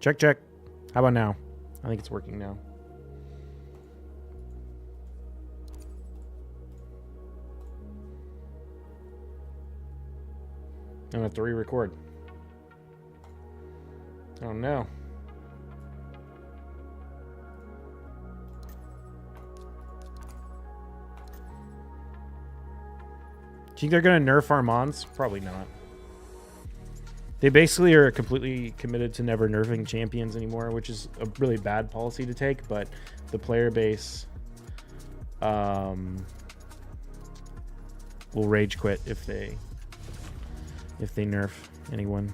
Check, check. How about now? I think it's working now. I'm gonna have to re-record. Oh no. Do you think they're gonna nerf our mons? Probably not. They basically are completely committed to never nerfing champions anymore, which is a really bad policy to take, but the player base will rage quit if they nerf anyone.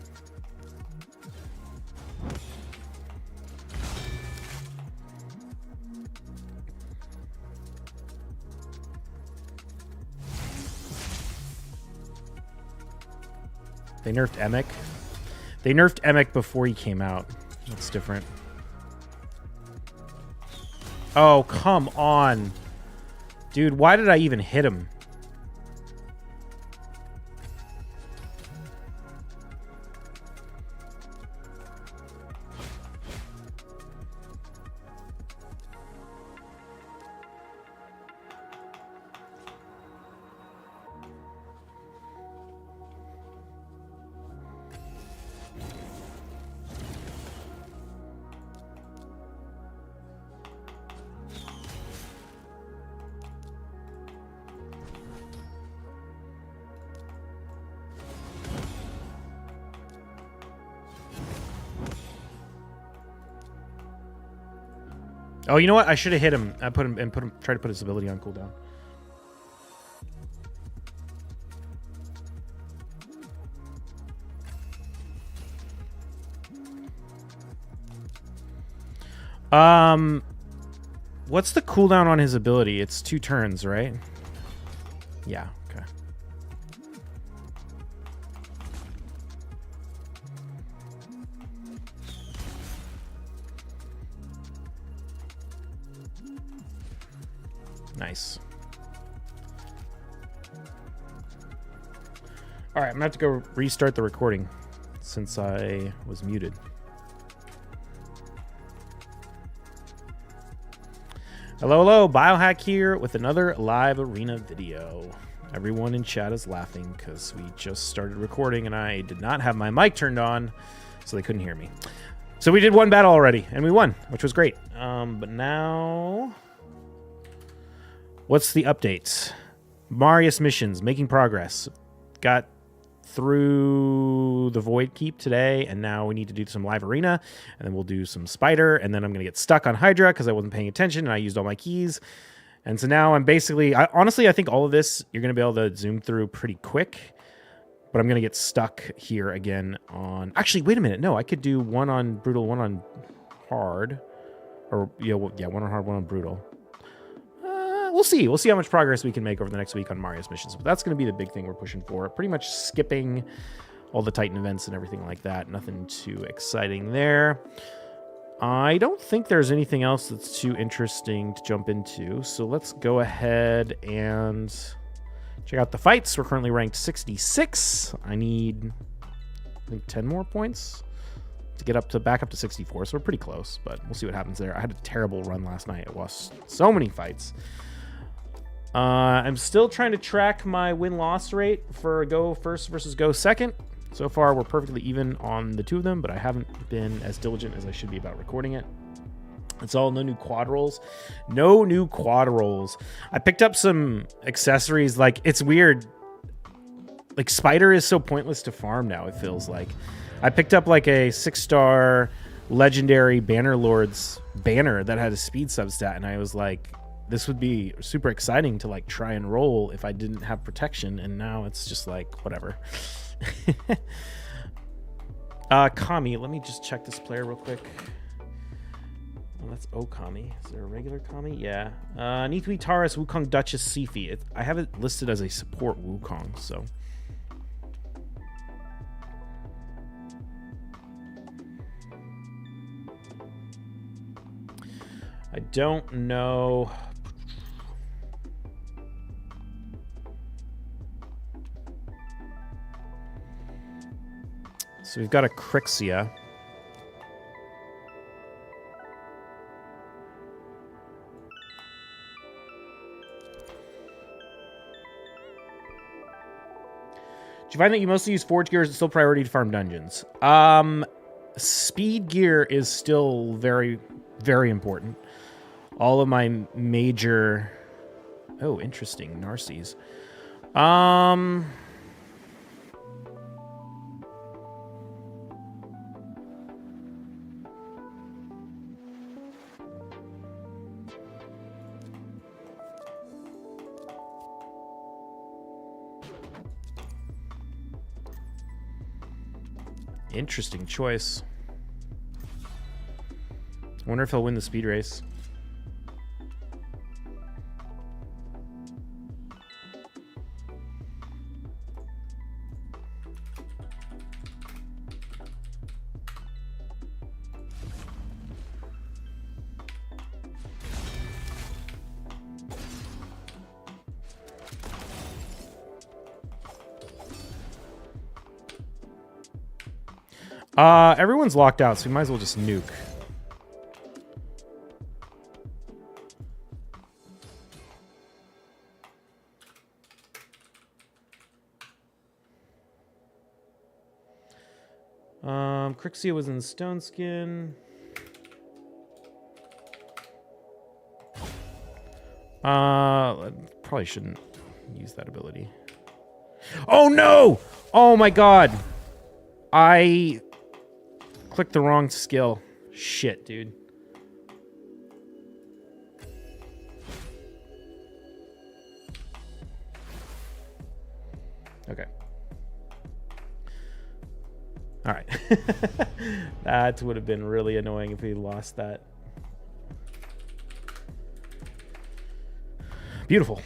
They nerfed Emic. They nerfed Emic before he came out. That's different. Oh, come on. Dude, why did I even hit him? Oh, you know what? I should have hit him. I tried to put his ability on cooldown. What's the cooldown on his ability? It's 2 turns, right? Yeah, okay. Nice. All right, I'm gonna have to go restart the recording since I was muted. Hello, hello, Biohack here with another live arena video. Everyone in chat is laughing because we just started recording and I did not have my mic turned on, so they couldn't hear me. So we did one battle already and we won, which was great. But now, what's the updates? Marius missions, making progress. Got through the Void Keep today, and now we need to do some live arena, and then we'll do some Spider, and then I'm going to get stuck on Hydra because I wasn't paying attention and I used all my keys. And so now I'm basically, honestly, I think all of this, you're going to be able to zoom through pretty quick, but I'm going to get stuck here again on, actually, wait a minute. No, I could do one on Brutal, one on Hard, or yeah, one on Hard, one on Brutal. We'll see. We'll see how much progress we can make over the next week on Marius missions. But that's going to be the big thing we're pushing for. Pretty much skipping all the Titan events and everything like that. Nothing too exciting there. I don't think there's anything else that's too interesting to jump into. So let's go ahead and check out the fights. We're currently ranked 66. I need, I think, 10 more points to get back up to 64. So we're pretty close, but we'll see what happens there. I had a terrible run last night. I lost so many fights. I'm still trying to track my win-loss rate for go first versus go second. So far, we're perfectly even on the two of them, but I haven't been as diligent as I should be about recording it. It's all no new quad rolls. No new quad rolls. I picked up some accessories. Like, it's weird. Like, Spider is so pointless to farm now, it feels like. I picked up, like, a 6-star legendary Bannerlord's banner that had a speed substat, and I was like, this would be super exciting to like try and roll if I didn't have protection, and now it's just like whatever. Kami, let me just check this player real quick. Oh, that's Okami. Is there a regular Kami? Yeah. Nithui Taurus, Wukong Duchess Sifi. I have it listed as a support Wukong, so. I don't know. So we've got a Crixia. you find that you mostly use forge gear, or is it still priority to farm dungeons? Speed gear is still very, very important. All of my major... Oh, interesting. Narcies. Interesting choice. I wonder if he'll win the speed race. Everyone's locked out, so we might as well just nuke. Crixia was in Stone Skin. Probably shouldn't use that ability. Oh no! Oh my god! I clicked the wrong skill. Shit, dude. Okay. All right. That would have been really annoying if we lost that. Beautiful.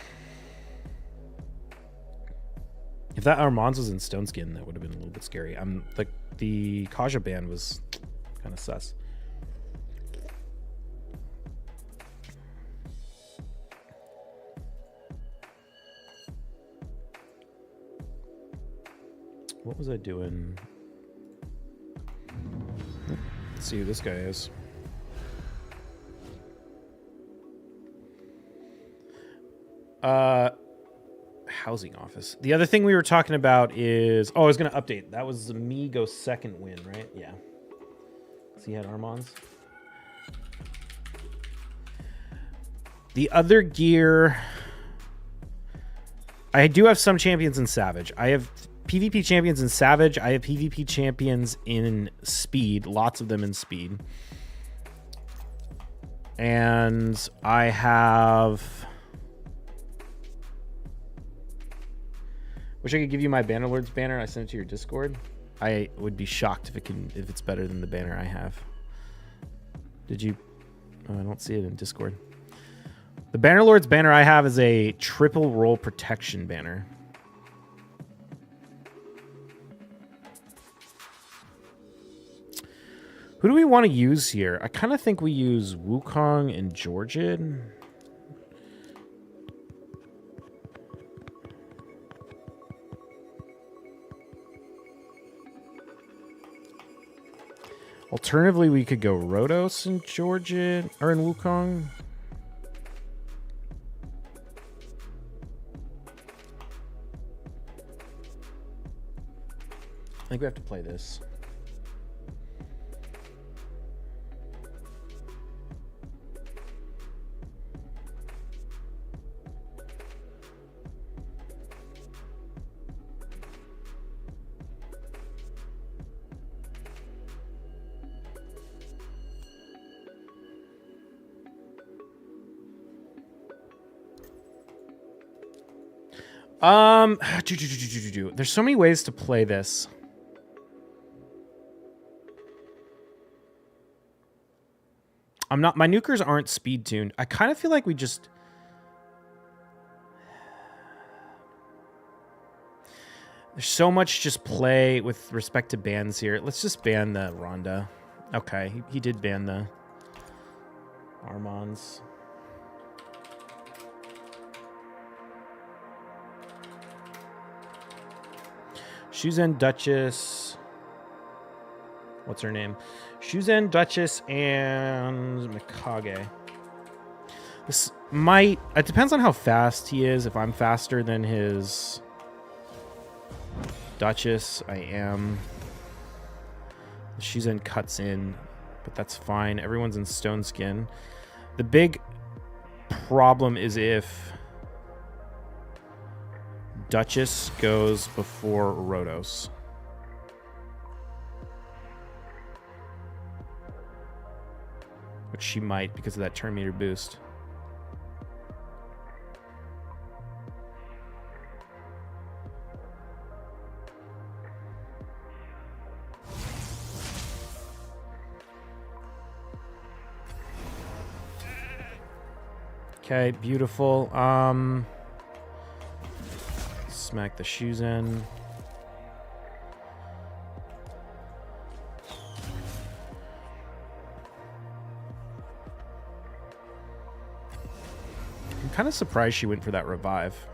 If that Armand's was in Stone Skin, that would have been a little bit scary. The Kaja band was kind of sus. What was I doing? Let's see who this guy is. Housing office. The other thing we were talking about is... Oh, I was going to update. That was Amigo's second win, right? Yeah. So he had Armand's. The other gear... I do have some champions in Savage. I have PvP champions in Savage. I have PvP champions in Speed. Lots of them in Speed. And I have... Wish I could give you my Bannerlord's banner. I sent it to your Discord. I would be shocked if it's better than the banner I have. Did you? Oh, I don't see it in Discord. The Bannerlord's banner I have is a triple roll protection banner. Who do we want to use here? I kind of think we use Wukong and Georgian. Alternatively, we could go Rhodos and Georgian, or in Wukong. I think we have to play this. There's so many ways to play this. My nukers aren't speed tuned. I kind of feel like we just... There's so much just play with respect to bans here. Let's just ban the Rhonda. Okay, he did ban the Armands. Shuzen Duchess. What's her name? Shuzen Duchess and Mikage. This might... It depends on how fast he is. If I'm faster than his Duchess, I am. The Shizen cuts in, but that's fine. Everyone's in stone skin. The big problem is if Duchess goes before Rhodos. Which she might because of that turn meter boost. Okay, beautiful. Smack the shoes in. I'm kind of surprised she went for that revive.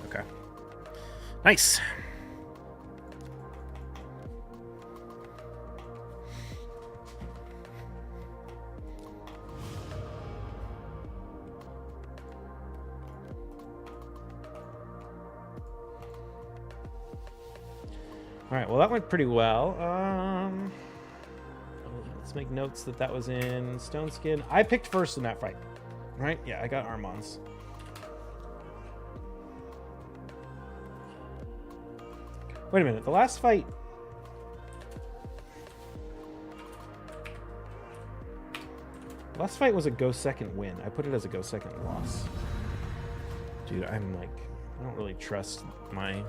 Okay. Nice. All right, well, that went pretty well. Let's make notes that that was in Stone Skin. I picked first in that fight, right? Yeah, I got Armons. Wait a minute, the last fight... Last fight was a go second win. I put it as a go second loss. Dude, I'm like... I don't really trust my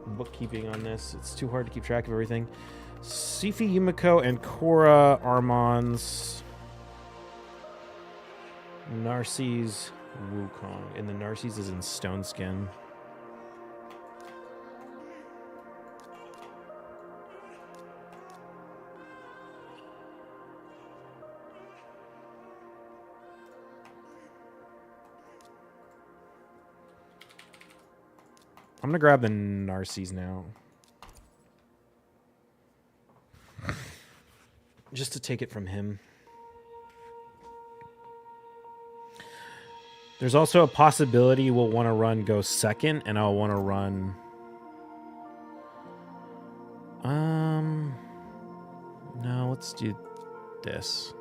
bookkeeping on this. It's too hard to keep track of everything. Sifi, Yumiko, and Korra, Armons, Narcisse, Wukong. And the Narcisse is in Stone Skin. I'm gonna grab the Narcisse now. Just to take it from him. There's also a possibility we'll want to run go second, and I'll want to run... No, let's do this.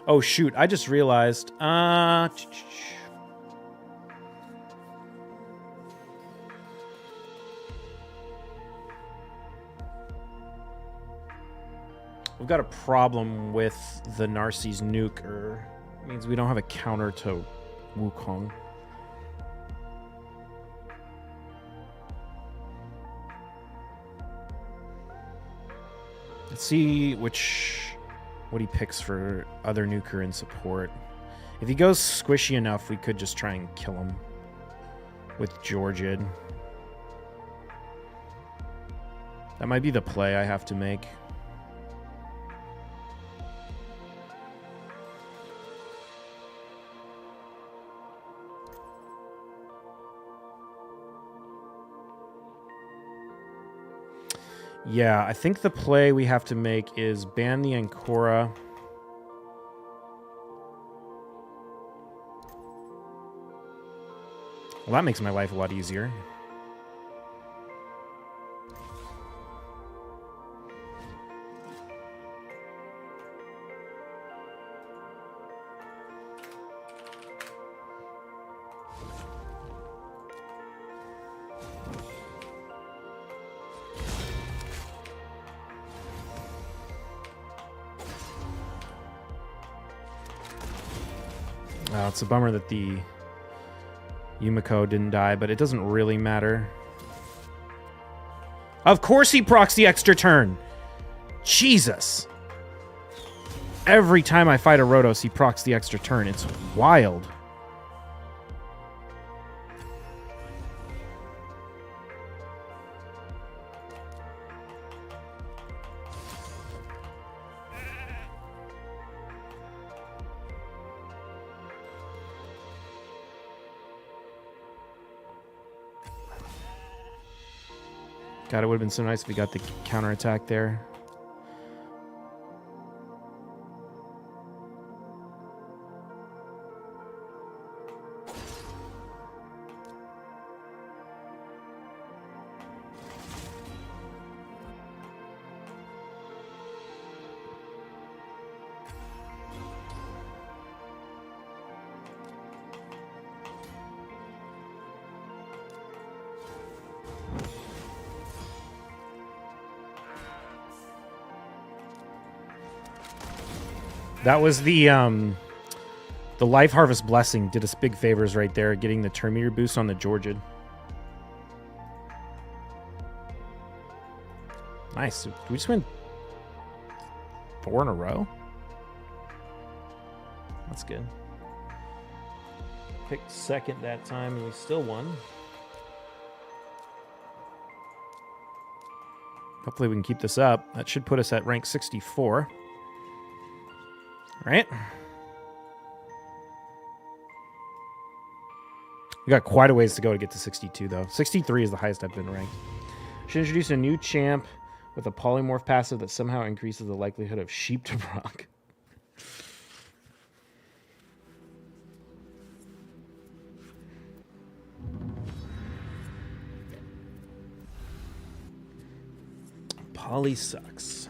Oh, shoot. I just realized... We've got a problem with the Narcisse nuke, it means we don't have a counter to Wukong. Let's see what he picks for other nuker in support. If he goes squishy enough, we could just try and kill him with Georgid. That might be the play I have to make. Yeah, I think the play we have to make is ban the Ancora. Well, that makes my life a lot easier. It's a bummer that the Yumiko didn't die, but it doesn't really matter. Of course he procs the extra turn. Jesus. Every time I fight a Rotos, he procs the extra turn. It's wild. God, it would have been so nice if we got the counterattack there. That was the Life Harvest Blessing did us big favors right there, getting the turn meter boost on the Georgian. Nice. Did we just win 4 in a row? That's good. Picked second that time and we still won. Hopefully we can keep this up. That should put us at rank 64. Right? We got quite a ways to go to get to 62, though. 63 is the highest I've been ranked. Should introduce a new champ with a polymorph passive that somehow increases the likelihood of sheep to proc. Poly sucks.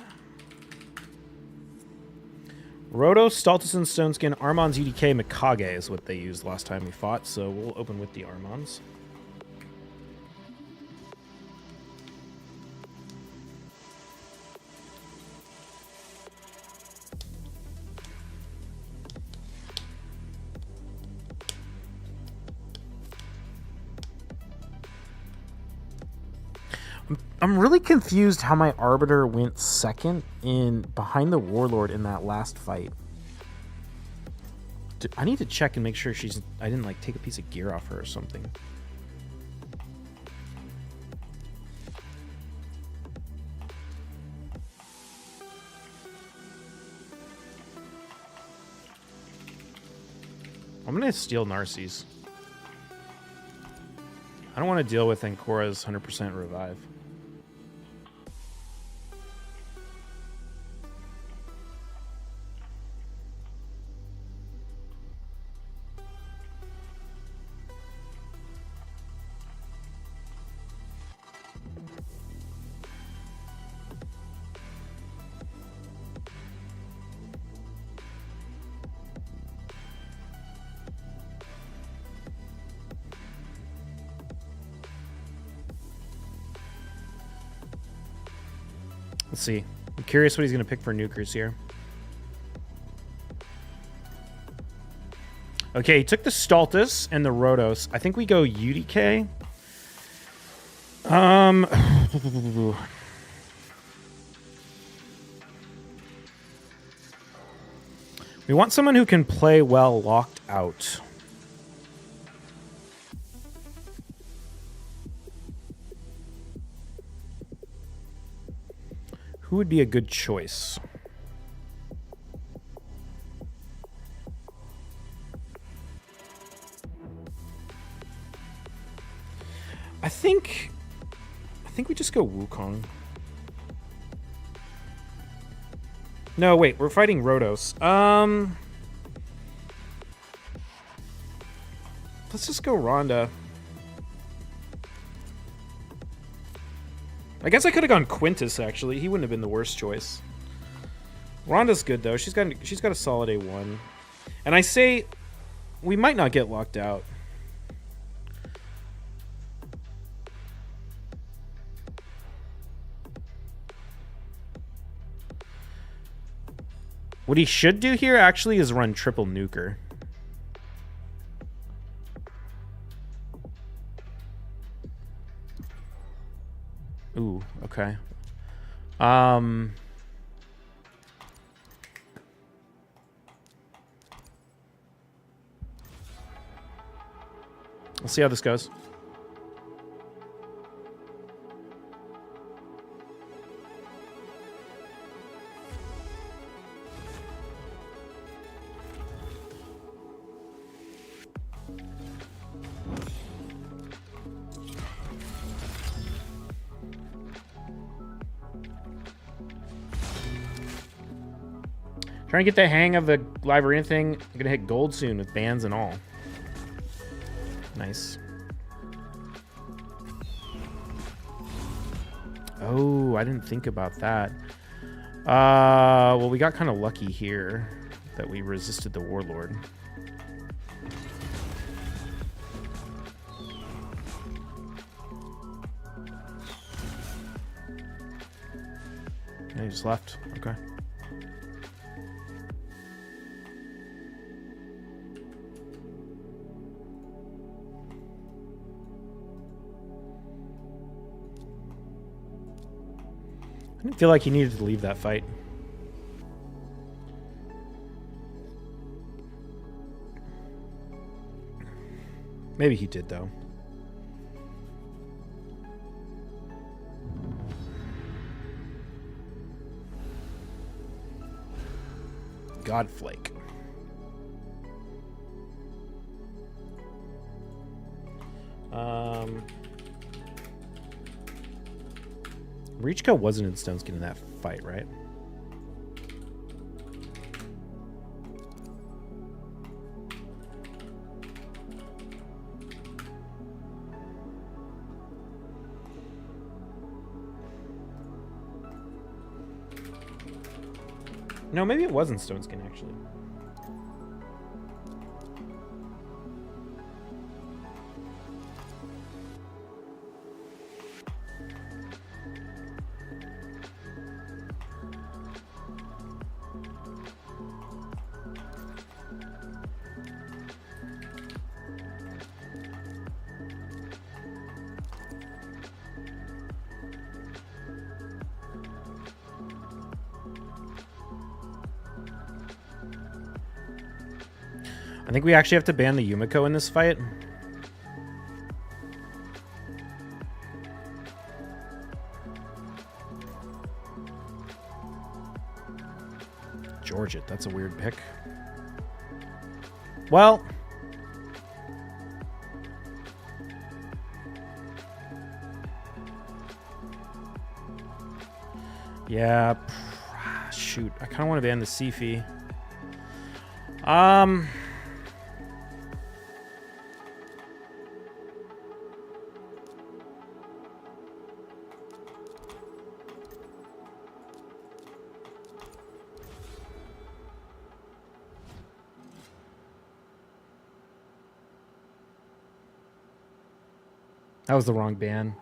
Rotos, Stultus and Stoneskin, Armons, UDK, Mikage is what they used last time we fought, so we'll open with the Armons. I'm really confused how my Arbiter went second in behind the Warlord in that last fight. I need to check and make sure I didn't like take a piece of gear off her or something. I'm gonna steal Narcisse. I don't want to deal with Ankora's 100% revive. Let's see. I'm curious what he's going to pick for nukers here. Okay, he took the Stultus and the Rotos. I think we go UDK. We want someone who can play well locked out. Who would be a good choice? I think we just go Wukong. No, wait, we're fighting Rotos. Let's just go Rhonda. I guess I could have gone Quintus, actually. He wouldn't have been the worst choice. Rhonda's good, though. She's got a solid A1. And I say we might not get locked out. What he should do here, actually, is run triple nuker. Okay. We'll see how this goes. Trying to get the hang of the live arena thing. I'm gonna hit gold soon with bans and all. Nice. Oh, I didn't think about that. Well, we got kind of lucky here that we resisted the warlord. And he just left. Okay. I didn't feel like he needed to leave that fight. Maybe he did, though. Godflake. Reachco wasn't in Stone Skin in that fight, right? No, maybe it wasn't Stone Skin, actually. I think we actually have to ban the Yumiko in this fight. Georgia, that's a weird pick. Well, yeah, shoot, I kind of want to ban the Sifi. That was the wrong ban.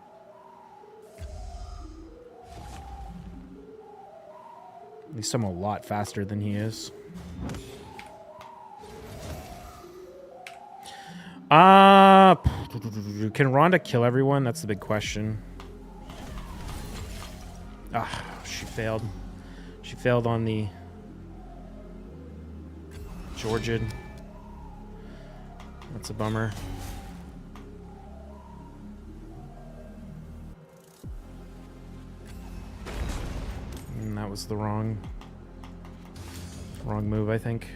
At least I'm a lot faster than he is. Can Rhonda kill everyone? That's the big question. Ah, she failed. She failed on the Georgian. That's a bummer. And that was the wrong move, I think.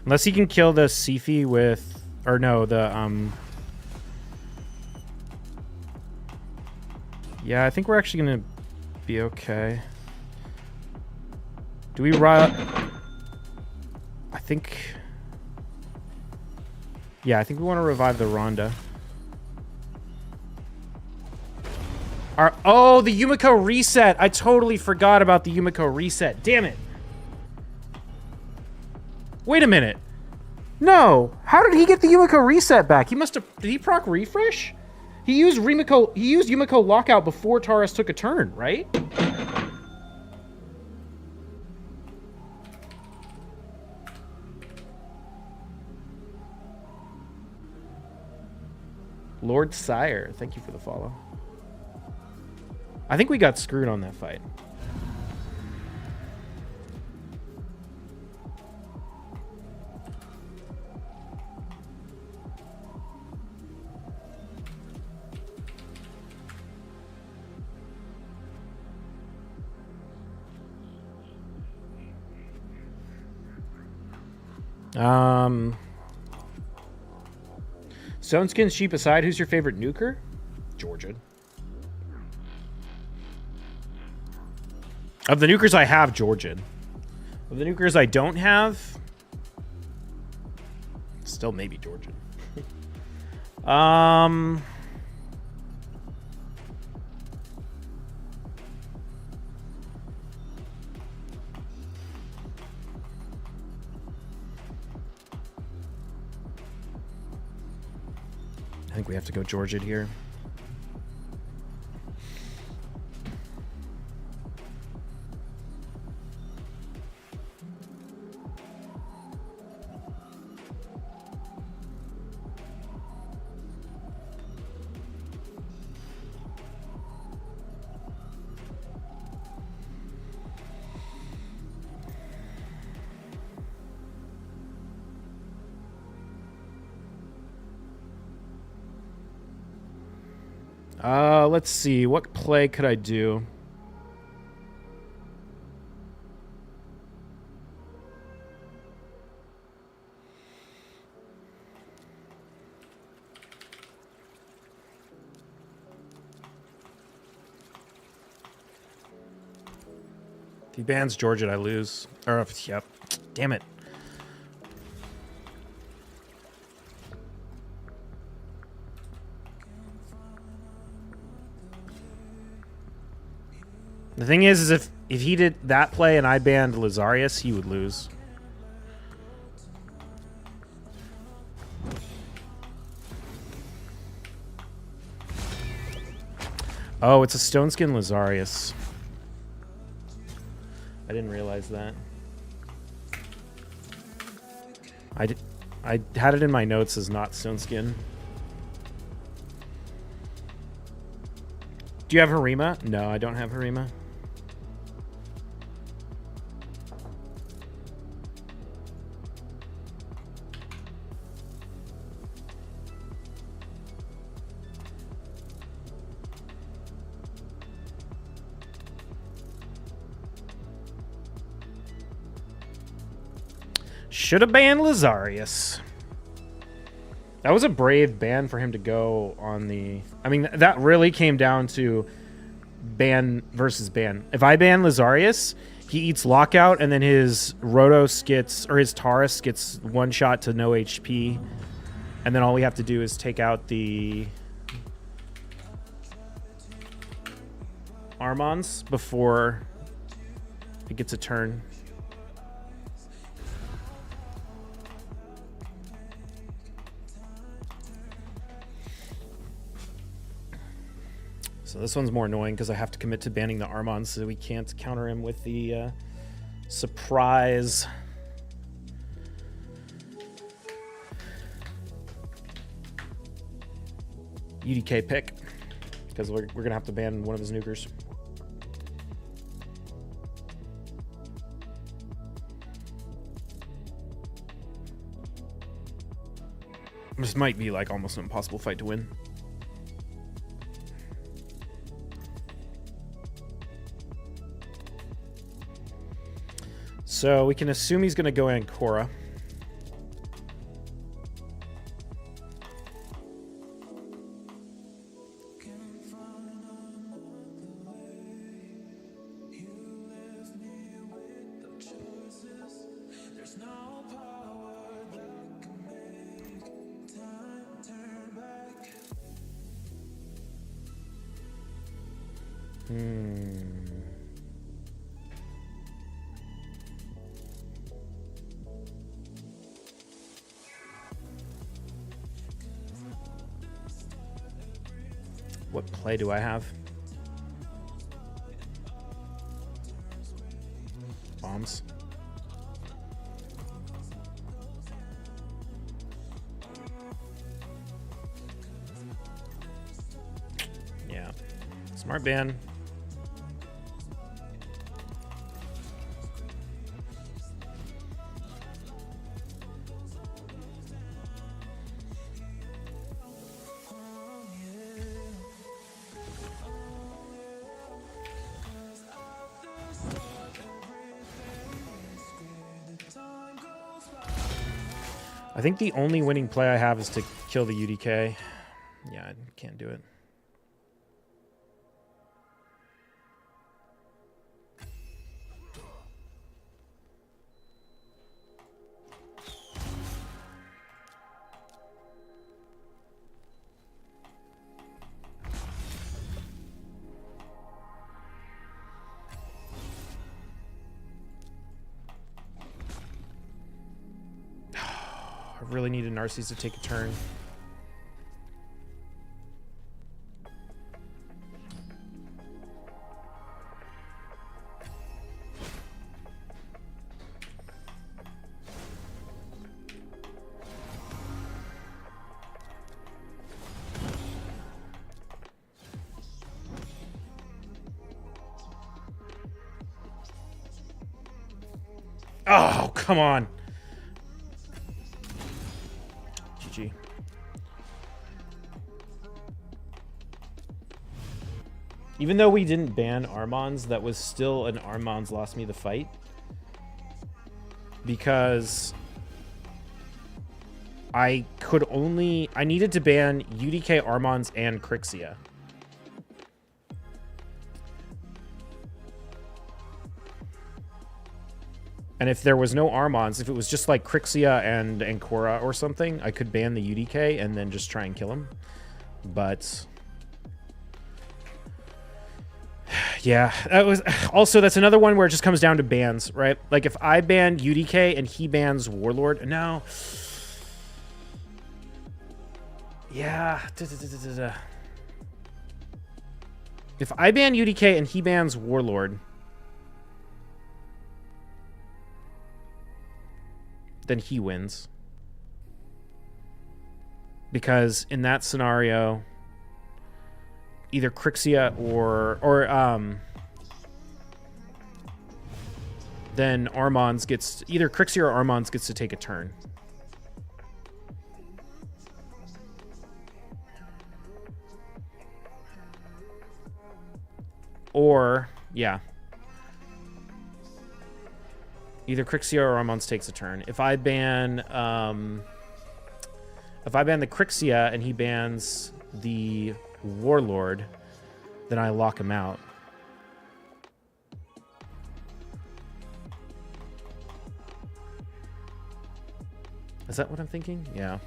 Unless he can kill the Sifi with, or no, the yeah, I think we're actually gonna be okay. Do we I think. Yeah, I think we want to revive the Rhonda. Oh, the Yumiko reset. I totally forgot about the Yumiko reset. Damn it. Wait a minute. No. How did he get the Yumiko reset back? He must have... Did he proc refresh? He used Yumiko lockout before Taurus took a turn, right? Lord Sire, thank you for the follow. I think we got screwed on that fight. Stone Skin Sheep aside, who's your favorite nuker? Georgia. Of the nukers I have, Georgian. Of the nukers I don't have, still maybe Georgian. I think we have to go Georgian here. Let's see. What play could I do? If he bans Georgia, I lose. Or, yep. Damn it. The thing is if he did that play and I banned Lazarius, he would lose. Oh, it's a Stone Skin Lazarius. I didn't realize that. I had it in my notes as not Stone Skin. Do you have Harima? No, I don't have Harima. Should have banned Lazarius. That was a brave ban for him to go on the... I mean, that really came down to ban versus ban. If I ban Lazarius, he eats Lockout, and then his Rotos gets... Or his Taurus gets one shot to no HP. And then all we have to do is take out the... Armons before it gets a turn. So this one's more annoying because I have to commit to banning the Armon so we can't counter him with the surprise. UDK pick because we're going to have to ban one of his nukers. This might be like almost an impossible fight to win. So we can assume he's going to go Ancora. What play do I have? Bombs. Smart ban. I think the only winning play I have is to kill the UDK. Yeah, I can't do it. I really needed Narcissus to take a turn. Oh, come on. GG. Even though we didn't ban Armons, that was still an Armons lost me the fight. Because I needed to ban UDK, Armons, and Crixia. And if there was no Armons, if it was just like Crixia and Ancora or something, I could ban the UDK and then just try and kill him. But yeah, that was also, that's another one where it just comes down to bans, right? Like if I ban UDK and he bans Warlord, no. Yeah. If I ban UDK and he bans Warlord, then he wins. Because in that scenario, either Crixia or then Armons gets, either Crixia or Armons gets to take a turn. Or, yeah. Either Crixia or Armons takes a turn. If I ban the Crixia and he bans the Warlord, then I lock him out. Is that what I'm thinking? Yeah.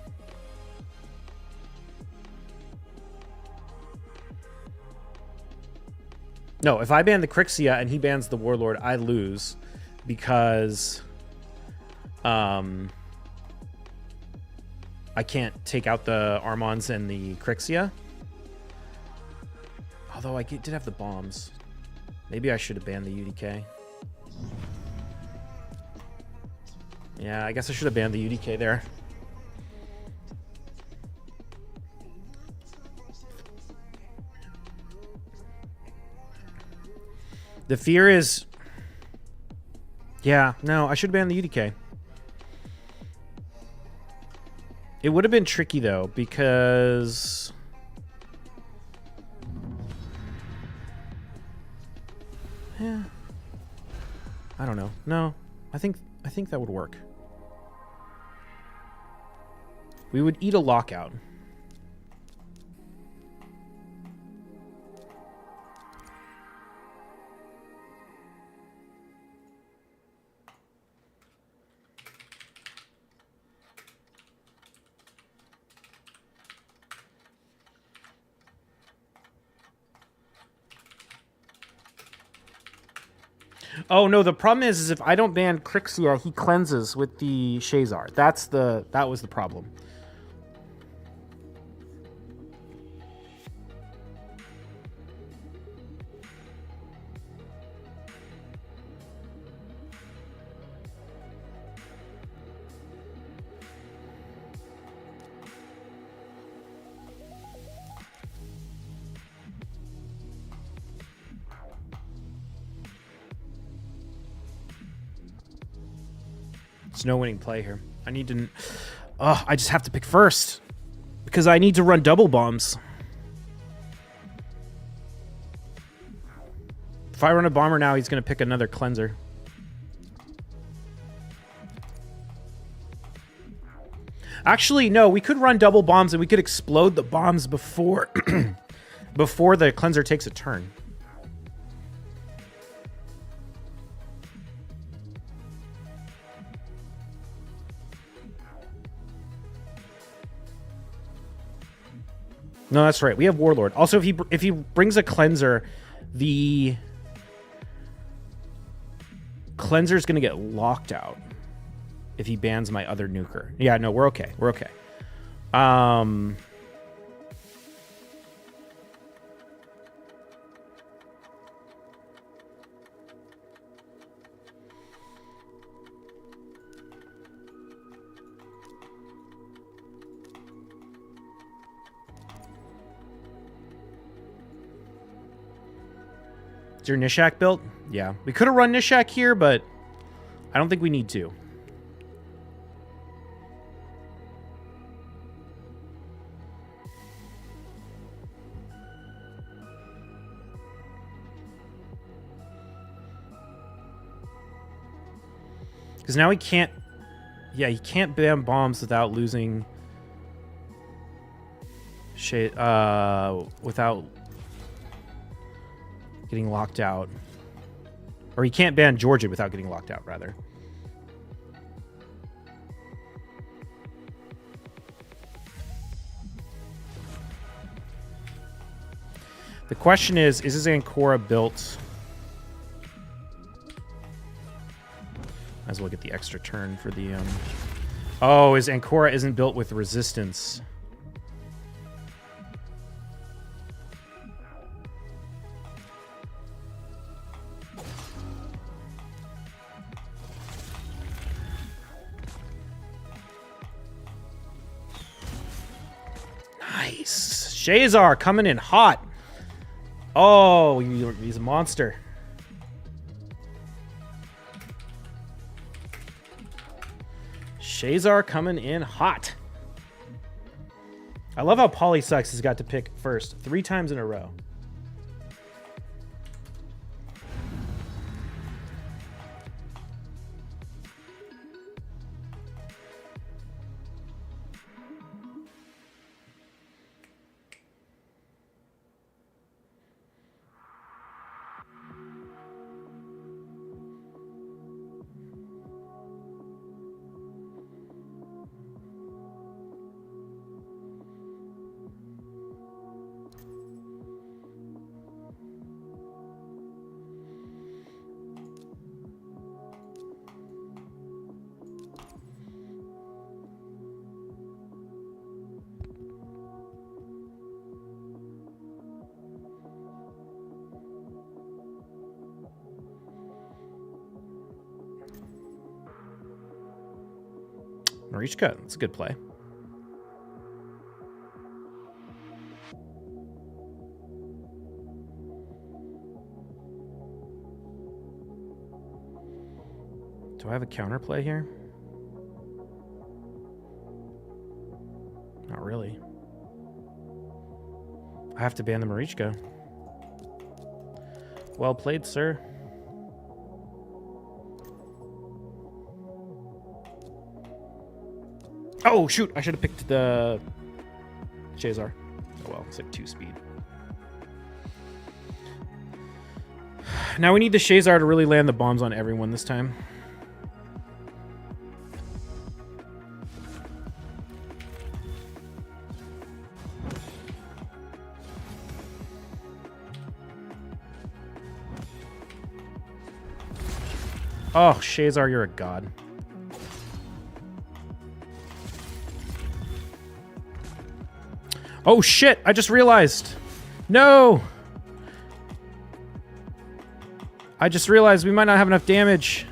No, if I ban the Crixia and he bans the Warlord, I lose. Because I can't take out the Armons and the Crixia. Although I did have the bombs. Maybe I should have banned the UDK. Yeah, I guess I should have banned the UDK there. The fear is... Yeah, no, I should ban the UDK. It would have been tricky, though, because... Yeah. I don't know. No, I think that would work. We would eat a lockout. Oh no, the problem is if I don't ban Crixia, he cleanses with the Shazar. That was the problem. There's no winning play here. I need to... Oh, I just have to pick first. Because I need to run double bombs. If I run a bomber now, he's going to pick another cleanser. Actually, no. We could run double bombs and we could explode the bombs before, before the cleanser takes a turn. No, that's right. We have Warlord. Also, if he brings a cleanser, the cleanser's going to get locked out if he bans my other nuker. Yeah, no, we're okay. We're okay. Is your Nishak built? Yeah. We could have run Nishak here, but I don't think we need to. Because now he can't... Yeah, he can't ban bombs without losing... without... getting locked out. Or he can't ban Georgia without getting locked out, rather. The question is his Ancora built... Might as well get the extra turn for the... Oh, his Ancora isn't built with resistance. Nice. Shazar coming in hot. Oh, he's a monster. Shazar coming in hot. I love how Polysucks has got to pick first 3 times in a row. Marichka, that's a good play. Do I have a counterplay here? Not really. I have to ban the Marichka. Well played, sir. Oh, shoot. I should have picked the Shazar. Oh, well. It's like 2 speed. Now we need the Shazar to really land the bombs on everyone this time. Oh, Shazar, you're a god. Oh, shit. I just realized. No. I just realized we might not have enough damage.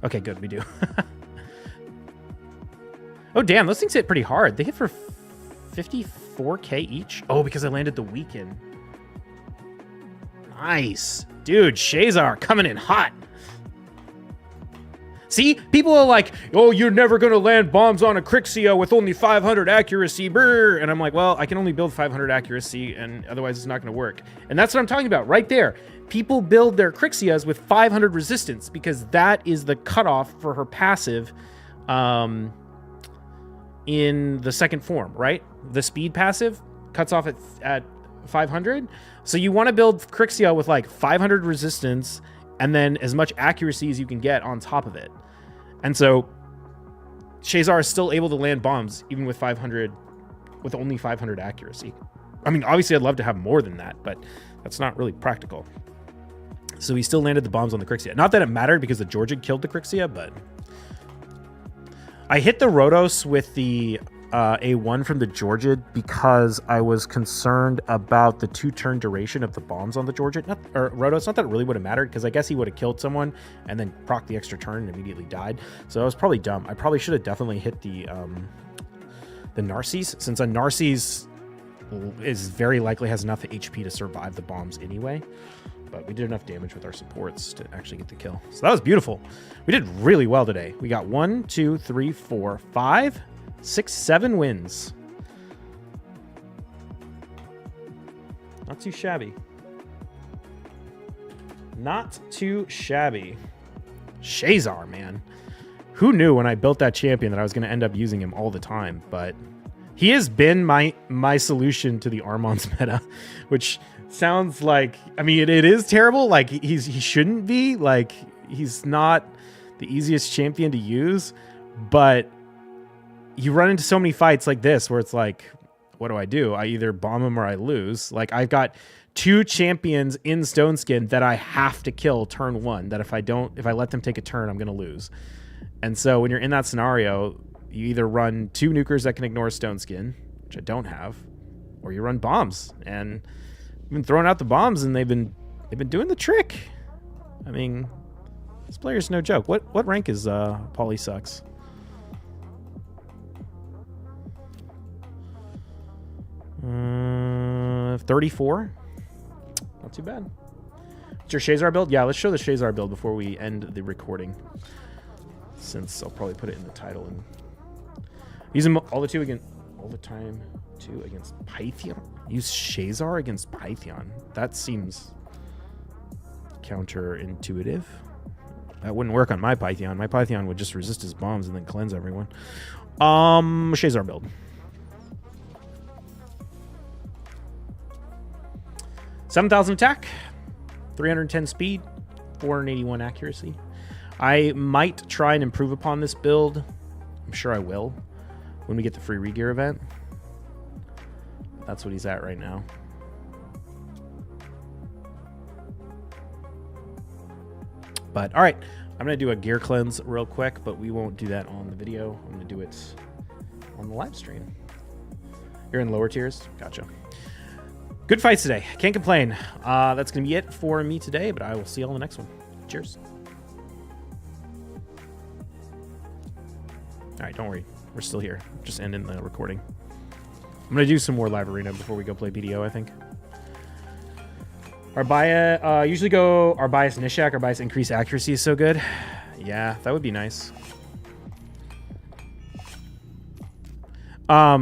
Okay, good. We do. Oh, damn. Those things hit pretty hard. They hit for 54k each. Oh, because I landed the weaken. Nice. Dude, Shazar coming in hot. See, people are like, oh, you're never going to land bombs on a Crixia with only 500 accuracy. Brr. And I'm like, well, I can only build 500 accuracy, and otherwise it's not going to work. And that's what I'm talking about right there. People build their Crixias with 500 resistance because that is the cutoff for her passive in the second form, right? The speed passive cuts off at 500. So you want to build Crixia with like 500 resistance and then as much accuracy as you can get on top of it. And so Shazar is still able to land bombs even with only 500 accuracy. I mean, obviously I'd love to have more than that, but that's not really practical. So he still landed the bombs on the Crixia. Not that it mattered because the Georgian killed the Crixia, but I hit the Rotos with the A1 from the Georgian because I was concerned about the 2-turn duration of the bombs on the Georgian. Rotos, not that it really would have mattered because I guess he would have killed someone and then procced the extra turn and immediately died. So I was probably dumb. I probably should have definitely hit the Narcies, since a Narcies is very likely has enough HP to survive the bombs anyway. But we did enough damage with our supports to actually get the kill. So that was beautiful. We did really well today. We got 1, 2, 3, 4, 5, 6, 7 wins. Not too shabby. Not too shabby. Shazar, man. Who knew when I built that champion that I was going to end up using him all the time? But he has been my solution to the Armand's meta, which sounds like, I mean, it is terrible. Like he shouldn't be. Like he's not the easiest champion to use, but you run into so many fights like this where it's like, what do? I either bomb him or I lose. Like I've got 2 champions in Stone Skin that I have to kill turn 1, that if I let them take a turn, I'm going to lose. And so when you're in that scenario, you either run 2 nukers that can ignore Stone Skin, which I don't have, or you run bombs. And I've been throwing out the bombs and they've been doing the trick. I mean, this player's no joke. What rank is Pauly Sucks? Uh, 34. Not too bad. What's your Shazar build? Yeah, let's show the Shazar build before we end the recording, since I'll probably put it in the title. And use them all the time against Pythion. Use Shazar against Pythion. That seems counterintuitive. That wouldn't work on my Pythion. My Pythion would just resist his bombs and then cleanse everyone. Shazar build. 7,000 attack, 310 speed, 481 accuracy. I might try and improve upon this build. I'm sure I will when we get the free regear event. That's what he's at right now. But all right, I'm gonna do a gear cleanse real quick, but we won't do that on the video. I'm gonna do it on the live stream. You're in lower tiers? Gotcha. Good fights today. Can't complain. That's going to be it for me today, but I will see you all in the next one. Cheers. All right, don't worry. We're still here. Just ending the recording. I'm going to do some more live arena before we go play BDO, I think. Our usually go our bias Nishak. Our bias increase accuracy is so good. Yeah, that would be nice. I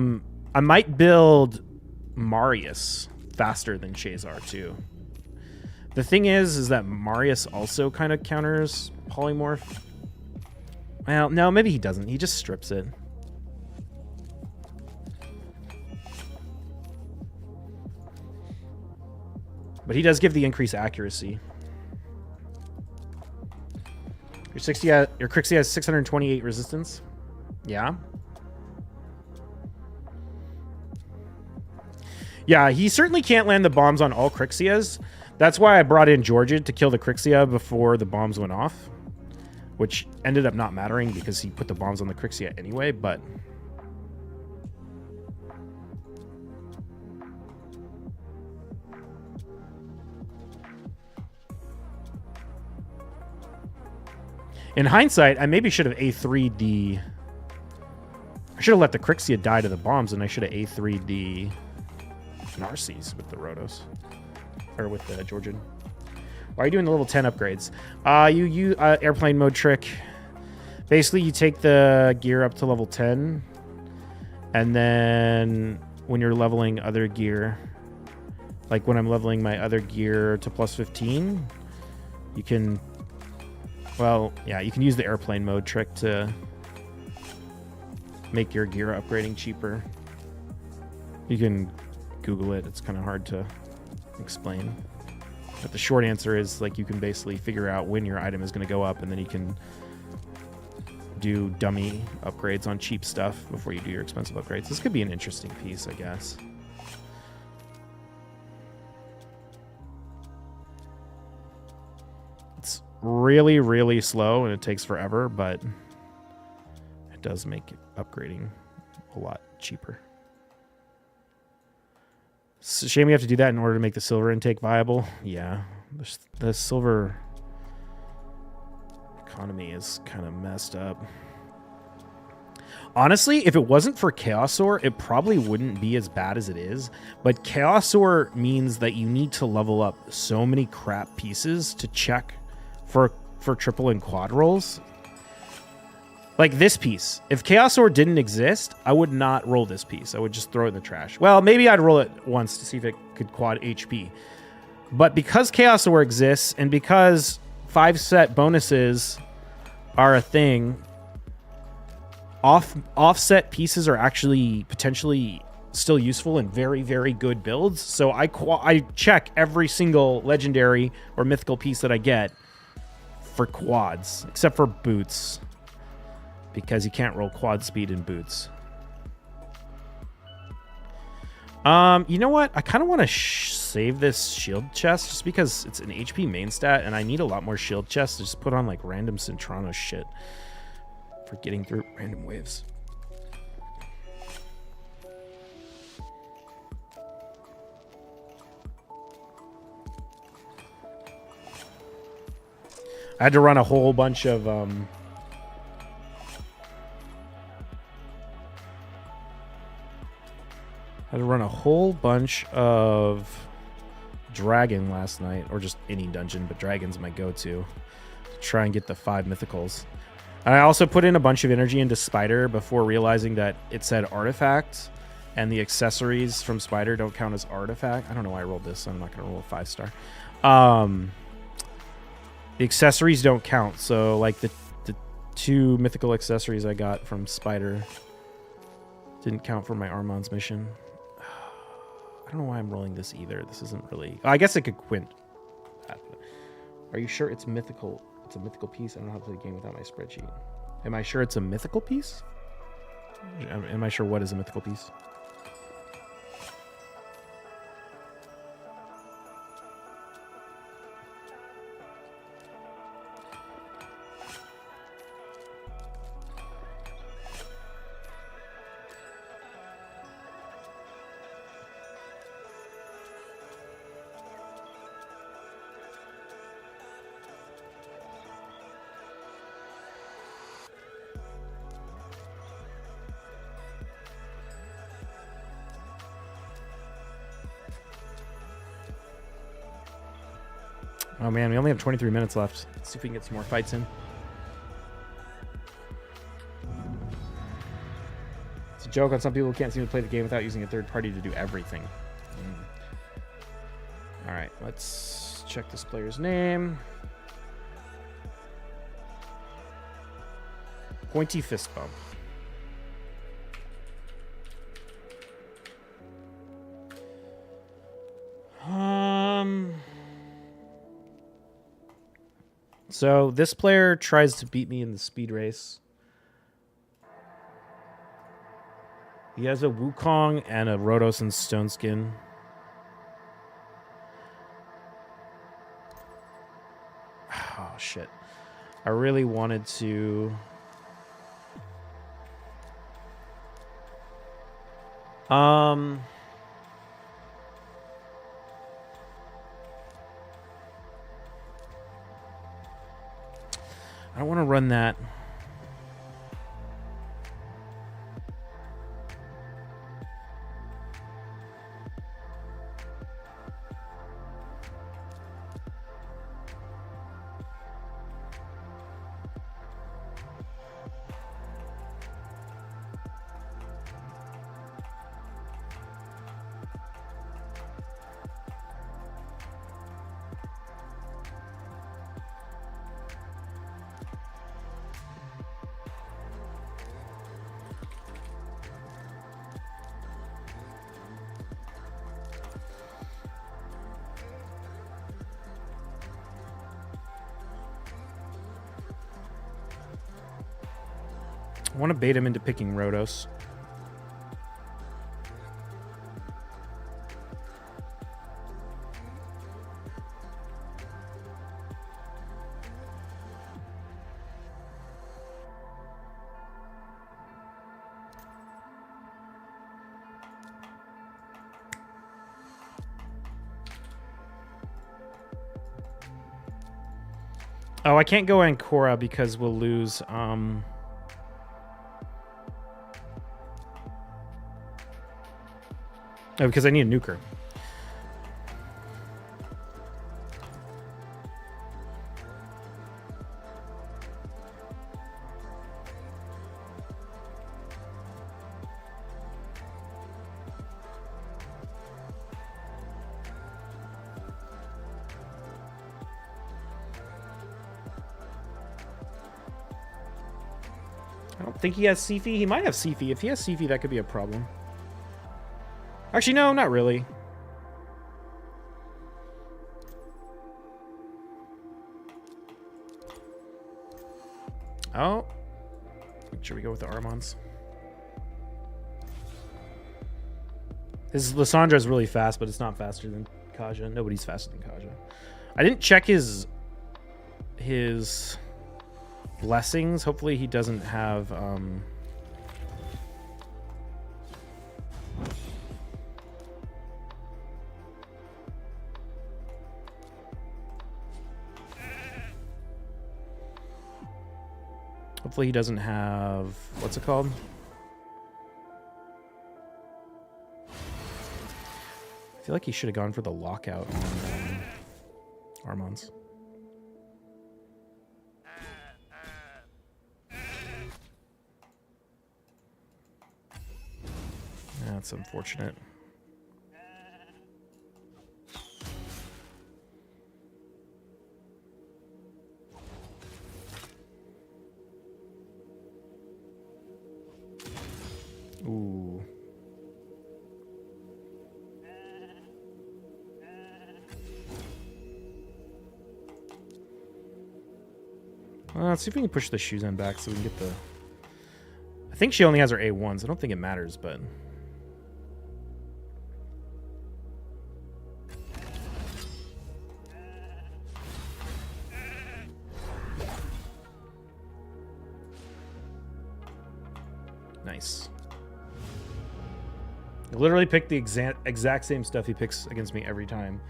might build Marius faster than Shazar too. The thing is that Marius also kind of counters polymorph. Well, no, maybe he doesn't. He just strips it. But he does give the increased accuracy. Your Crixie has 628 resistance. Yeah. Yeah, he certainly can't land the bombs on all Crixias. That's why I brought in Georgian to kill the Crixia before the bombs went off, which ended up not mattering because he put the bombs on the Crixia anyway, but in hindsight, I maybe should have A3'd the... I should have let the Crixia die to the bombs, and I should have A3'd the Narcies with the Rotos. Or with the Georgian. Why are you doing the level 10 upgrades? You use airplane mode trick. Basically, you take the gear up to level 10, and then when you're leveling other gear, like when I'm leveling my other gear to plus 15, you can, well, yeah, you can use the airplane mode trick to make your gear upgrading cheaper. You can Google it. It's kind of hard to explain. But the short answer is, like, you can basically figure out when your item is going to go up, and then you can do dummy upgrades on cheap stuff before you do your expensive upgrades. This could be an interesting piece, I guess. It's really, really slow, and it takes forever, but it does make upgrading a lot cheaper. It's a shame we have to do that in order to make the silver intake viable. Yeah, the silver economy is kind of messed up. Honestly, if it wasn't for Chaos Ore, it probably wouldn't be as bad as it is. But Chaos Ore means that you need to level up so many crap pieces to check for triple and quad rolls. Like this piece. If Chaos Ore didn't exist, I would not roll this piece. I would just throw it in the trash. Well, maybe I'd roll it once to see if it could quad HP. But because Chaos Ore exists, and because 5-set bonuses are a thing, offset pieces are actually potentially still useful in very, very good builds. So I check every single legendary or mythical piece that I get for quads, except for boots, because you can't roll quad speed in boots. You know what? I kind of want to save this shield chest just because it's an HP main stat, and I need a lot more shield chests to just put on like random Centrano shit for getting through random waves. I had to run a whole bunch of dragon last night, or just any dungeon, but dragon's my go-to to try and get the 5 mythicals. And I also put in a bunch of energy into Spider before realizing that it said artifact, and the accessories from Spider don't count as artifact. I don't know why I rolled this, so I'm not going to roll a 5-star. The accessories don't count, so like the 2 mythical accessories I got from Spider didn't count for my Armand's mission. I don't know why I'm rolling this either. This isn't really... I guess it could quint. Are you sure it's mythical? It's a mythical piece. I don't know how to play the game without my spreadsheet. Am I sure it's a mythical piece? Am I sure what is a mythical piece? Oh man, we only have 23 minutes left. Let's see if we can get some more fights in. It's a joke on some people who can't seem to play the game without using a third party to do everything. All right, let's check this player's name. Pointy fist bump. So this player tries to beat me in the speed race. He has a Wukong and a Rhodos and Stone Skin. Oh, shit. I really wanted to... I don't want to run that. I want to bait him into picking Rhodos. Oh, I can't go Ancora because we'll lose. Oh, because I need a nuker. I don't think he has Sifi. He might have Sifi. If he has Sifi, that could be a problem. Actually, no, not really. Oh. Make sure we go with the Armons. His Lissandra is really fast, but it's not faster than Kaja. Nobody's faster than Kaja. I didn't check his blessings. Hopefully he doesn't have hopefully he doesn't have, what's it called? I feel like he should have gone for the lockout on Armons. That's unfortunate. Ooh. Let's see if we can push the shoes end back so we can get the... I think she only has her A1s. I don't think it matters, but... Nice. I literally picked the exact same stuff he picks against me every time.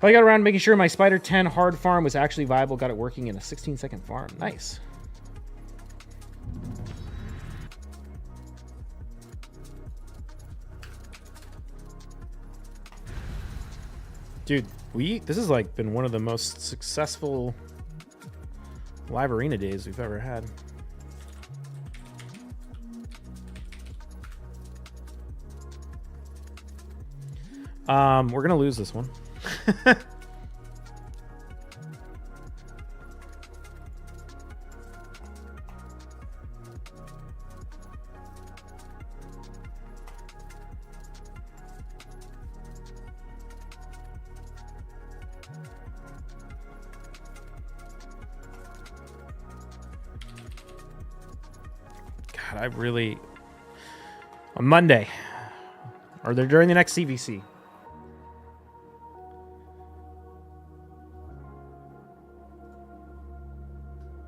I got around making sure my Spider 10 hard farm was actually viable. Got it working in a 16-second farm. Nice. Dude, this has like been one of the most successful live arena days we've ever had. We're gonna lose this one. God, I really... On Monday, or they're during the next CVC.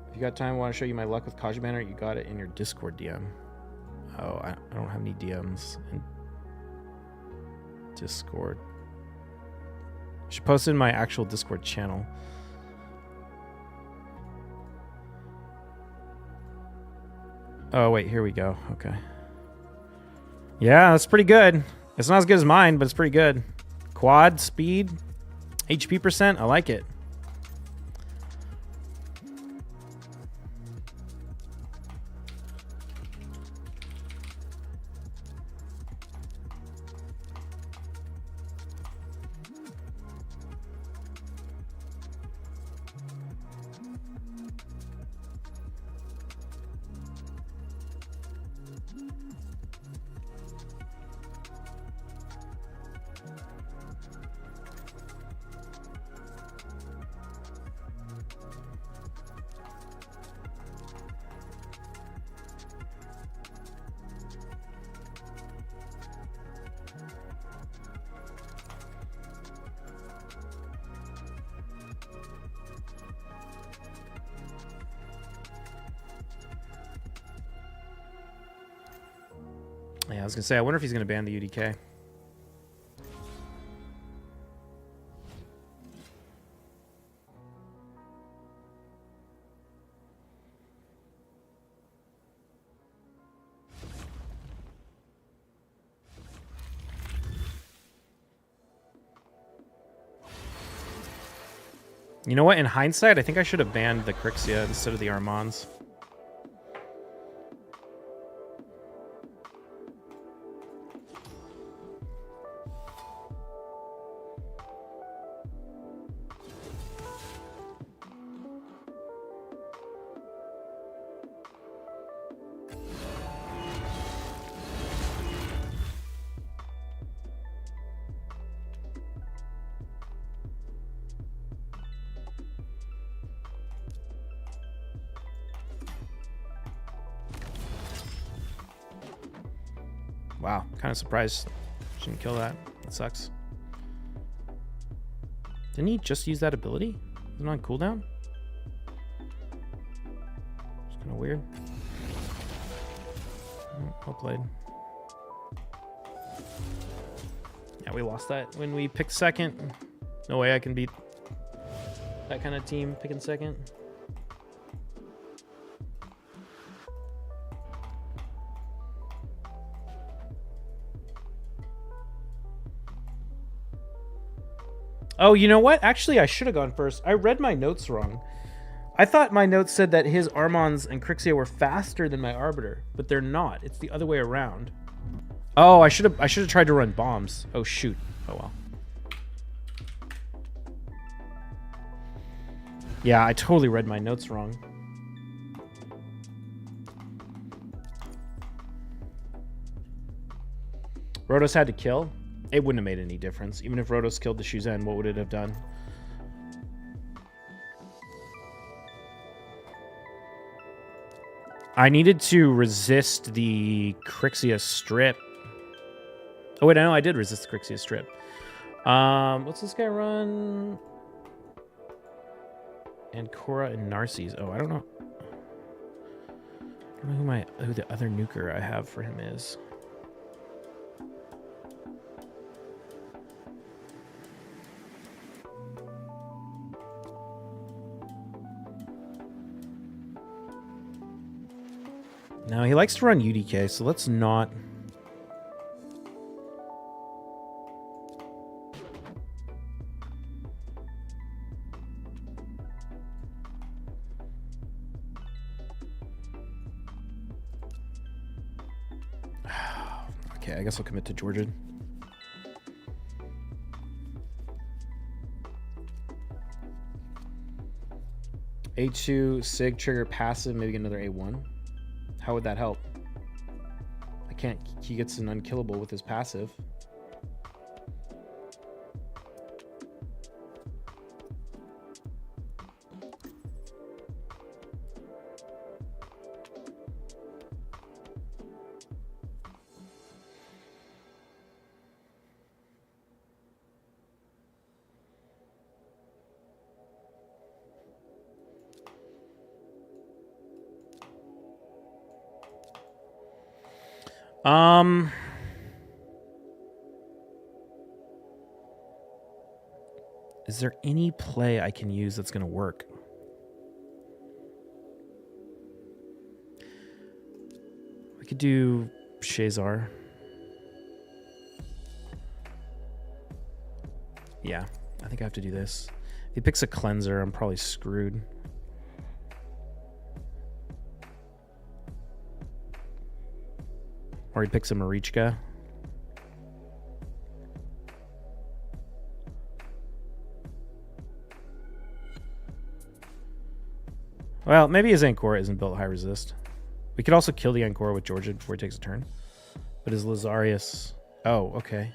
If you got time, I want to show you my luck with Kaja Banner. You got it in your Discord DM. Oh, I don't have any DMs in Discord. I should post it in my actual Discord channel. Oh, wait, here we go. Okay. Yeah, that's pretty good. It's not as good as mine, but it's pretty good. Quad, speed, HP percent. I like it. Yeah, I was gonna say, I wonder if he's gonna ban the UDK. You know what? In hindsight, I think I should have banned the Crixia instead of the Armands. Wow, kind of surprised she didn't kill that. That sucks. Didn't he just use that ability? Isn't it on cooldown? It's kind of weird. Well played. Yeah, we lost that when we picked second. No way I can beat that kind of team picking second. Oh, you know what? Actually, I should have gone first. I read my notes wrong. I thought my notes said that his Armands and Crixia were faster than my Arbiter, but they're not. It's the other way around. Oh, I should have tried to run bombs. Oh shoot. Oh well. Yeah, I totally read my notes wrong. Rotos had to kill. It wouldn't have made any difference. Even if Rotos killed the Shuzen, what would it have done? I needed to resist the Crixia strip. Oh wait, I know I did resist the Crixia strip. What's this guy run? Ancora and Narses. Oh, I don't know. I don't know who the other nuker I have for him is. No, he likes to run UDK, so let's not. Okay, I guess I'll commit to Georgian. A2, Sig, trigger, passive, maybe get another A1. How would that help? I can't. He gets an unkillable with his passive. Is there any play I can use that's going to work? We could do Shazar. Yeah, I think I have to do this. If he picks a cleanser, I'm probably screwed. Or he picks a Marichka. Well, maybe his Ancora isn't built high resist. We could also kill the Ancora with Georgia before he takes a turn. But his Lazarius... Oh, okay.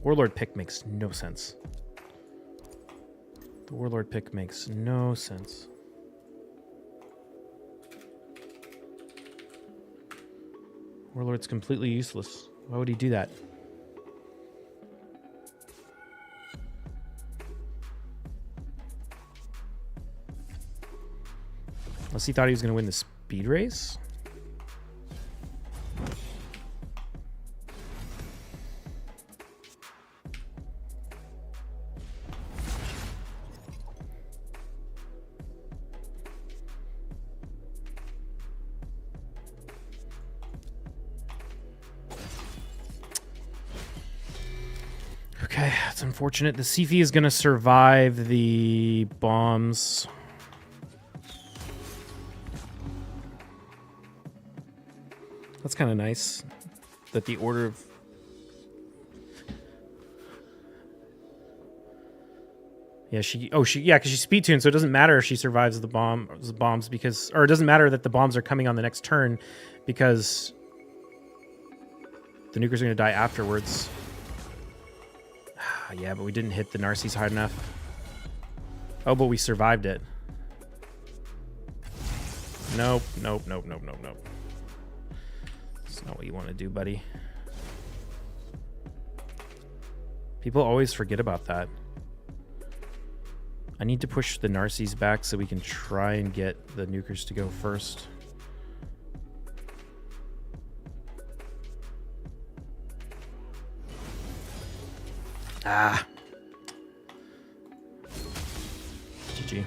Warlord pick makes no sense. The Warlord pick makes no sense. Warlord's completely useless. Why would he do that? Unless he thought he was going to win the speed race. Okay, that's unfortunate. The Sifi is going to survive the bombs. That's kind of nice that the order of... Yeah, because she's speed tuned, so it doesn't matter if she survives the bombs because... Or it doesn't matter that the bombs are coming on the next turn because the nukers are going to die afterwards. Yeah, but we didn't hit the Narcisse hard enough. Oh, but we survived it. Nope. That's not what you want to do, buddy. People always forget about that. I need to push the Narcisse back so we can try and get the nukers to go first. Ah. GG.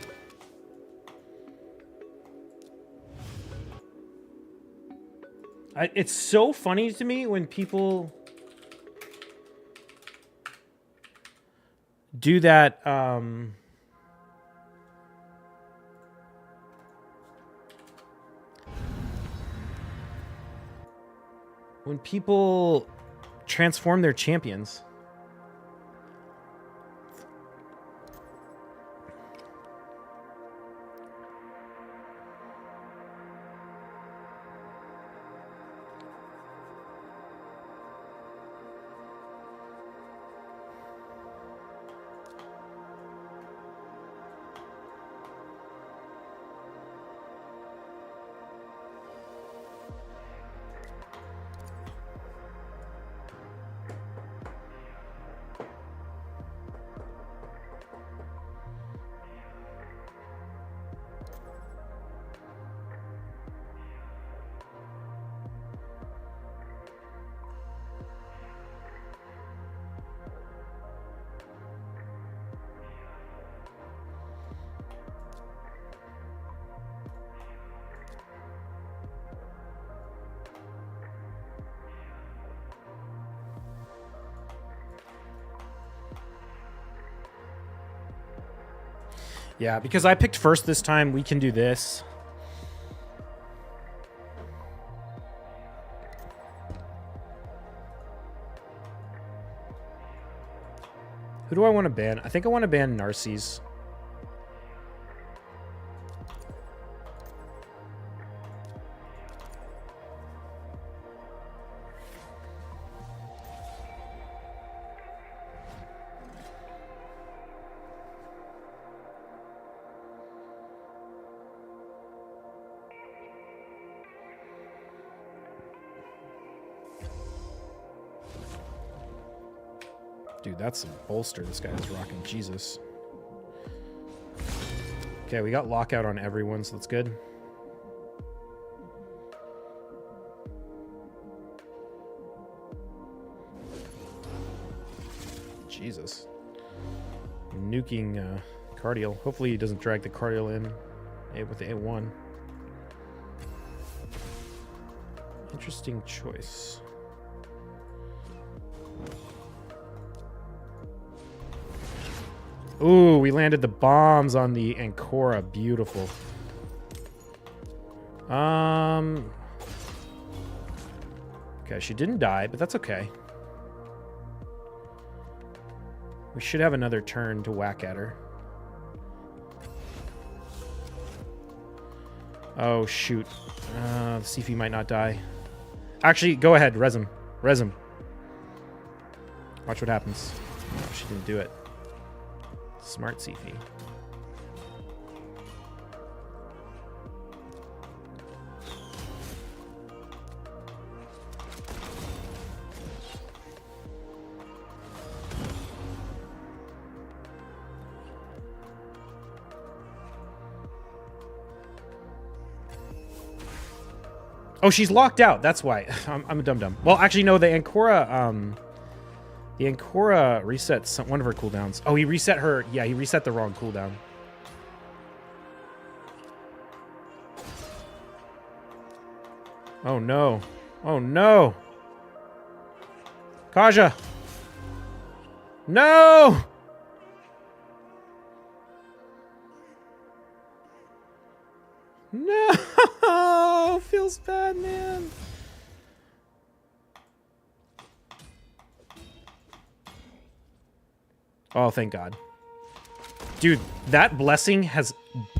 It's so funny to me when people do that. When people transform their champions. Yeah, because I picked first this time, we can do this. Who do I want to ban? I think I want to ban Narcisse. Dude, that's some bolster this guy is rocking. Jesus. Okay, we got lockout on everyone, so that's good. Jesus. Nuking Cardial. Hopefully he doesn't drag the Cardial in with the A1. Interesting choice. Ooh, we landed the bombs on the Ancora. Beautiful. Okay, she didn't die, but that's okay. We should have another turn to whack at her. Oh, shoot. The Sifi might not die. Actually, go ahead. Res him. Res him. Watch what happens. Oh, she didn't do it. Smart Sifi. Oh, she's locked out. That's why. I'm a dum-dum. Well, actually, no. The Ancora resets one of her cooldowns. Oh, he reset her. Yeah, he reset the wrong cooldown. Oh, no. Oh, no. Kaja. No! No! Feels bad, man. Oh, thank God. Dude, that blessing has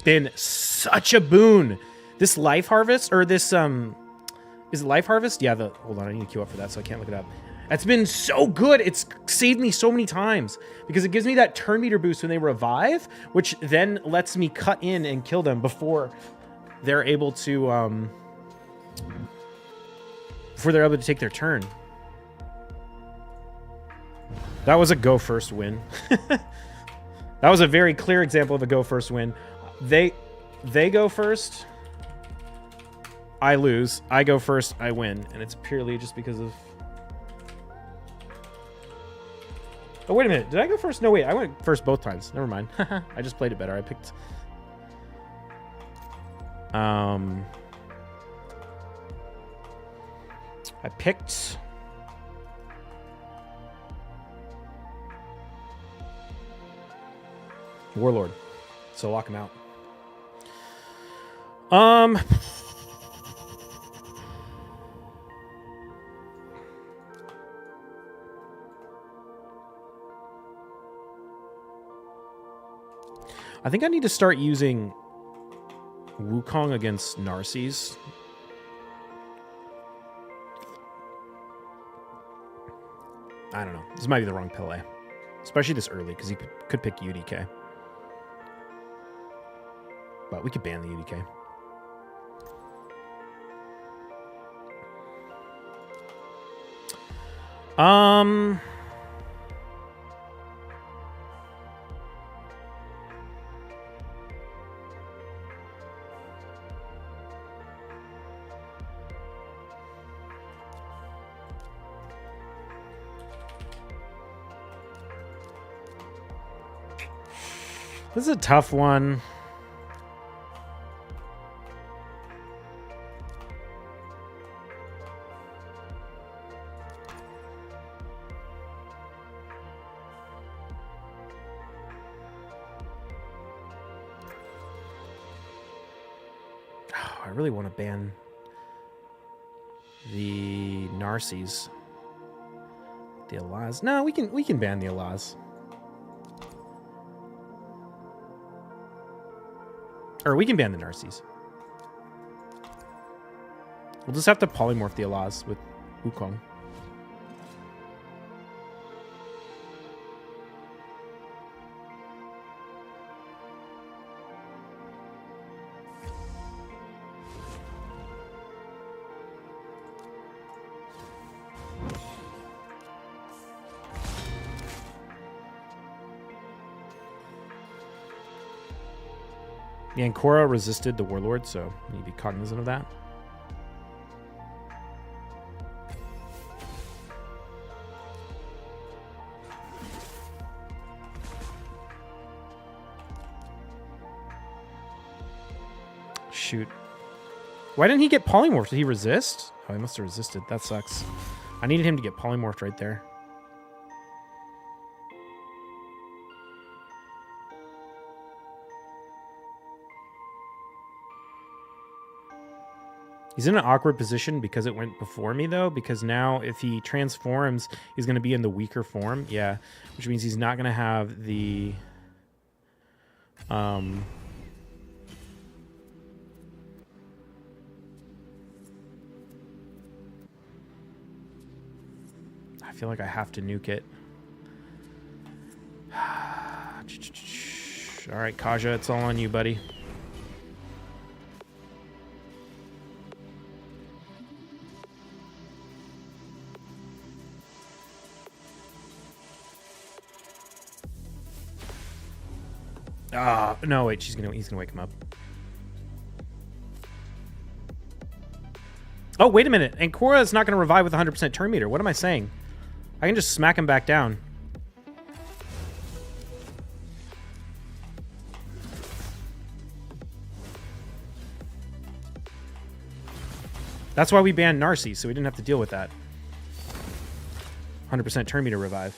been such a boon. This life harvest, or this, is it life harvest? Yeah, hold on, I need to queue up for that, so I can't look it up. It's been so good. It's saved me so many times because it gives me that turn meter boost when they revive, which then lets me cut in and kill them before they're able to, take their turn. That was a go first win. That was a very clear example of a go first win. They go first, I lose. I go first, I win. And it's purely just because of... Oh, wait a minute. Did I go first? No, wait. I went first both times. Never mind. I just played it better. I picked... Warlord. So lock him out. I think I need to start using Wukong against Narcies. I don't know. This might be the wrong play. Especially this early, because he could pick UDK. But we could ban the UDK. This is a tough one. I really want to ban the Narcies. The Alaz. No, we can ban the Alaz. Or we can ban the Narcies. We'll just have to polymorph the Alaz with Wukong. The Ancora resisted the Warlord, so we need to be cognizant of that. Shoot. Why didn't he get polymorphed? Did he resist? Oh, he must have resisted. That sucks. I needed him to get polymorphed right there. He's in an awkward position because it went before me, though, because now if he transforms, he's going to be in the weaker form. Yeah, which means he's not going to have the... I feel like I have to nuke it. All right, Kaja, it's all on you, buddy. No, wait, he's gonna wake him up. Oh, wait a minute. And Korra is not going to revive with 100% turn meter. What am I saying? I can just smack him back down. That's why we banned Narcy, so we didn't have to deal with that. 100% turn meter revive.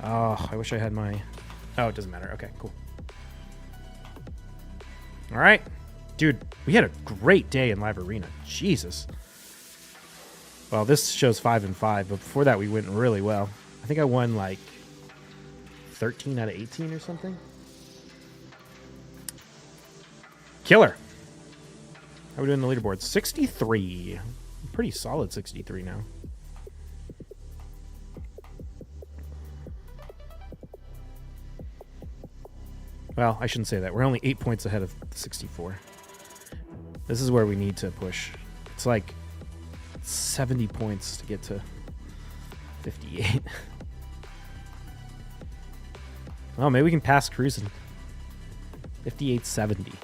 Oh, I wish I had my... Oh, it doesn't matter. Okay, cool. All right. Dude, we had a great day in Live Arena. Jesus. Well, this shows 5 and 5, but before that we went really well. I think I won like 13 out of 18 or something. Killer. How are we doing the leaderboard? 63. Pretty solid 63 now. Well, I shouldn't say that. We're only 8 points ahead of 64. This is where we need to push. It's like 70 points to get to 58. Oh, maybe we can pass cruising. 58.70.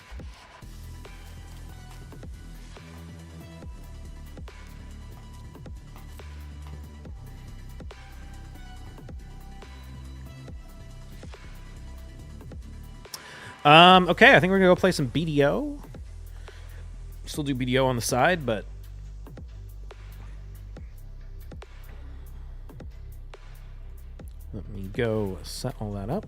Okay, I think we're gonna go play some BDO. Still do BDO on the side, but let me go set all that up.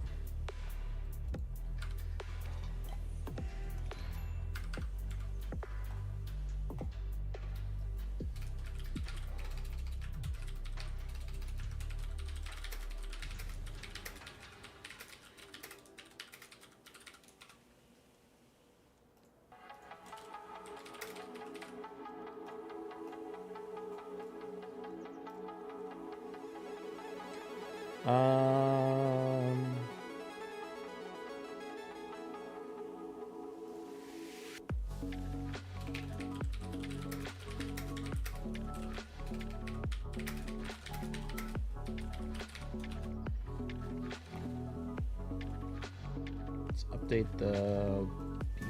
Let's update the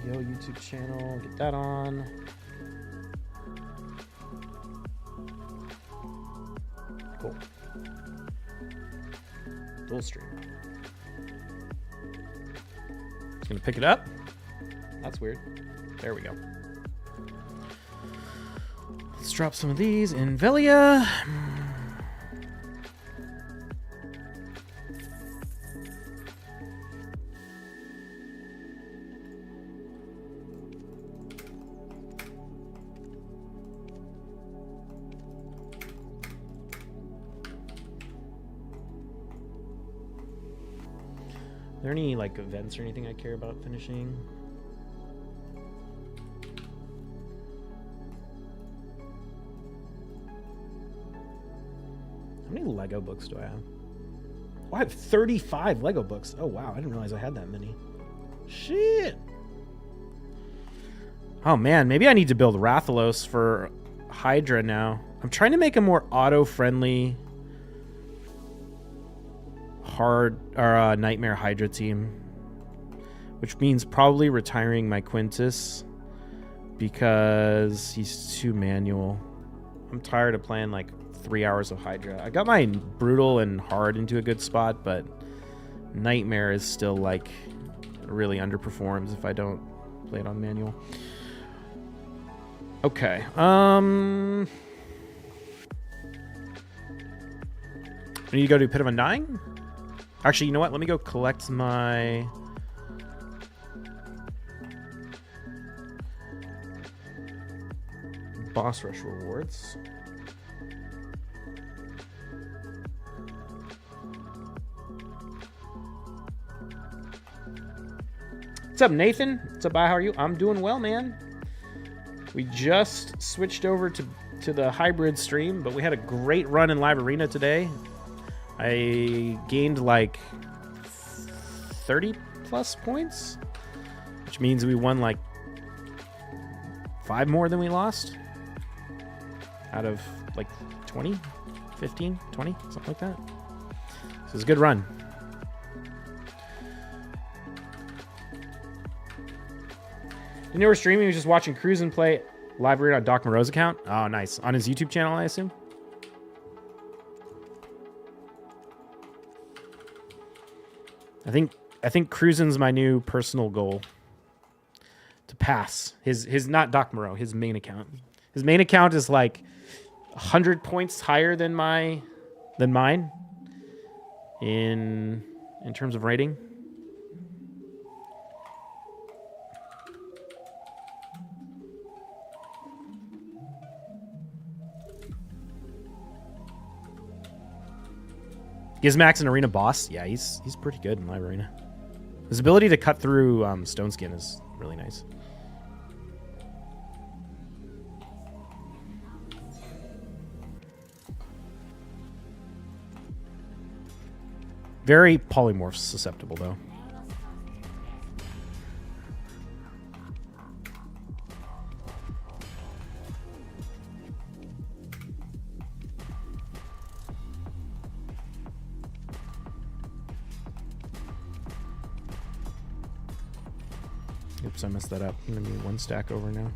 BDO YouTube channel, get that on. Cool. Dual stream. Just gonna pick it up. That's weird. There we go. Let's drop some of these in Velia. Are there any like events or anything I care about finishing? How many Lego books do I have? Oh, I have 35 Lego books. Oh wow, I didn't realize I had that many. Shit. Oh man, maybe I need to build Rathalos for Hydra now. I'm trying to make a more auto-friendly Nightmare Hydra team, which means probably retiring my Quintus because he's too manual. I'm tired of playing like 3 hours of Hydra. I got my brutal and hard into a good spot, but Nightmare is still like really underperforms if I don't play it on manual. Okay. I need to go to Pit of Undying. Actually, you know what? Let me go collect my... Boss Rush rewards. What's up, Nathan? What's up, Bye? How are you? I'm doing well, man. We just switched over to the hybrid stream, but we had a great run in Live Arena today. I gained like 30 plus points, which means we won like 5 more than we lost out of like 20, 15, 20, something like that. So it's a good run. You know, we're streaming. He was just watching Cruisin' play Live Arena on Doc Moreau's account. Oh, nice. On his YouTube channel, I assume. I think Cruisin's my new personal goal. To pass his not Doc Moreau, his main account. His main account is like 100 points higher than mine in terms of rating. Gizmack's an arena boss. Yeah, he's pretty good in Live Arena. His ability to cut through stone skin is really nice. Very polymorph susceptible, though. Oops, I messed that up. I'm going to be 1 stack over now.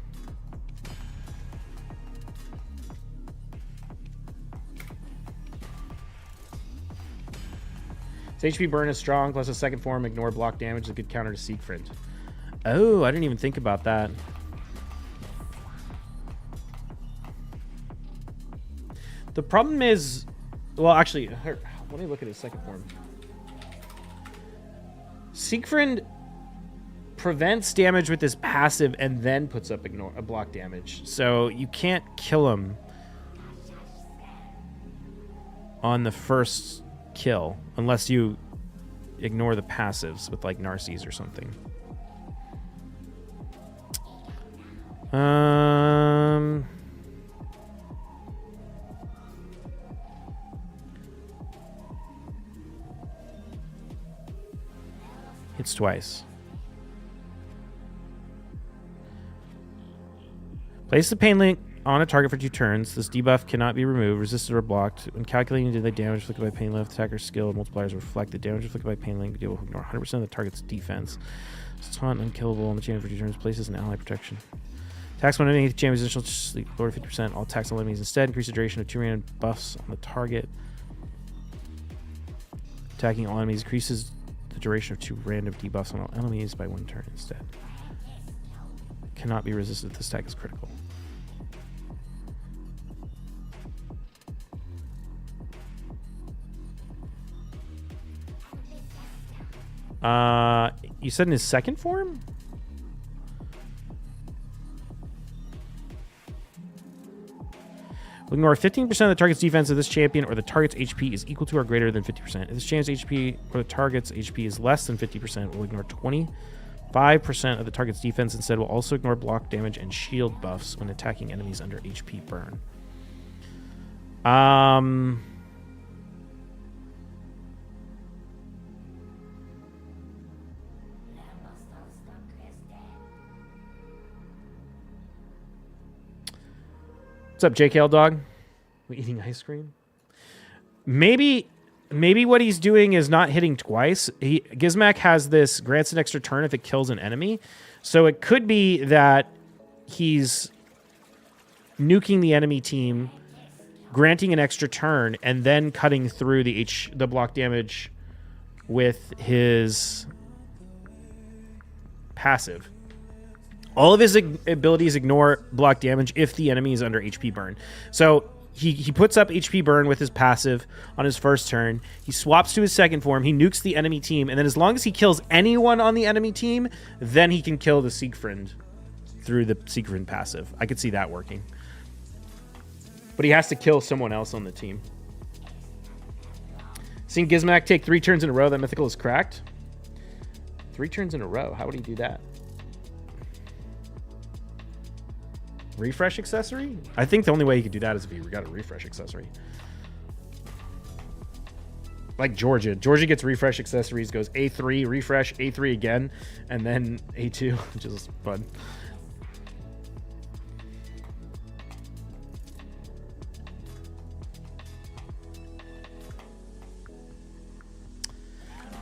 His HP burn is strong, plus a second form, ignore block damage is a good counter to Siegfried. Oh, I didn't even think about that. The problem is, well, actually, let me look at his second form. Siegfried prevents damage with his passive and then puts up block damage. So you can't kill him on the first kill unless you ignore the passives with like Narcies or something. Hits twice. Place the pain link on a target for 2 turns. This debuff cannot be removed, resisted, or blocked. When calculating the damage inflicted by pain link, attacker's skill multipliers reflect the damage inflicted by pain link. BDO will ignore 100% of the target's defense. It's taunt unkillable on the champion for 2 turns. Places an ally protection. Attacks one enemy, champion's initial sleep lower 50%. All attacks on enemies instead. Increase the duration of 2 random buffs on the target. Attacking all enemies increases the duration of 2 random debuffs on all enemies by 1 turn instead. Cannot be resisted if this attack is critical. You said in his second form? We'll ignore 15% of the target's defense of this champion or the target's HP is equal to or greater than 50%. If this champion's HP or the target's HP is less than 50%, we'll ignore 25% of the target's defense. Instead, we'll also ignore block damage and shield buffs when attacking enemies under HP burn. What's up, JKL dog? We eating ice cream? Maybe what he's doing is not hitting twice. Gizmack has this grants an extra turn if it kills an enemy. So it could be that he's nuking the enemy team, granting an extra turn, and then cutting through the block damage with his passive. All of his abilities ignore block damage if the enemy is under HP burn. So he puts up HP burn with his passive on his first turn. He swaps to his second form. He nukes the enemy team. And then as long as he kills anyone on the enemy team, then he can kill the Siegfried through the Siegfried passive. I could see that working. But he has to kill someone else on the team. Seeing Gizmack take 3 turns in a row, that mythical is cracked. 3 turns in a row. How would he do that? Refresh accessory? I think the only way he could do that is if he got a refresh accessory. Like Georgia. Georgia gets refresh accessories, goes A3, refresh, A3 again, and then A2, which is fun.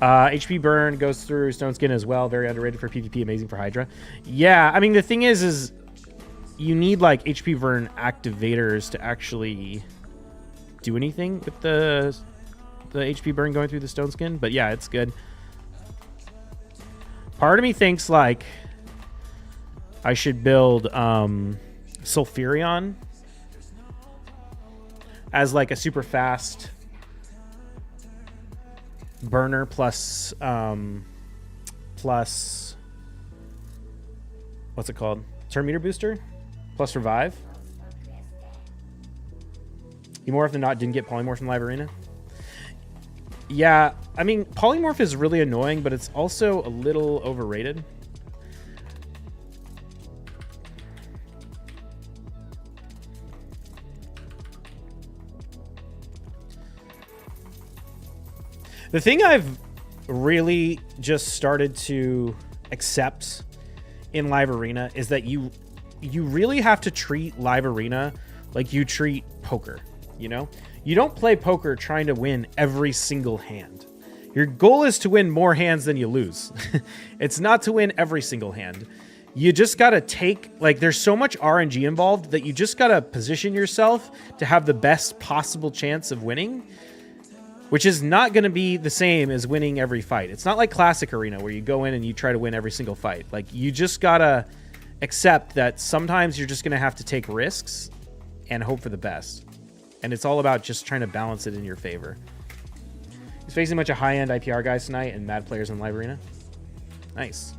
HP burn goes through Stone Skin as well. Very underrated for PvP, amazing for Hydra. Yeah, I mean, the thing is you need like HP burn activators to actually do anything with the HP burn going through the Stone Skin. But yeah, it's good. Part of me thinks like I should build Sulfurion as like a super fast burner plus what's it called? Turn meter booster plus revive. He more often than not didn't get polymorph in Live Arena. Yeah, I mean, polymorph is really annoying, but it's also a little overrated. The thing I've really just started to accept in Live Arena is that you really have to treat Live Arena like you treat poker, you know? You don't play poker trying to win every single hand. Your goal is to win more hands than you lose. It's not to win every single hand. You just got to take, like, there's so much RNG involved that you just got to position yourself to have the best possible chance of winning, which is not going to be the same as winning every fight. It's not like Classic Arena where you go in and you try to win every single fight. Like, you just got to accept that sometimes you're just going to have to take risks and hope for the best. And it's all about just trying to balance it in your favor. He's facing a bunch of high-end IPR guys tonight and mad players in Live Arena. Nice.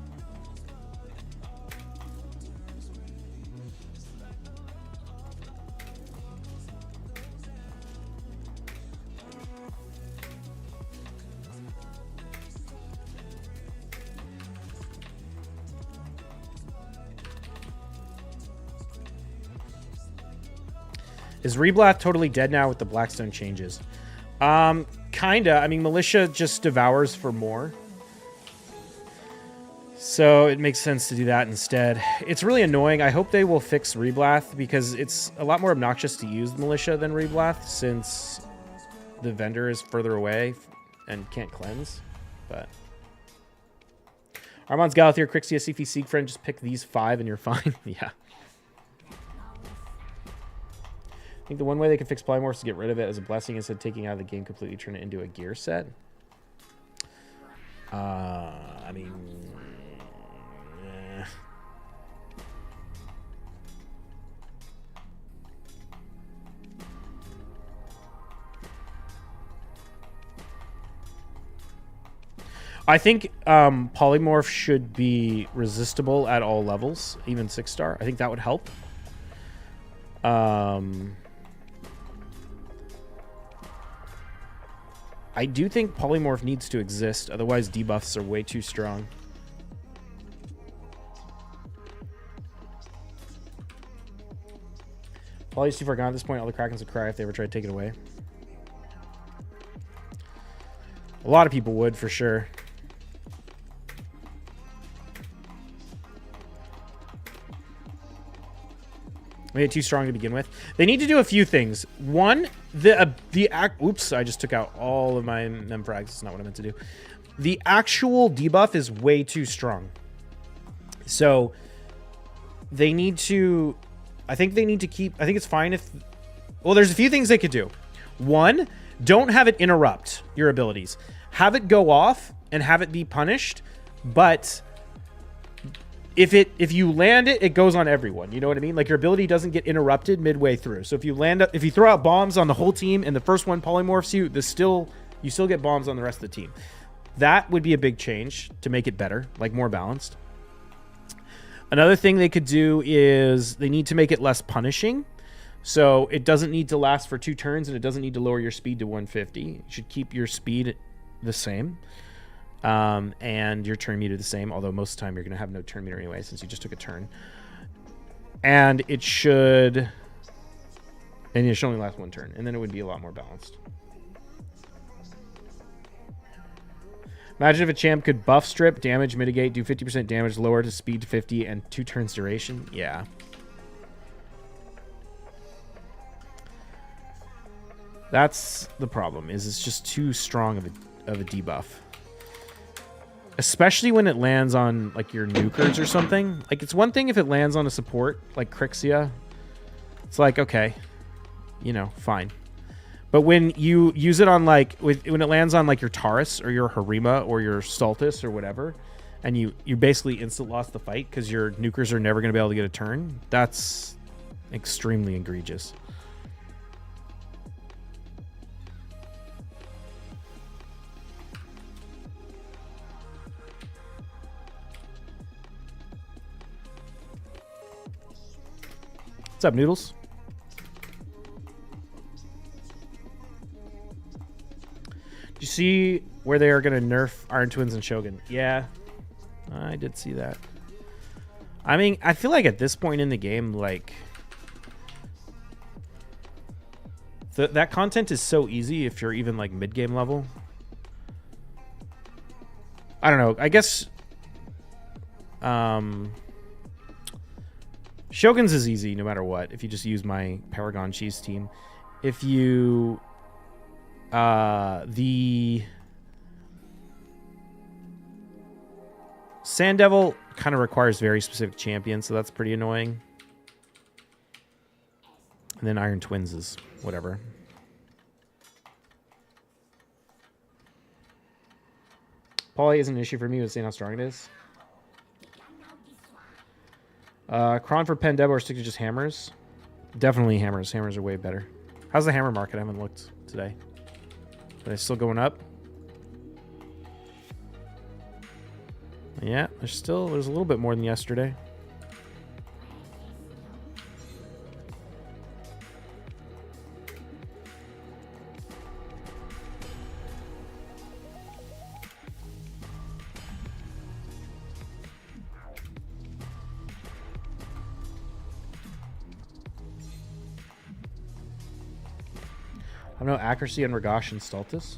Is Reblath totally dead now with the Blackstone changes? Kinda. I mean, Militia just devours for more. So it makes sense to do that instead. It's really annoying. I hope they will fix Reblath because it's a lot more obnoxious to use Militia than Reblath since the vendor is further away and can't cleanse. But Armand's Galathier, Crixia, Sifi, Siegfried, just pick these 5 and you're fine. Yeah. I think the one way they can fix polymorphs is to get rid of it as a blessing instead of taking out of the game completely, turn it into a gear set. I mean, I think polymorph should be resistible at all levels, even 6-star. I think that would help. I do think polymorph needs to exist, otherwise debuffs are way too strong. Poly's too far gone at this point. All the Krakens would cry if they ever tried to take it away. A lot of people would, for sure. Made it too strong to begin with. They need to do a few things. One, oops, I just took out all of my Nemfrags. That's not what I meant to do. The actual debuff is way too strong. So they need to, I think they need to keep, I think it's fine if, well, there's a few things they could do. One, don't have it interrupt your abilities. Have it go off and have it be punished, but if you land it, it goes on everyone. You know what I mean? Like, your ability doesn't get interrupted midway through. So if you throw out bombs on the whole team and the first one polymorphs you, you still get bombs on the rest of the team. That would be a big change to make it better, like more balanced. Another thing they could do is they need to make it less punishing. So it doesn't need to last for 2 turns and it doesn't need to lower your speed to 150. You should keep your speed the same. And your turn meter the same, although most of the time you're going to have no turn meter anyway since you just took a turn. And it should... And it should only last one turn, and then it would be a lot more balanced. Imagine if a champ could buff strip, damage, mitigate, do 50% damage, lower to speed to 50, and 2 turns duration. Yeah. That's the problem, is it's just too strong of a debuff. Especially when it lands on, like, your nukers or something. Like, it's one thing if it lands on a support, like Crixia. It's like, okay, you know, fine. But when you use it on, like, when it lands on, like, your Taurus or your Harima or your Stultus or whatever, and you basically instant lost the fight because your nukers are never going to be able to get a turn, that's extremely egregious. What's up, Noodles? Do you see where they are going to nerf Iron Twins and Shogun? Yeah, I did see that. I mean, I feel like at this point in the game, like, that content is so easy if you're even, like, mid-game level. I don't know. I guess Shogun's is easy no matter what, if you just use my Paragon Cheese team. If you... the Sand Devil kind of requires very specific champions, so that's pretty annoying. And then Iron Twins is whatever. Poly isn't an issue for me with seeing how strong it is. Kron for Pen Devil or stick to just hammers? Definitely hammers. Hammers are way better. How's the hammer market? I haven't looked today. Are they still going up? Yeah, there's a little bit more than yesterday. I have no accuracy on Ragash and Stultus.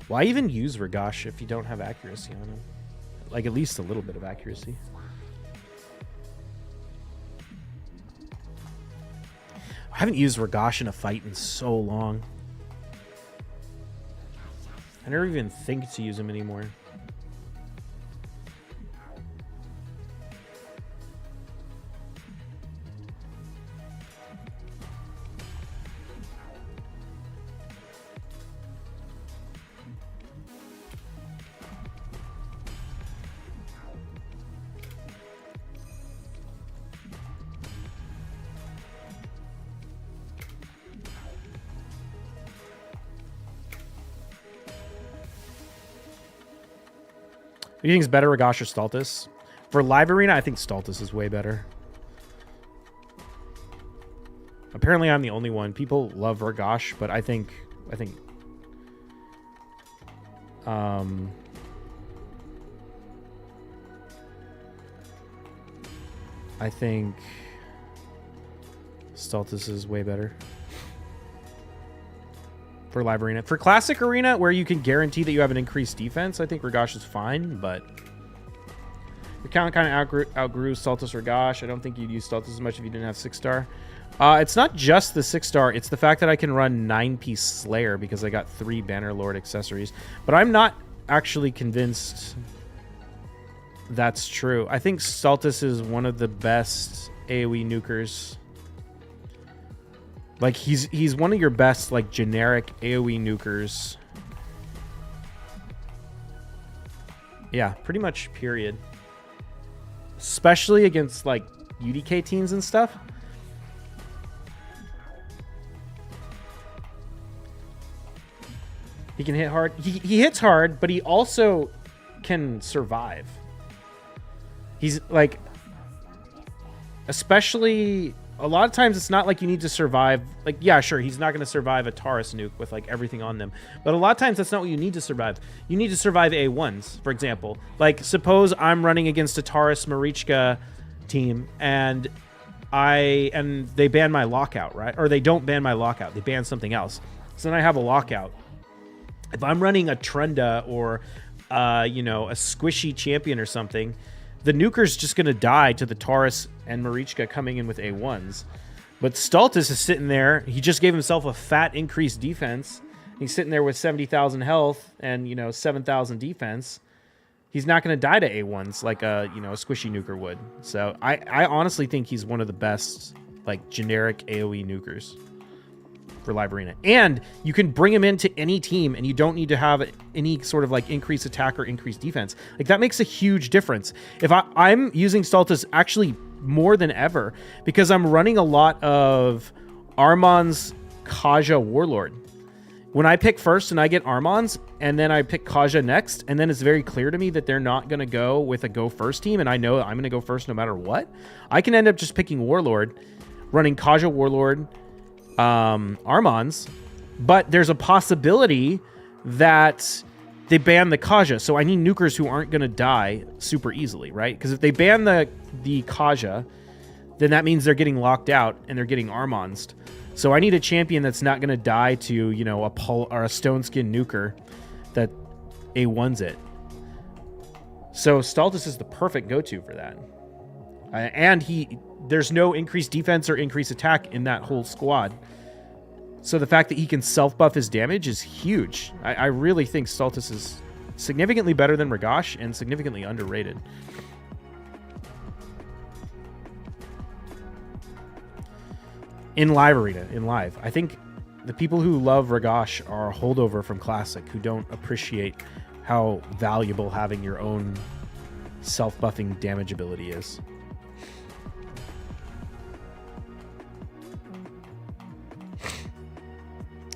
Why even use Ragash if you don't have accuracy on him? Like, at least a little bit of accuracy. I haven't used Ragash in a fight in so long. I never even think to use him anymore. Who do you think is better, Ragash or Stultus? For Live Arena, I think Stultus is way better. Apparently, I'm the only one. People love Ragash, but I think Stultus is way better. For Live Arena. For Classic Arena, where you can guarantee that you have an increased defense, I think Ragash is fine, but the count kind of outgrew Stultus Ragash. I don't think you'd use Stultus as much if you didn't have 6-star. It's not just the 6-star, it's the fact that I can run 9-piece Slayer because I got 3 Bannerlord accessories. But I'm not actually convinced that's true. I think Stultus is one of the best AoE nukers. Like, he's one of your best, like, generic AoE nukers. Yeah, pretty much, period. Especially against, like, UDK teams and stuff. He can hit hard. He hits hard, but he also can survive. He's, like... Especially a lot of times it's not like you need to survive. Like, yeah, sure, he's not going to survive a Taurus nuke with like everything on them. But a lot of times that's not what you need to survive. You need to survive A1s, for example. Like, suppose I'm running against a Taurus Marichka team and they ban my lockout, right? Or they don't ban my lockout. They ban something else. So then I have a lockout. If I'm running a Trenda or, you know, a squishy champion or something, the nuker's just going to die to the Taurus and Marichka coming in with A1s. But Stultus is sitting there. He just gave himself a fat increased defense. He's sitting there with 70,000 health and, you know, 7,000 defense. He's not going to die to A1s like a, you know, a squishy nuker would. So I honestly think he's one of the best, like, generic AoE nukers for Live Arena. And you can bring him into any team and you don't need to have any sort of like increased attack or increased defense. Like, that makes a huge difference. If I'm using Stultus actually more than ever because I'm running a lot of Armon's Kaja Warlord. When I pick first and I get Armon's and then I pick Kaja next, and then it's very clear to me that they're not going to go with a go first team and I know I'm going to go first no matter what, I can end up just picking Warlord, running Kaja Warlord, Armon's, but there's a possibility that they ban the Kaja. So I need nukers who aren't going to die super easily, right? Because if they ban the Kaja, then that means they're getting locked out and they're getting Armon's. So I need a champion that's not going to die to, you know, a stone skin nuker that A1's it. So Stultus is the perfect go-to for that. And there's no increased defense or increased attack in that whole squad. So the fact that he can self-buff his damage is huge. I really think Stultus is significantly better than Ragash and significantly underrated. In Live Arena, I think the people who love Ragash are a holdover from Classic who don't appreciate how valuable having your own self-buffing damage ability is.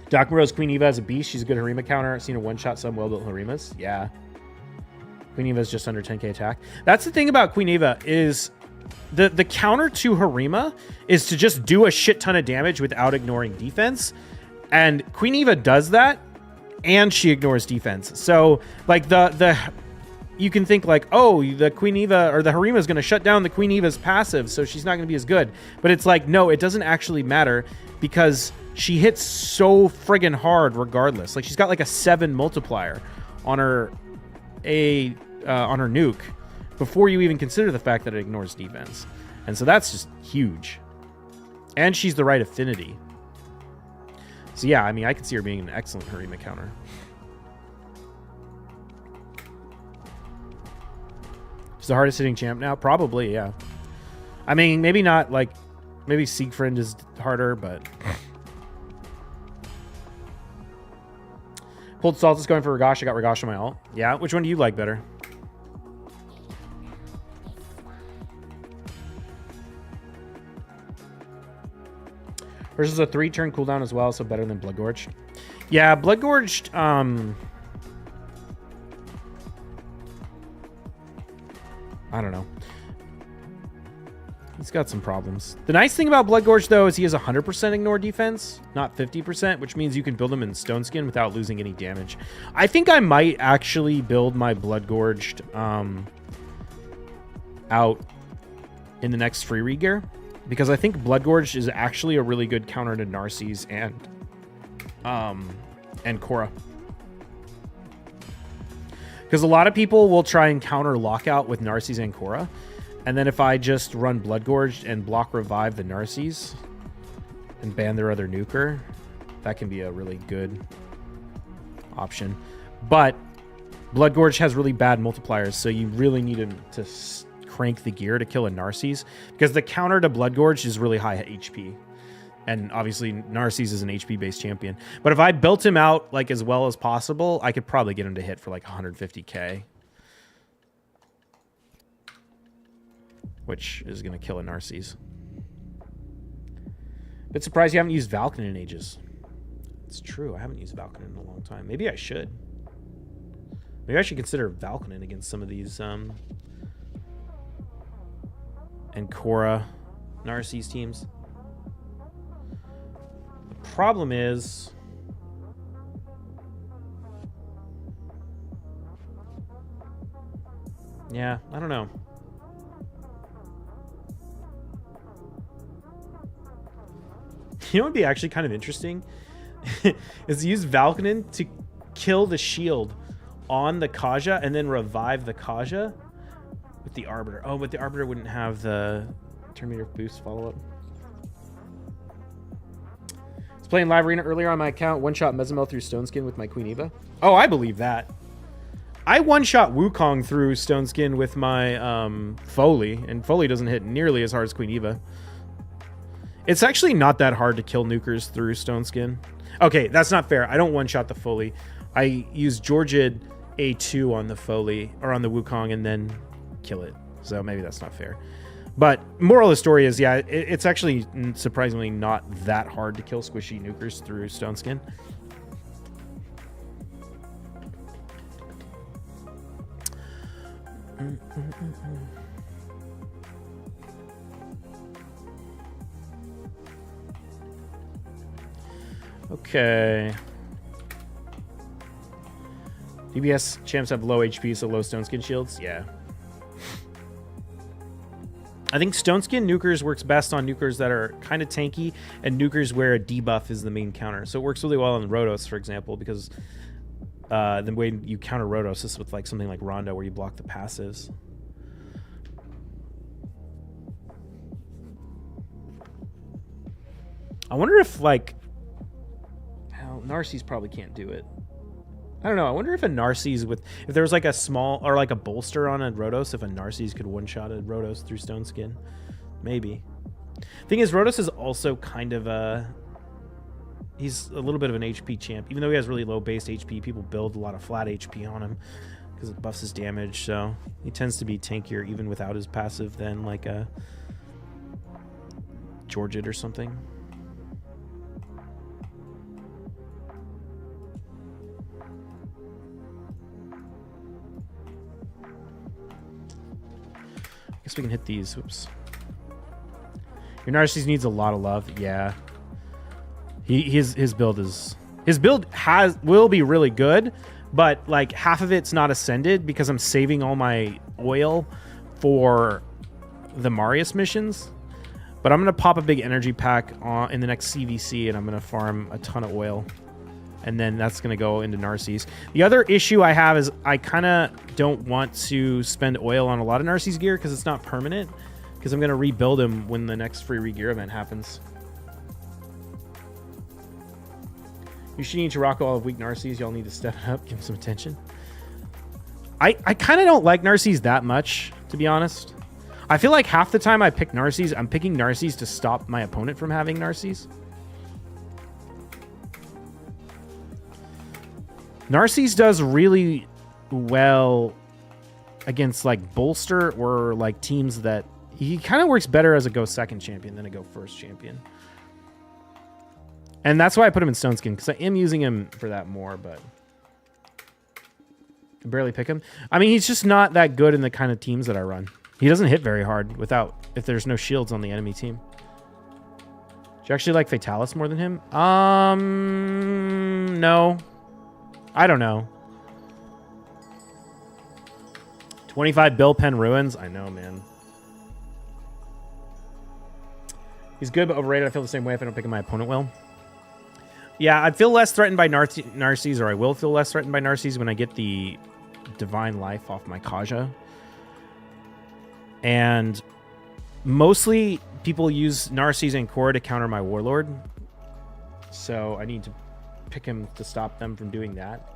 Doc Moreau's Queen Eva is a beast. She's a good Harima counter. I've seen her one-shot some well-built Harimas. Yeah. Queen Eva is just under 10k attack. That's the thing about Queen Eva is the counter to Harima is to just do a shit ton of damage without ignoring defense. And Queen Eva does that, and she ignores defense. So, like, you can think like, oh, the Queen Eva or the Harima is going to shut down the Queen Eva's passive, so she's not going to be as good. But it's like, no, it doesn't actually matter because she hits so friggin' hard regardless. Like, she's got like a 7 multiplier on her on her nuke before you even consider the fact that it ignores defense. And so that's just huge. And she's the right affinity. So yeah, I mean, I could see her being an excellent Harima counter. She's the hardest hitting champ now? Probably, yeah. I mean, maybe not like, maybe Siegfried is harder, but... Pulled Stultus going for Ragash. I got Ragash on my ult. Yeah, which one do you like better? Versus a 3-turn cooldown as well, so better than Bloodgorged. Yeah, Bloodgorged, I don't know. He's got some problems. The nice thing about Bloodgorged, though, is he has 100% ignore defense, not 50%, which means you can build him in Stone Skin without losing any damage. I think I might actually build my Bloodgorged out in the next free regear, because I think Bloodgorged is actually a really good counter to Narcisse and Korra. Because a lot of people will try and counter Lockout with Narcisse and Korra. And then if I just run Bloodgorged and block revive the Narcisse and ban their other nuker, that can be a really good option. But Bloodgorged has really bad multipliers, so you really need him to crank the gear to kill a Narcisse, because the counter to Bloodgorged is really high HP. And obviously Narcisse is an HP-based champion. But if I built him out like as well as possible, I could probably get him to hit for like 150k. Which is going to kill a Narcisse. Bit surprised you haven't used Valken in ages. It's true, I haven't used Valken in a long time. Maybe I should. Maybe I should consider Valken against some of these and Korra Narcisse teams. problem is... Yeah, I don't know. You know what would be actually kind of interesting? Is use Valkanen to kill the shield on the Kaja and then revive the Kaja with the Arbiter. Oh, but the Arbiter wouldn't have the turn meter boost follow-up. I was playing Live Arena earlier on my account. One-shot Mesomel through Stone Skin with my Queen Eva. Oh, I believe that. I one-shot Wukong through Stone Skin with my Foley, and Foley doesn't hit nearly as hard as Queen Eva. It's actually not that hard to kill nukers through Stone Skin. Okay, that's not fair. I don't one-shot the Foley. I use Georgid A2 on the Foley, or on the Wukong, and then kill it. So maybe that's not fair. But moral of the story is, yeah, it's actually surprisingly not that hard to kill squishy nukers through Stone Skin. Okay. DBS champs have low HP, so low Stone Skin shields. Yeah. I think Stone Skin nukers works best on nukers that are kind of tanky and nukers where a debuff is the main counter. So it works really well on Rotos, for example, because the way you counter Rotos is with like something like Rondo where you block the passives. I wonder if like... Well, Narcisse probably can't do it. I don't know. I wonder if a Narcisse with... If there was like a small... Or like a bolster on a Rotos, if a Narcisse could one-shot a Rotos through Stone Skin. Maybe. Thing is, Rotos is also kind of a... He's a little bit of an HP champ. Even though he has really low base HP, people build a lot of flat HP on him because it buffs his damage. So he tends to be tankier even without his passive than like a Georgid or something. I guess we can hit these. Whoops. Your Narcisse needs a lot of love. Yeah. His build will be really good, but like half of it's not ascended because I'm saving all my oil for the Marius missions. But I'm gonna pop a big energy pack in the next CVC, and I'm gonna farm a ton of oil, and then that's gonna go into Narcisse. The other issue I have is I kind of don't want to spend oil on a lot of Narcisse gear because it's not permanent. Because I'm gonna rebuild him when the next free regear event happens. You should need to rock all of weak Narcisse. Y'all need to step it up, give him some attention. I kind of don't like Narcisse that much, to be honest. I feel like half the time I pick Narcisse, I'm picking Narcisse to stop my opponent from having Narcisse. Narcisse does really well against like bolster or like teams that he kind of works better as a go second champion than a go first champion. And that's why I put him in Stone Skin, because I am using him for that more, but I barely pick him. I mean, he's just not that good in the kind of teams that I run. He doesn't hit very hard if there's no shields on the enemy team. Do you actually like Fatalis more than him? No. I don't know. 25 Bill Pen Ruins? I know, man. He's good, but overrated. I feel the same way if I don't pick him. My opponent will. Yeah, I'd feel less threatened by Narcisse, or I will feel less threatened by Narcisse when I get the Divine Life off my Kaja. And mostly people use Narcisse and Core to counter my Warlord. So I need to pick him to stop them from doing that.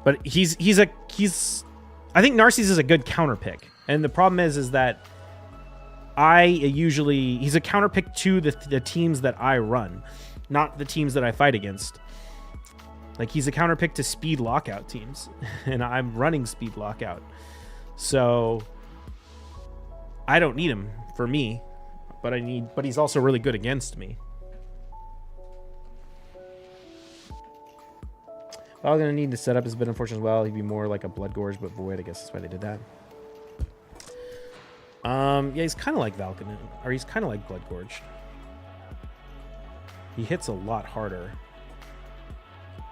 But I think Narcisse is a good counter pick. And the problem is that he's a counter pick to the teams that I run, not the teams that I fight against. Like, he's a counter pick to speed lockout teams, and I'm running speed lockout. So I don't need him for me, but he's also really good against me. I'm gonna need to set up his bit unfortunate as well. He'd be more like a Blood Gorge, but Void, I guess that's why they did that. Yeah, he's kind of like Valkanen, or he's kind of like Blood Gorge. He hits a lot harder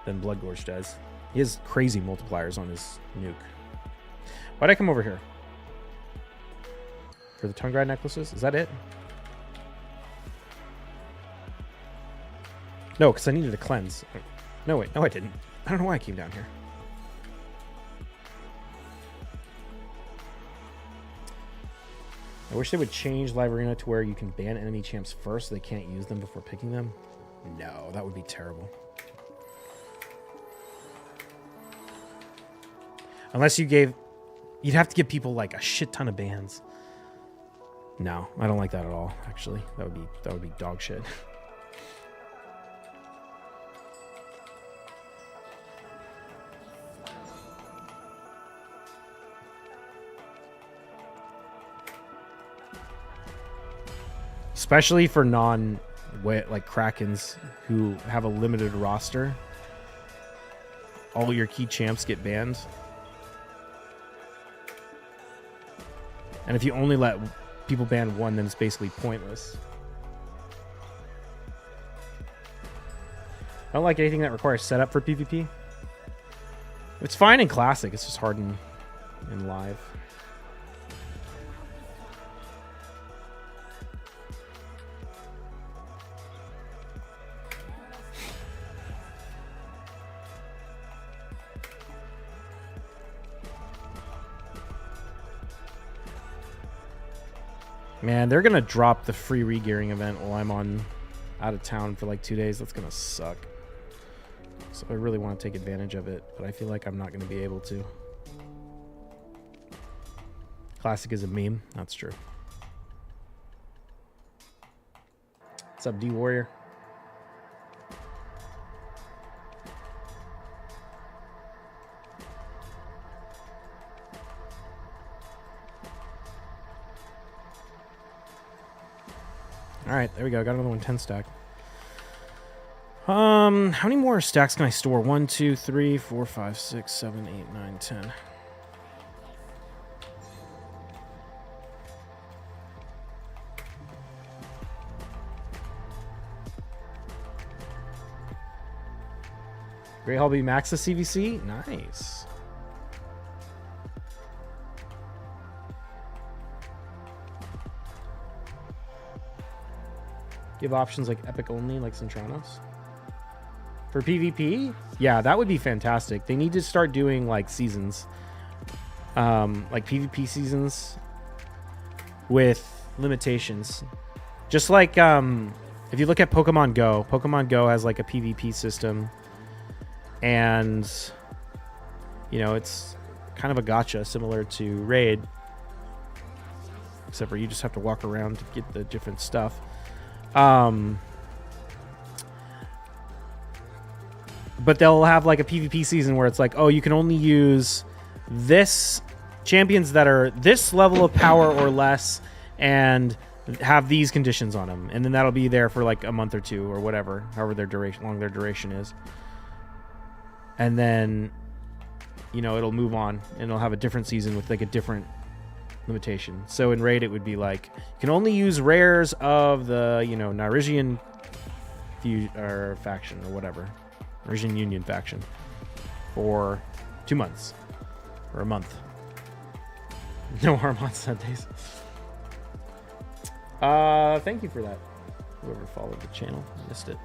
than Bloodgorge does. He has crazy multipliers on his nuke. Why'd I come over here? For the tongue grind necklaces? Is that it? No, because I needed a cleanse. No, wait. No, I didn't. I don't know why I came down here. I wish they would change Live Arena to where you can ban enemy champs first so they can't use them before picking them. No, that would be terrible. Unless you gave... You'd have to give people like a shit ton of bans. No, I don't like that at all, actually. That would be dog shit. Especially for like Krakens who have a limited roster. All your key champs get banned. And if you only let people ban one, then it's basically pointless. I don't like anything that requires setup for PvP. It's fine in Classic. It's just hard in Live. Man, they're going to drop the free regearing event while I'm out of town for like 2 days. That's going to suck. So I really want to take advantage of it, but I feel like I'm not going to be able to. Classic is a meme. That's true. What's up, D-Warrior? All right, there we go. Got another 110 stack. How many more stacks can I store? 1, 2, 3, 4, 5, 6, 7, 8, 9, 10. Great Hobby Max the CVC? Nice. Give options like Epic only, like Centranos. For PvP? Yeah, that would be fantastic. They need to start doing like seasons. Like PvP seasons with limitations. Just like if you look at Pokemon Go has like a PvP system. And you know, it's kind of a gacha similar to Raid. Except for you just have to walk around to get the different stuff. But they'll have like a PvP season where it's like, oh, you can only use this champions that are this level of power or less and have these conditions on them. And then that'll be there for like a month or two or whatever, however long their duration is. And then, you know, it'll move on and it'll have a different season with like a different limitation. So in Raid, it would be like, you can only use rares of the, you know, Narizian faction or whatever. Narizian Union faction for 2 months or a month. No harm on Sundays. Thank you for that. Whoever followed the channel, missed it.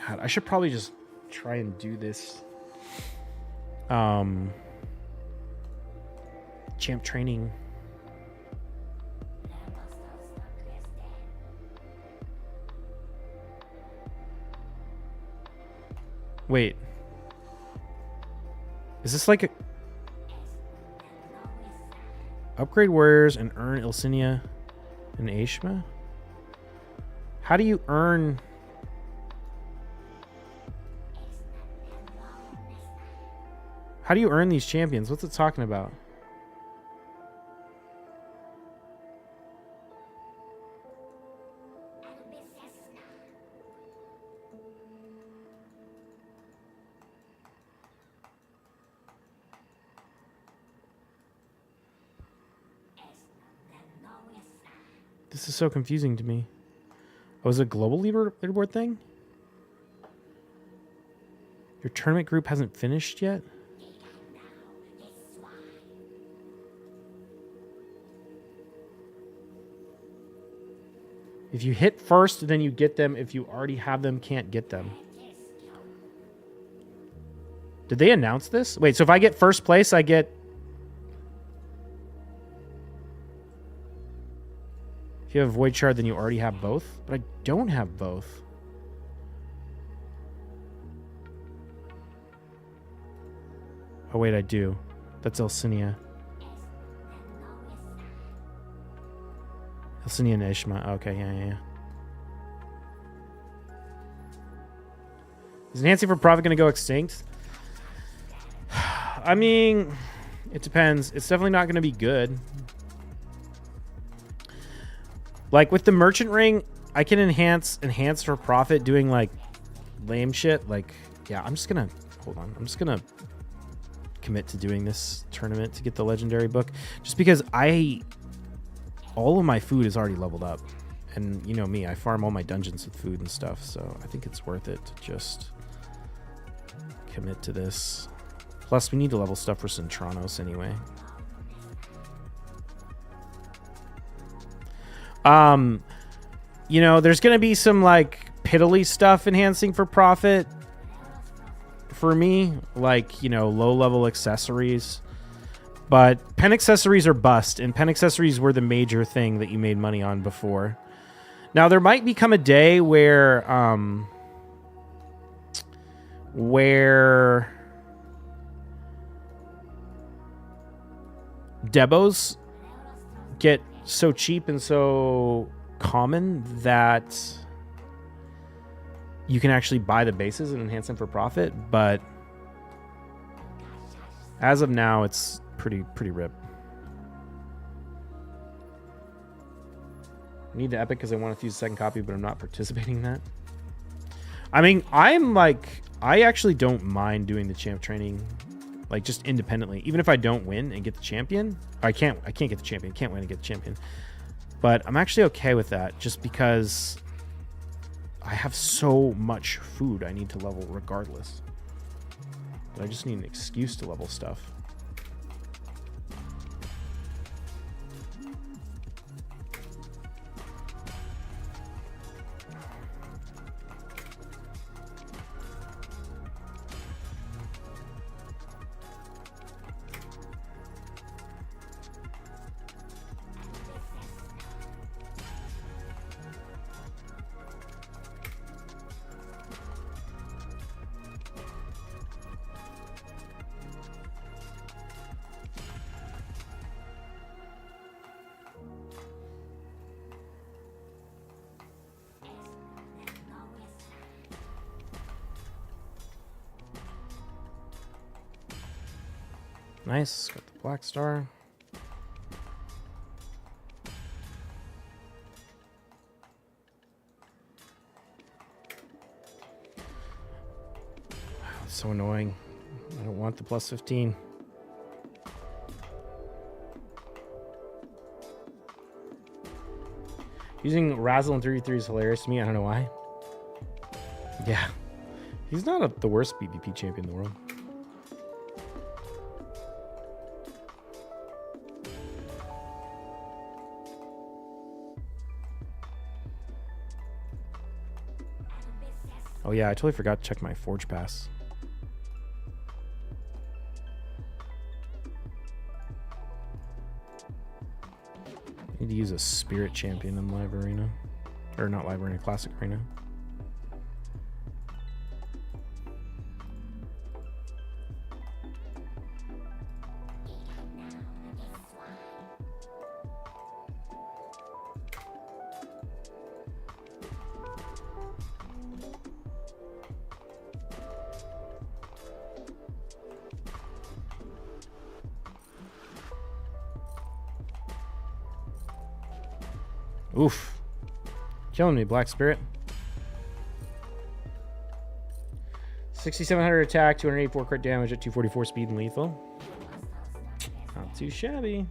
God, I should probably just try and do this champ training. Wait. Is this like a upgrade warriors and earn Ilsinia and Ashma? How do you earn? How do you earn these champions? What's it talking about? This is so confusing to me. Oh, is it a global leaderboard thing? Your tournament group hasn't finished yet? If you hit first, then you get them. If you already have them, can't get them. Did they announce this? Wait, so if I get first place, I get... If you have Void Shard, then you already have both? But I don't have both. Oh, wait, I do. That's Elsinia. Elsinia and Ishma. Okay, yeah. Is Enhancing for Profit going to go extinct? I mean, it depends. It's definitely not going to be good. Like, with the Merchant Ring, I can enhance for profit doing, like, lame shit. Like, yeah, I'm just going to... Hold on. I'm just going to commit to doing this tournament to get the Legendary Book. Just because all of my food is already leveled up. And you know me, I farm all my dungeons with food and stuff. So I think it's worth it to just commit to this. Plus, we need to level stuff for Centranos anyway. You know, there's going to be some, like, piddly stuff enhancing for profit for me. Like, you know, low-level accessories. But pen accessories are bust, and pen accessories were the major thing that you made money on before. Now, there might become a day where Debos get so cheap and so common that you can actually buy the bases and enhance them for profit, but as of now, it's pretty rip. I need the epic because I want to use the second copy, but I'm not participating in that. I mean, I actually don't mind doing the champ training, like, just independently. Even if I don't win and get the champion, I can't get the champion. Can't win and get the champion. But I'm actually okay with that, just because I have so much food I need to level regardless. But I just need an excuse to level stuff. Nice, got the black star. It's so annoying. I don't want the plus 15. Using Razzle in 33 is hilarious to me. I don't know why. Yeah. He's not the worst PvP champion in the world. Oh yeah, I totally forgot to check my Forge Pass. I need to use a Spirit Champion in Live Arena. Or not Live Arena, Classic Arena. Oof. Killing me, Black Spirit. 6,700 attack, 284 crit damage at 244 speed and lethal. Not too shabby.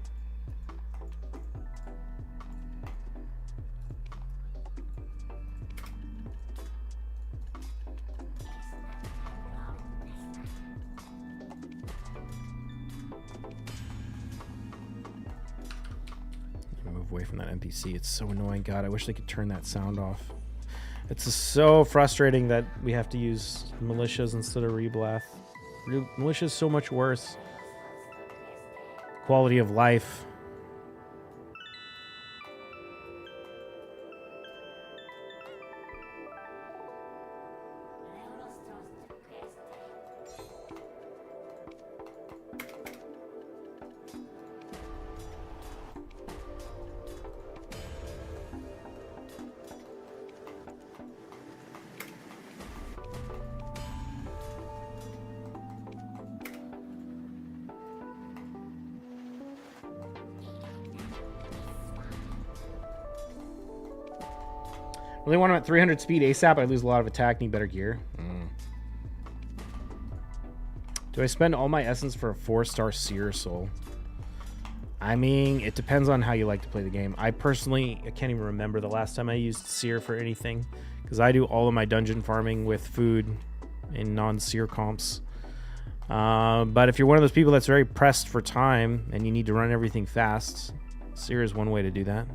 move away from that NPC. It's so annoying. God, I wish they could turn that sound off. It's just so frustrating that we have to use militias instead of reblath. Militia is so much worse. Quality of life. Really want him at 300 speed ASAP. I lose a lot of attack. Need better gear. Do I spend all my essence for a 4-star Seer Soul? I mean, it depends on how you like to play the game. I personally, I can't even remember the last time I used Seer for anything, because I do all of my dungeon farming with food in non-Seer comps. But if you're one of those people that's very pressed for time and you need to run everything fast, Seer is one way to do that.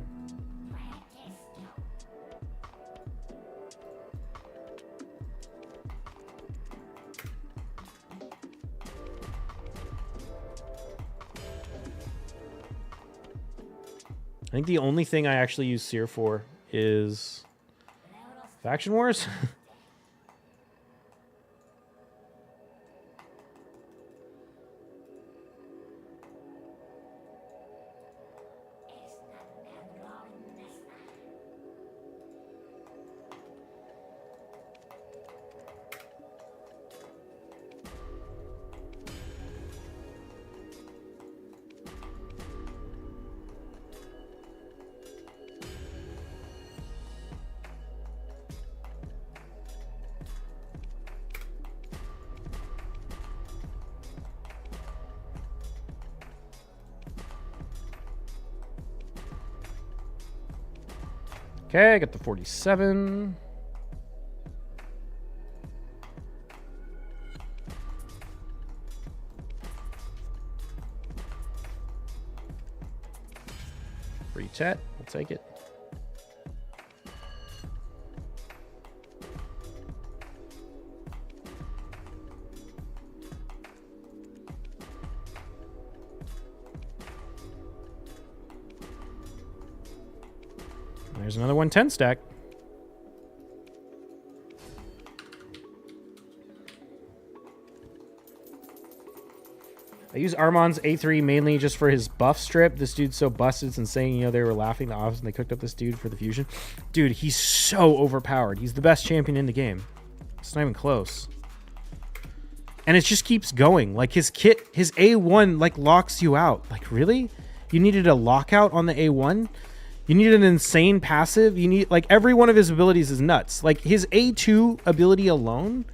I think the only thing I actually use Seer for is Faction Wars. Okay, I got the 47. Free chat, I'll take it. There's another 110 stack. I use Armand's A3 mainly just for his buff strip. This dude's so busted, it's insane. You know, they were laughing the office and they cooked up this dude for the fusion. Dude, he's so overpowered. He's the best champion in the game. It's not even close. And it just keeps going. Like his kit, his A1 like locks you out. Like really? You needed a lockout on the A1? You need an insane passive. You need, like, every one of his abilities is nuts. Like, his A2 ability alone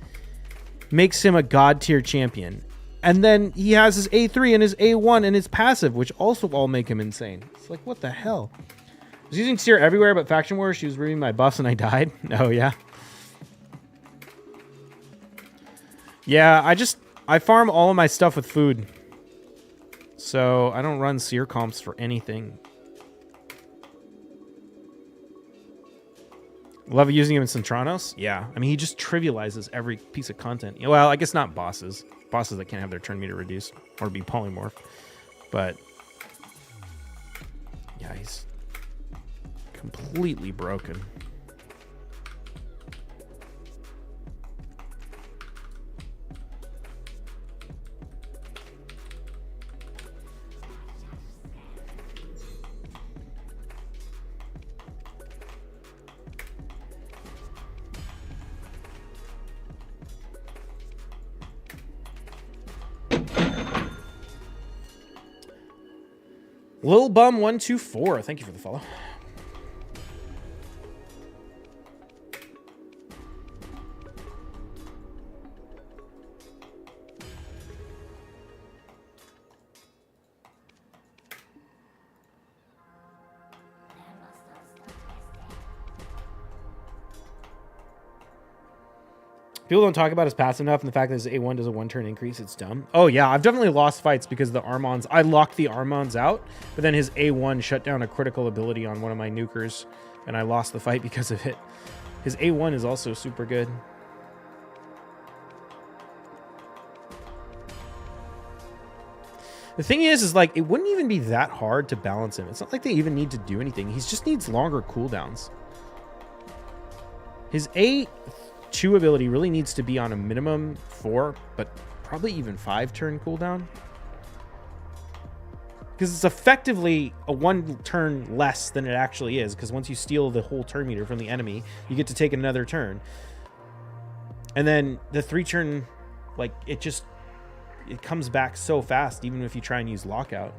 makes him a god tier champion. And then he has his A3 and his A1 and his passive, which also all make him insane. It's like, what the hell? I was using Seer everywhere but Faction Wars. She was reading my buffs and I died. Oh, yeah. Yeah, I farm all of my stuff with food. So I don't run Seer comps for anything. Love using him in Centranos? Yeah. I mean, he just trivializes every piece of content. Well, I guess not bosses. Bosses that can't have their turn meter reduced or be polymorphed. But, yeah, he's completely broken. Lil Bum 124, thank you for the follow. People don't talk about his passive enough, and the fact that his A1 does a 1-turn increase, it's dumb. Oh, yeah, I've definitely lost fights because the Armons... I locked the Armons out, but then his A1 shut down a critical ability on one of my nukers, and I lost the fight because of it. His A1 is also super good. The thing is like, it wouldn't even be that hard to balance him. It's not like they even need to do anything. He just needs longer cooldowns. His A2 ability really needs to be on a minimum 4, but probably even 5-turn cooldown. Because it's effectively a 1 turn less than it actually is. Because once you steal the whole turn meter from the enemy, you get to take another turn. And then the 3-turn, like, it comes back so fast, even if you try and use lockout.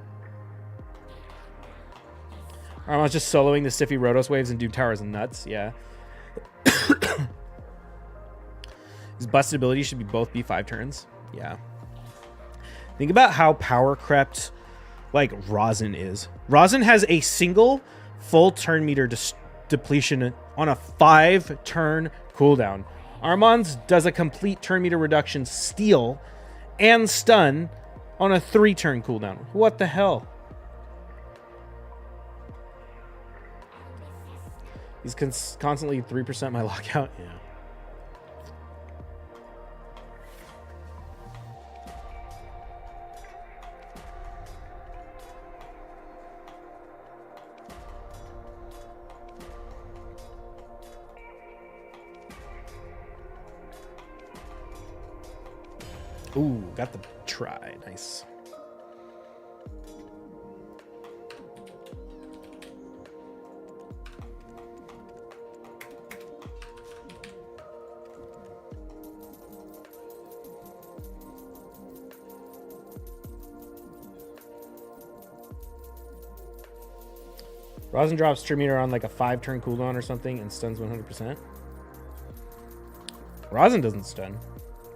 I was just soloing the Stiffy Rotos waves and Doom Towers and nuts. Yeah. His busted ability should both be 5 turns. Yeah. Think about how power crept like Rosin is. Rosin has a single full turn meter depletion on a 5-turn cooldown. Armand's does a complete turn meter reduction, steal, and stun on a 3-turn cooldown. What the hell? He's constantly 3% my lockout. Yeah. Ooh, got the try. Nice. Rosin drops turn meter on like a 5-turn cooldown or something and stuns 100%. Rosin doesn't stun.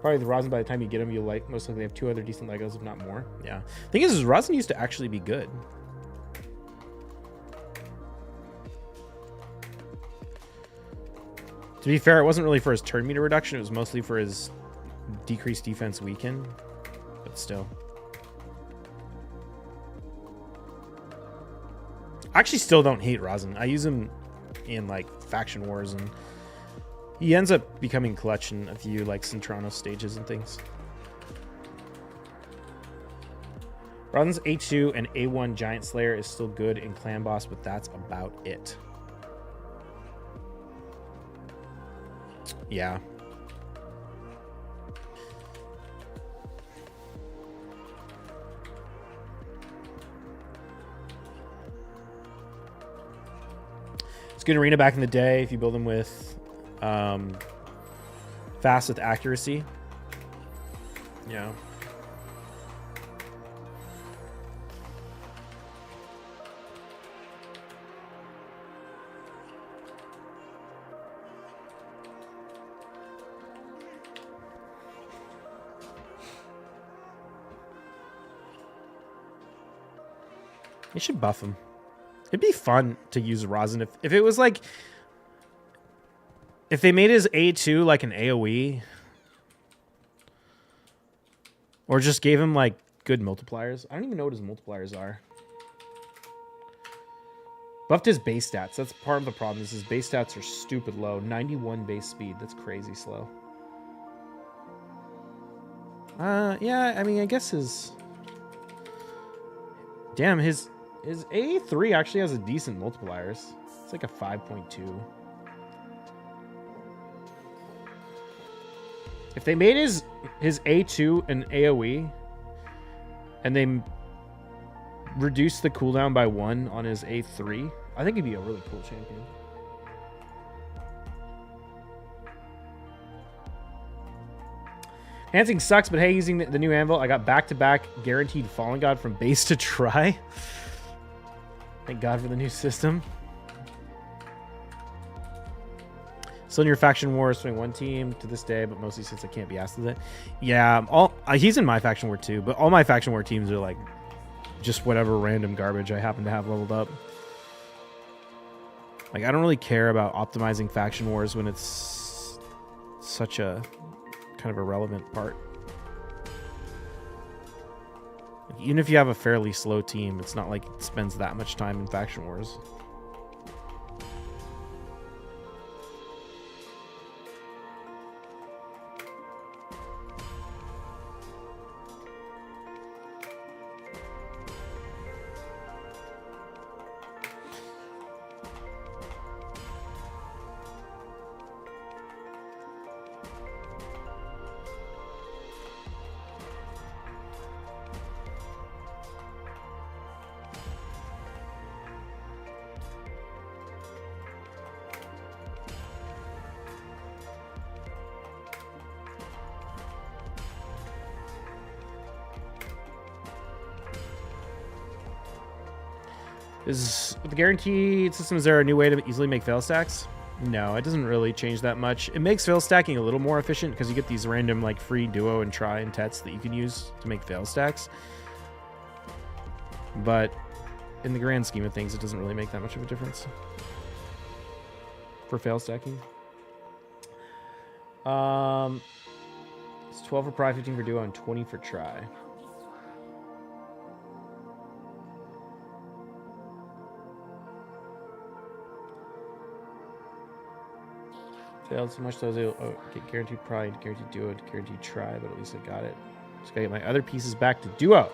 Probably the Rosin, by the time you get him, you'll like most likely have 2 other decent Legos, if not more. Yeah. Thing is Rosin used to actually be good. To be fair, it wasn't really for his turn meter reduction. It was mostly for his decreased defense weaken. But still. I actually still don't hate Rosin. I use him in like faction wars, and he ends up becoming clutch in a few like Centrano stages and things. Rosin's A2 and A1 Giant Slayer is still good in Clan Boss, but that's about it. Yeah. It's good arena back in the day if you build them with fast with accuracy. Yeah. You should buff him. It'd be fun to use Rosin if it was like, if they made his A2 like an AoE, or just gave him like good multipliers. I don't even know what his multipliers are. Buffed his base stats. That's part of the problem. Is his base stats are stupid low. 91 base speed. That's crazy slow. Yeah. I mean, I guess his. Damn, his A3 actually has a decent multipliers. It's like a 5.2. If they made his A2 an AoE, and they reduced the cooldown by 1 on his A3, I think he'd be a really cool champion. Enhancing sucks, but hey, using the new anvil, I got back-to-back guaranteed Fallen God from base to try. Thank God for the new system. Still in your faction war, swing 1 team to this day, but mostly since I can't be asked with it. Yeah, he's in my faction war too, but all my faction war teams are like just whatever random garbage I happen to have leveled up. Like, I don't really care about optimizing faction wars when it's such a kind of irrelevant part. Even if you have a fairly slow team, it's not like it spends that much time in faction wars. With the guaranteed system, is there a new way to easily make fail stacks? No, it doesn't really change that much. It makes fail stacking a little more efficient because you get these random like free duo and try and tets that you can use to make fail stacks. But in the grand scheme of things, it doesn't really make that much of a difference for fail stacking. It's 12 for pry, 15 for duo, and 20 for try. Failed so much that I was able to get guaranteed pry, guaranteed duo, guaranteed try, but at least I got it. Just gotta get my other pieces back to duo.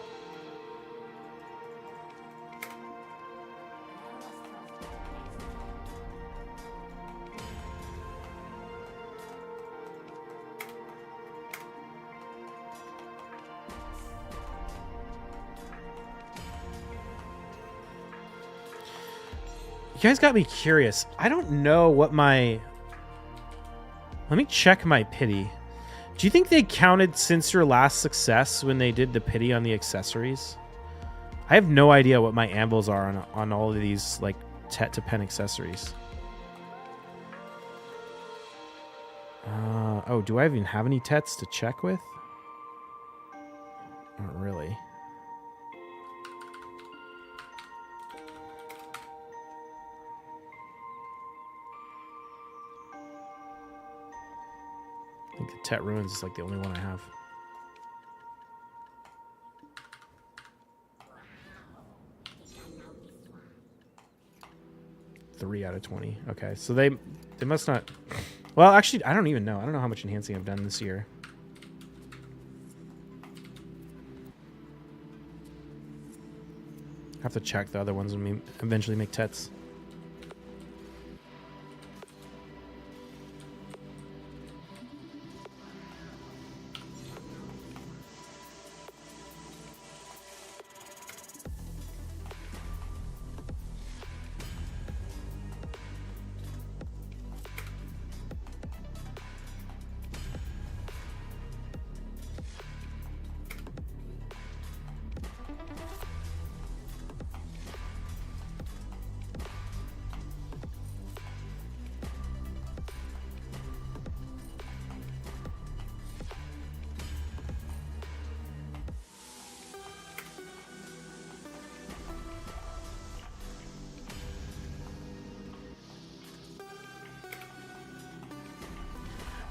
You guys got me curious. I don't know what my... Let me check my pity. Do you think they counted since your last success when they did the pity on the accessories? I have no idea what my anvils are on all of these like tet to pen accessories. Oh, do I even have any tets to check with? Not really. I think the Tet Ruins is like the only one I have. Three out of 20. Okay, so they must not... Well, actually, I don't even know. I don't know how much enhancing I've done this year. I have to check the other ones when we eventually make Tets.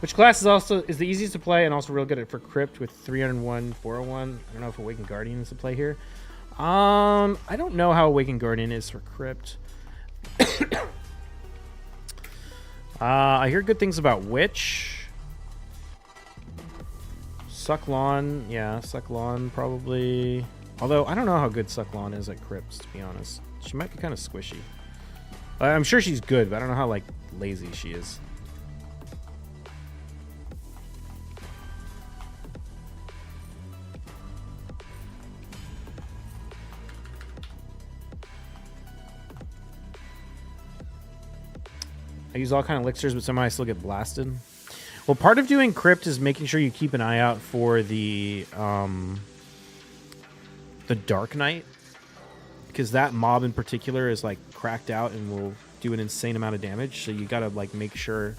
Which class is the easiest to play and also real good at for crypt with 301, 401? I don't know if Awakened Guardian is to play here. I don't know how Awakened Guardian is for crypt. I hear good things about Witch. Sucklon, yeah, Sucklon probably. Although I don't know how good Sucklon is at crypts, to be honest. She might be kind of squishy. I'm sure she's good, but I don't know how like lazy she is. I use all kind of elixirs, but somehow I still get blasted. Well, part of doing crypt is making sure you keep an eye out for the Dark Knight, because that mob in particular is like cracked out and will do an insane amount of damage. So you gotta like make sure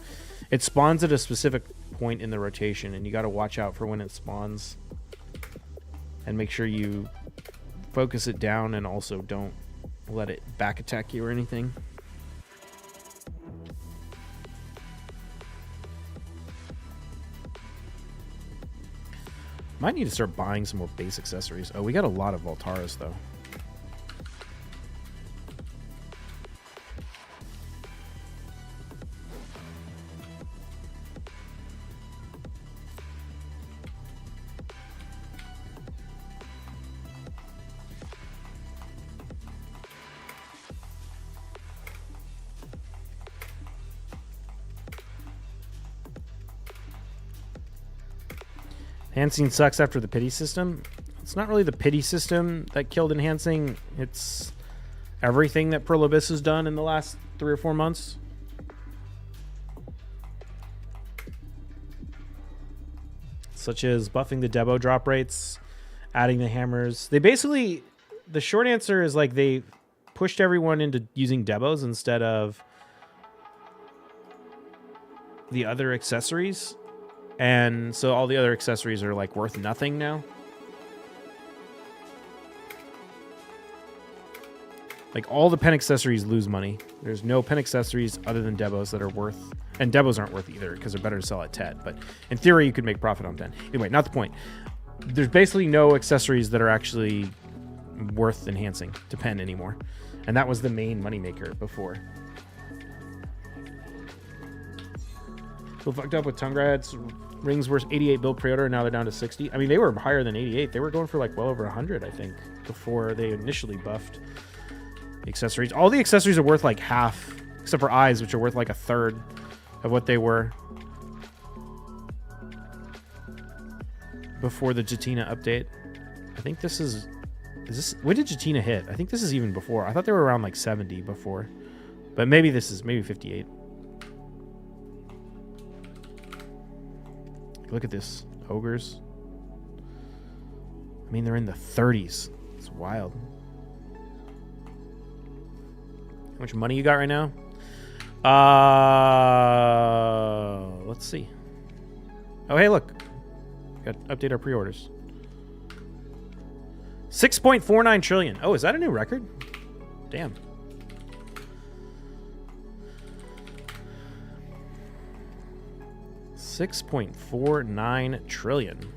it spawns at a specific point in the rotation, and you gotta watch out for when it spawns, and make sure you focus it down and also don't let it back attack you or anything. Might need to start buying some more base accessories. Oh, we got a lot of Voltaras, though. Enhancing sucks after the pity system. It's not really the pity system that killed enhancing. It's everything that Prolobis has done in the last 3 or 4 months. Such as buffing the Debo drop rates, adding the hammers. They basically, the short answer is like they pushed everyone into using Debos instead of the other accessories. And so all the other accessories are like worth nothing now. Like all the pen accessories lose money. There's no pen accessories other than Debos that are worth, and Debos aren't worth either because they're better to sell at TED. But in theory, you could make profit on 10. Anyway, not the point. There's basically no accessories that are actually worth enhancing to pen anymore. And that was the main moneymaker before. People fucked up with Tungrads. Rings were 88 build pre-order, and now they're down to 60. I mean, they were higher than 88. They were going for like well over 100, I think, before they initially buffed the accessories. All the accessories are worth like half, except for eyes, which are worth like a third of what they were before the Jatina update. I think this is this, when did Jatina hit? I think this is even before. I thought they were around like 70 before, but maybe this is maybe 58. Look at this. Ogres. I mean, they're in the 30s. It's wild. How much money you got right now? Let's see. Oh, hey, look. Got to update our pre-orders. 6.49 trillion. Oh, is that a new record? Damn. $6.49 trillion.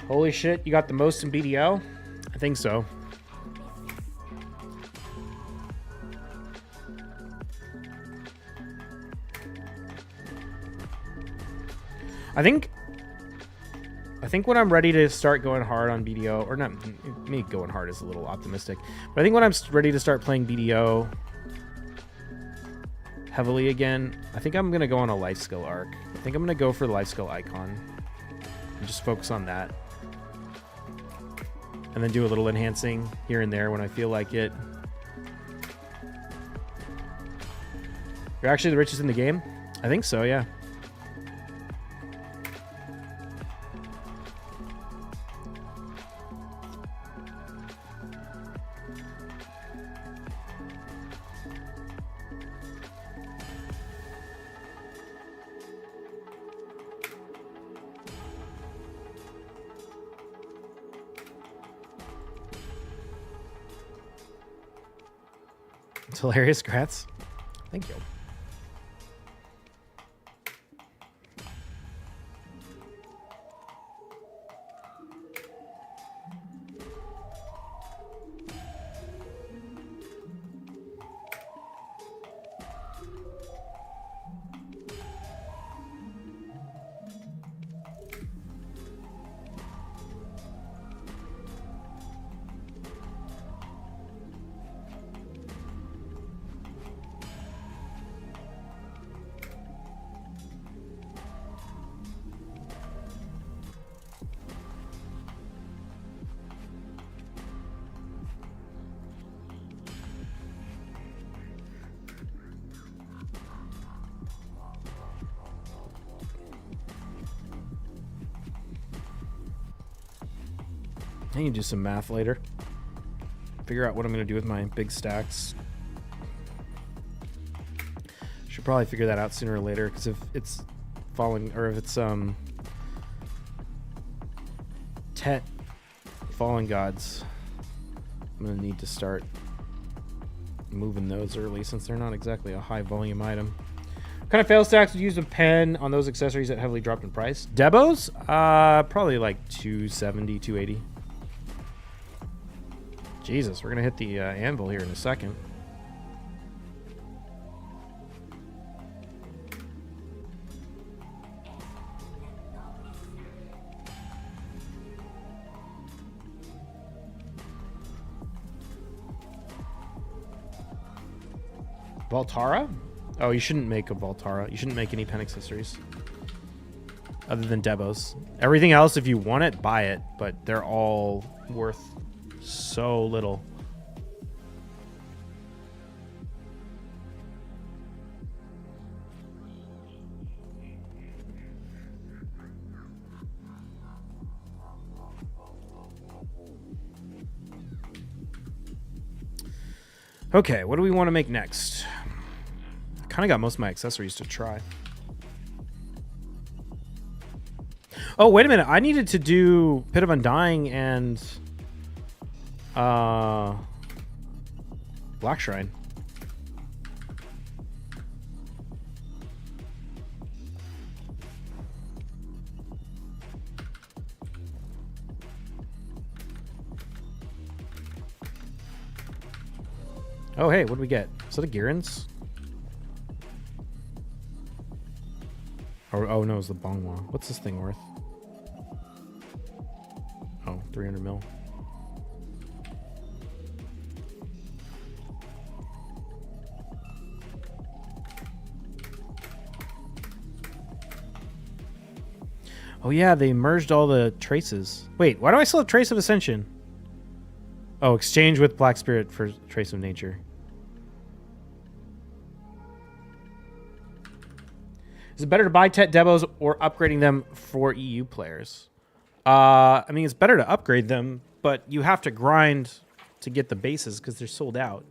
Holy shit, you got the most in BDO? I think so. I think when I'm ready to start going hard on BDO, or not, me going hard is a little optimistic, but I think when I'm ready to start playing BDO heavily again, I think I'm going to go on a life skill arc. I think I'm going to go for the life skill icon and just focus on that. And then do a little enhancing here and there when I feel like it. You're actually the richest in the game? I think so, yeah. It's hilarious, Grats. Thank you. I need to do some math later. Figure out what I'm going to do with my big stacks. Should probably figure that out sooner or later, because if it's falling, or if it's Tet Fallen Gods, I'm going to need to start moving those early, since they're not exactly a high volume item. What kind of fail stacks would you use a pen on those accessories that heavily dropped in price? Debos? Probably like 270, 280. Jesus, we're going to hit the anvil here in a second. Voltara? Oh, you shouldn't make a Voltara. You shouldn't make any pen accessories other than Debos. Everything else, if you want it, buy it, but they're all worth so little. Okay, what do we want to make next? I kind of got most of my accessories to try. Oh, wait a minute. I needed to do Pit of Undying and Black Shrine. Oh, hey, what do we get? Is that a Girins? Or, oh, no, it's the Bonghua. What's this thing worth? Oh, 300 mil. Oh, yeah, they merged all the traces. Wait, why do I still have Trace of Ascension? Oh, exchange with Black Spirit for Trace of Nature. Is it better to buy Tet Debos or upgrading them for EU players? I mean, it's better to upgrade them, but you have to grind to get the bases because they're sold out.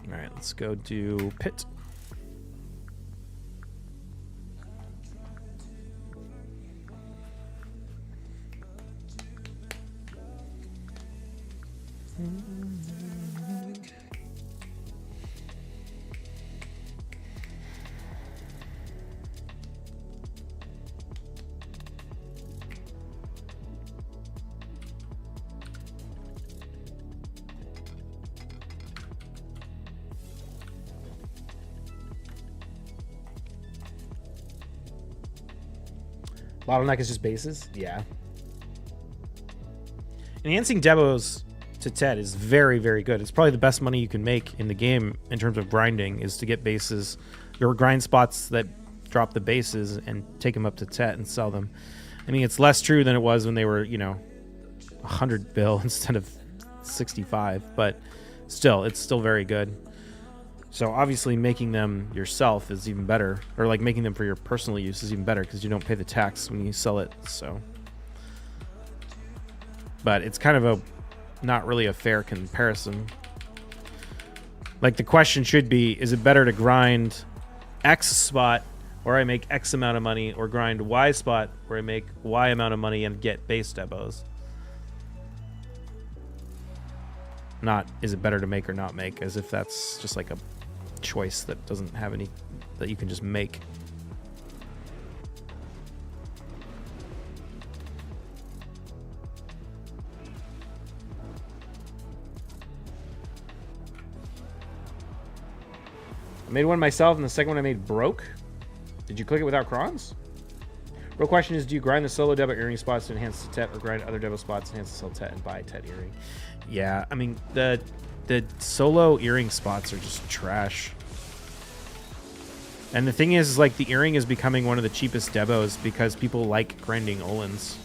All right, let's go do Pit. Bottleneck is just bases? Yeah. Enhancing Debos to Tet is very, very good. It's probably the best money you can make in the game in terms of grinding, is to get bases, your grind spots that drop the bases, and take them up to Tet and sell them. I mean, it's less true than it was when they were, you know, 100 bill instead of 65, but still, it's still very good. So obviously making them yourself is even better, or like making them for your personal use is even better because you don't pay the tax when you sell it. So, but it's kind of a not really a fair comparison. Like the question should be, is it better to grind X spot where I make X amount of money, or grind Y spot where I make Y amount of money and get base Debos? Not, is it better to make or not make, as if that's just like a choice that doesn't have any, that you can just make. I made one myself, and the second one I made broke. Did you click it without crons? Real question is, do you grind the solo Debo earring spots to enhance the Tet, or grind other Debo spots to enhance the solo Tet and buy a Tet earring? Yeah, I mean, the solo earring spots are just trash. And the thing is, like, the earring is becoming one of the cheapest debos because people like grinding Olins.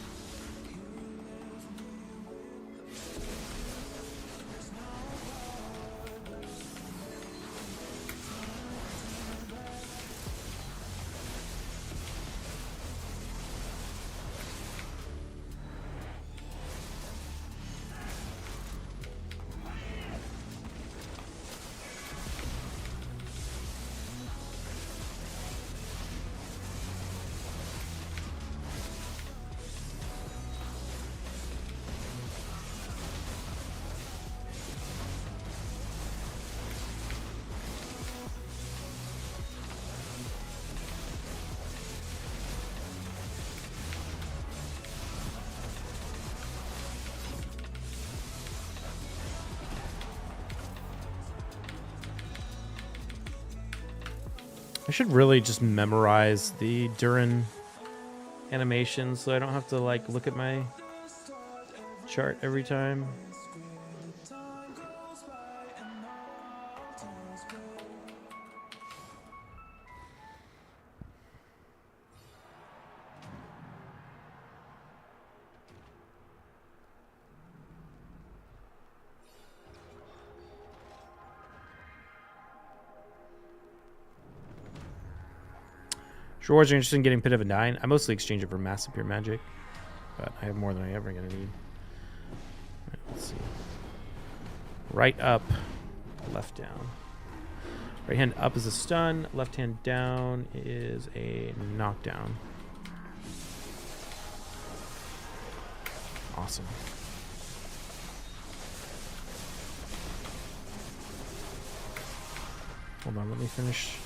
I should really just memorize the Durin animations so I don't have to like look at my chart every time. Rewards are interested in getting Pit of a Nine. I mostly exchange it for Massive Pure Magic, but I have more than I ever gonna need. Right, let's see. Right up, left down. Right hand up is a stun. Left hand down is a knockdown. Awesome. Hold on, let me finish.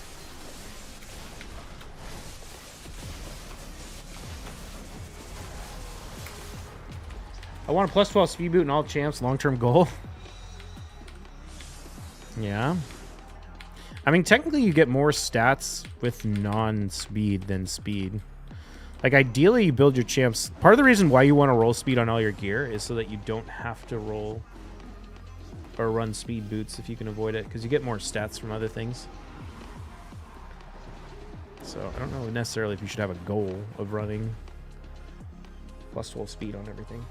I want a plus 12 speed boot in all champs, long-term goal. Yeah. I mean, technically you get more stats with non-speed than speed. Like, ideally you build your champs. Part of the reason why you want to roll speed on all your gear is so that you don't have to roll or run speed boots if you can avoid it, because you get more stats from other things. So I don't know necessarily if you should have a goal of running plus 12 speed on everything.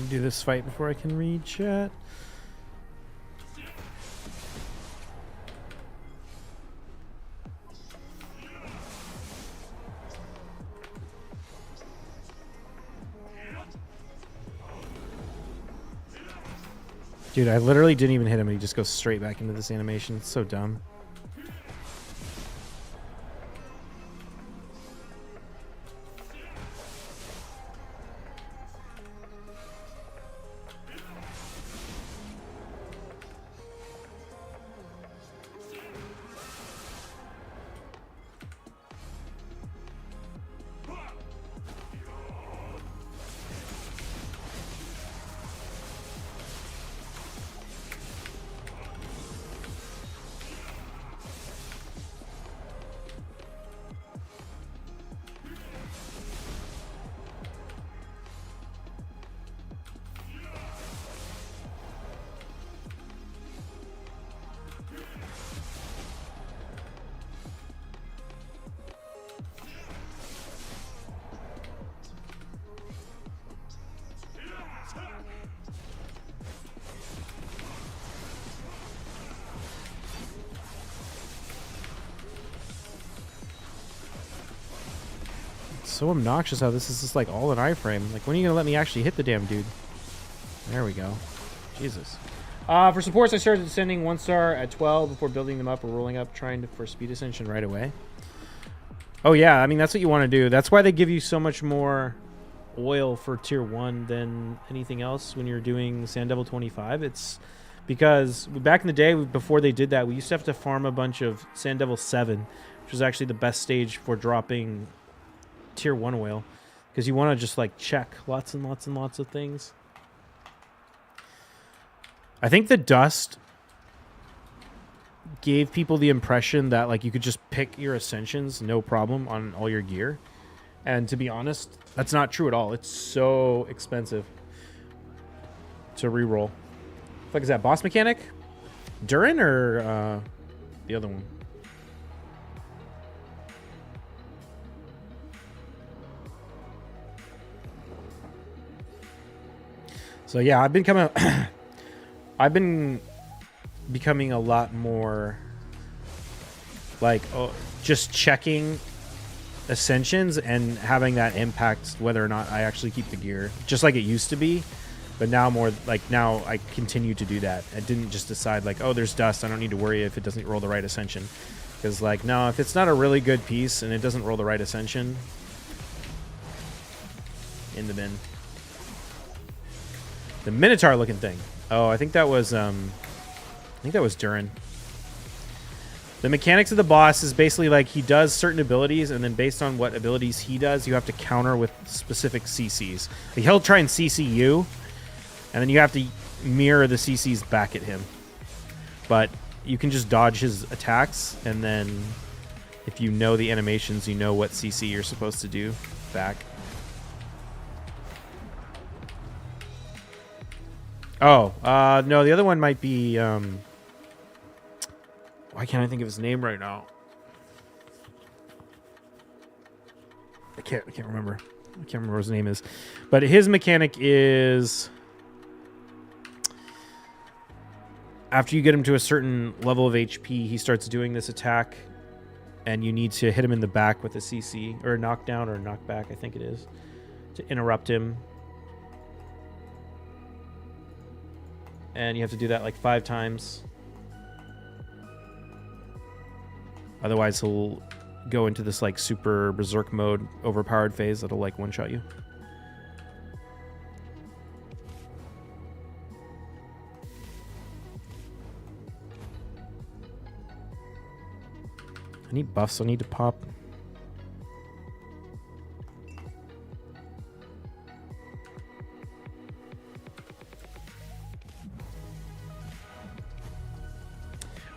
Do this fight before I can read chat. Dude, I literally didn't even hit him and he just goes straight back into this animation. It's so dumb. So obnoxious how this is just like all an iframe. Like, when are you gonna let me actually hit the damn dude? There we go. Jesus. For supports, I started descending 1-star at 12 before building them up or rolling up, trying for speed ascension right away. Oh yeah, I mean, that's what you want to do. That's why they give you so much more oil for tier 1 than anything else when you're doing Sand Devil 25. It's Because back in the day, before they did that, we used to have to farm a bunch of Sand Devil 7, which was actually the best stage for dropping tier 1 whale. Because you want to just like check lots and lots and lots of things. I think the dust gave people the impression that like you could just pick your ascensions no problem on all your gear. And to be honest, that's not true at all. It's so expensive to reroll. What is that, boss mechanic? Durin or the other one? So yeah, I've been becoming a lot more like just checking ascensions and having that impact whether or not I actually keep the gear, just like it used to be. But now more like now I continue to do that. I didn't just decide like, oh, there's dust, I don't need to worry if it doesn't roll the right ascension. Because like, no, if it's not a really good piece and it doesn't roll the right ascension, in the bin. The Minotaur looking thing. Oh, I think that was Durin. The mechanics of the boss is basically like he does certain abilities, and then based on what abilities he does, you have to counter with specific CCs. Like he'll try and CC you, and then you have to mirror the CCs back at him. But you can just dodge his attacks, and then if you know the animations, you know what CC you're supposed to do back. Oh, no, the other one might be, why can't I think of his name right now? I can't remember. I can't remember what his name is. But his mechanic is, after you get him to a certain level of HP, he starts doing this attack, and you need to hit him in the back with a CC, or a knockdown, or a knockback, I think it is, to interrupt him. And you have to do that like 5 times. Otherwise, he'll go into this like super berserk mode, overpowered phase that'll like one-shot you. I need buffs I need to pop.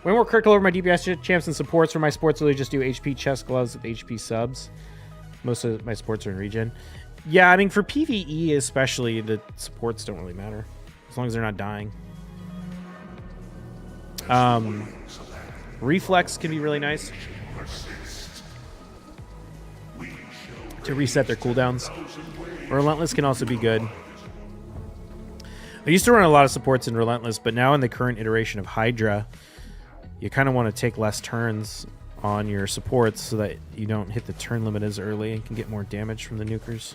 Way more critical over my DPS champs and supports. For my supports, really just do HP chest gloves with HP subs. Most of my supports are in regen. Yeah, I mean, for PvE especially, the supports don't really matter. As long as they're not dying. Reflex can be really nice to reset their cooldowns. Relentless can also be good. I used to run a lot of supports in Relentless, but now in the current iteration of Hydra, you kind of want to take less turns on your supports so that you don't hit the turn limit as early and can get more damage from the nukers.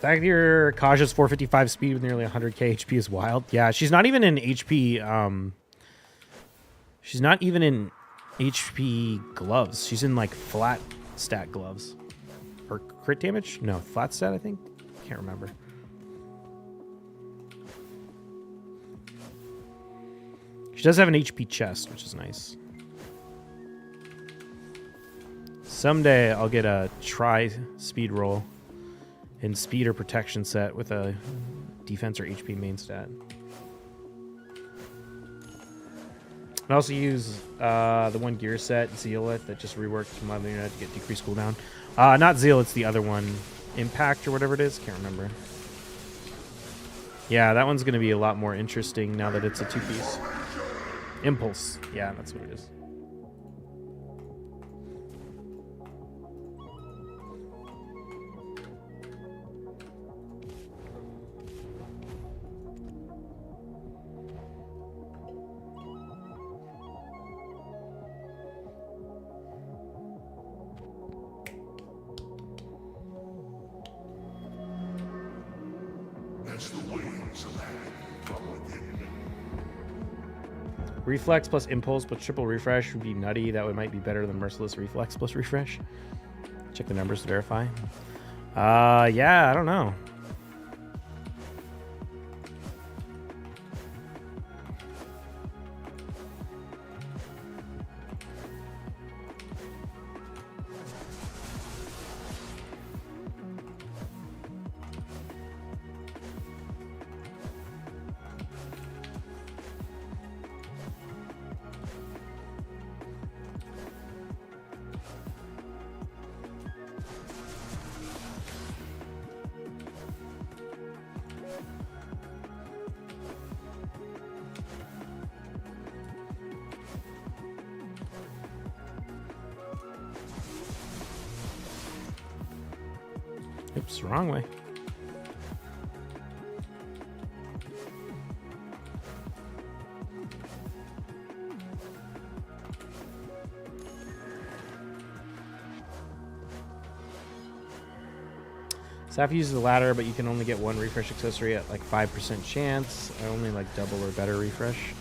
That your Kaja's 455 speed with nearly 100k HP is wild. Yeah, she's not even in HP. She's not even in HP gloves. She's in like flat stat gloves. Or crit damage? No, flat stat, I think. Can't remember. She does have an HP chest, which is nice. Someday I'll get a try speed roll in speed or protection set with a defense or HP main stat. I also use the one gear set, Zeal it, that just reworked my unit to get decreased cooldown. Not Zeal, it's the other one. Impact or whatever it is. Can't remember. Yeah, that one's going to be a lot more interesting now that it's a 2-piece. Impulse. Yeah, that's what it is. Reflex plus impulse plus triple refresh would be nutty. That might be better than merciless reflex plus refresh. Check the numbers to verify. Yeah, I don't know. Oops, wrong way. Staff uses the ladder, but you can only get one refresh accessory at like 5% chance. I only like double or better refresh.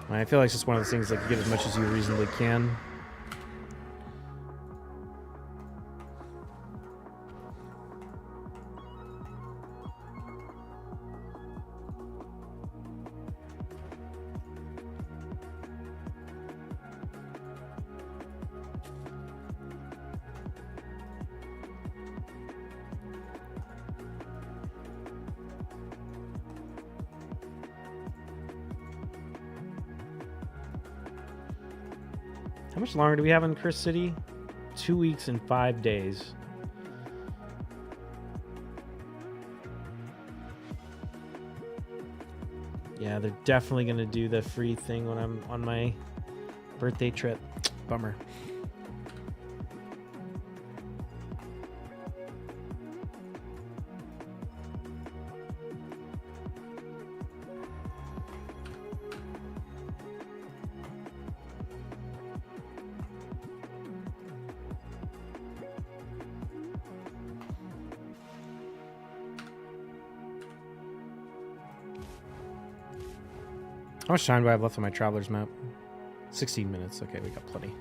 I feel like it's just one of those things like you get as much as you reasonably can. How much longer do we have in Chris City? 2 weeks and 5 days. Yeah, they're definitely going to do the free thing when I'm on my birthday trip. Bummer. How much time do I have left on my traveler's map? 16 minutes. Okay, we got plenty.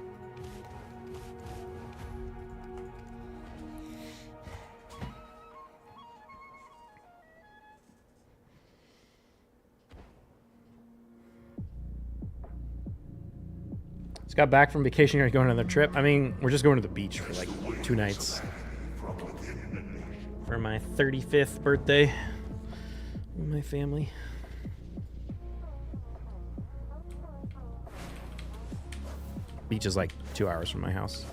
Just got back from vacation. You're going on another trip. I mean, we're just going to the beach for like 2 nights. For my 35th birthday with my family. Beach is like 2 hours from my house.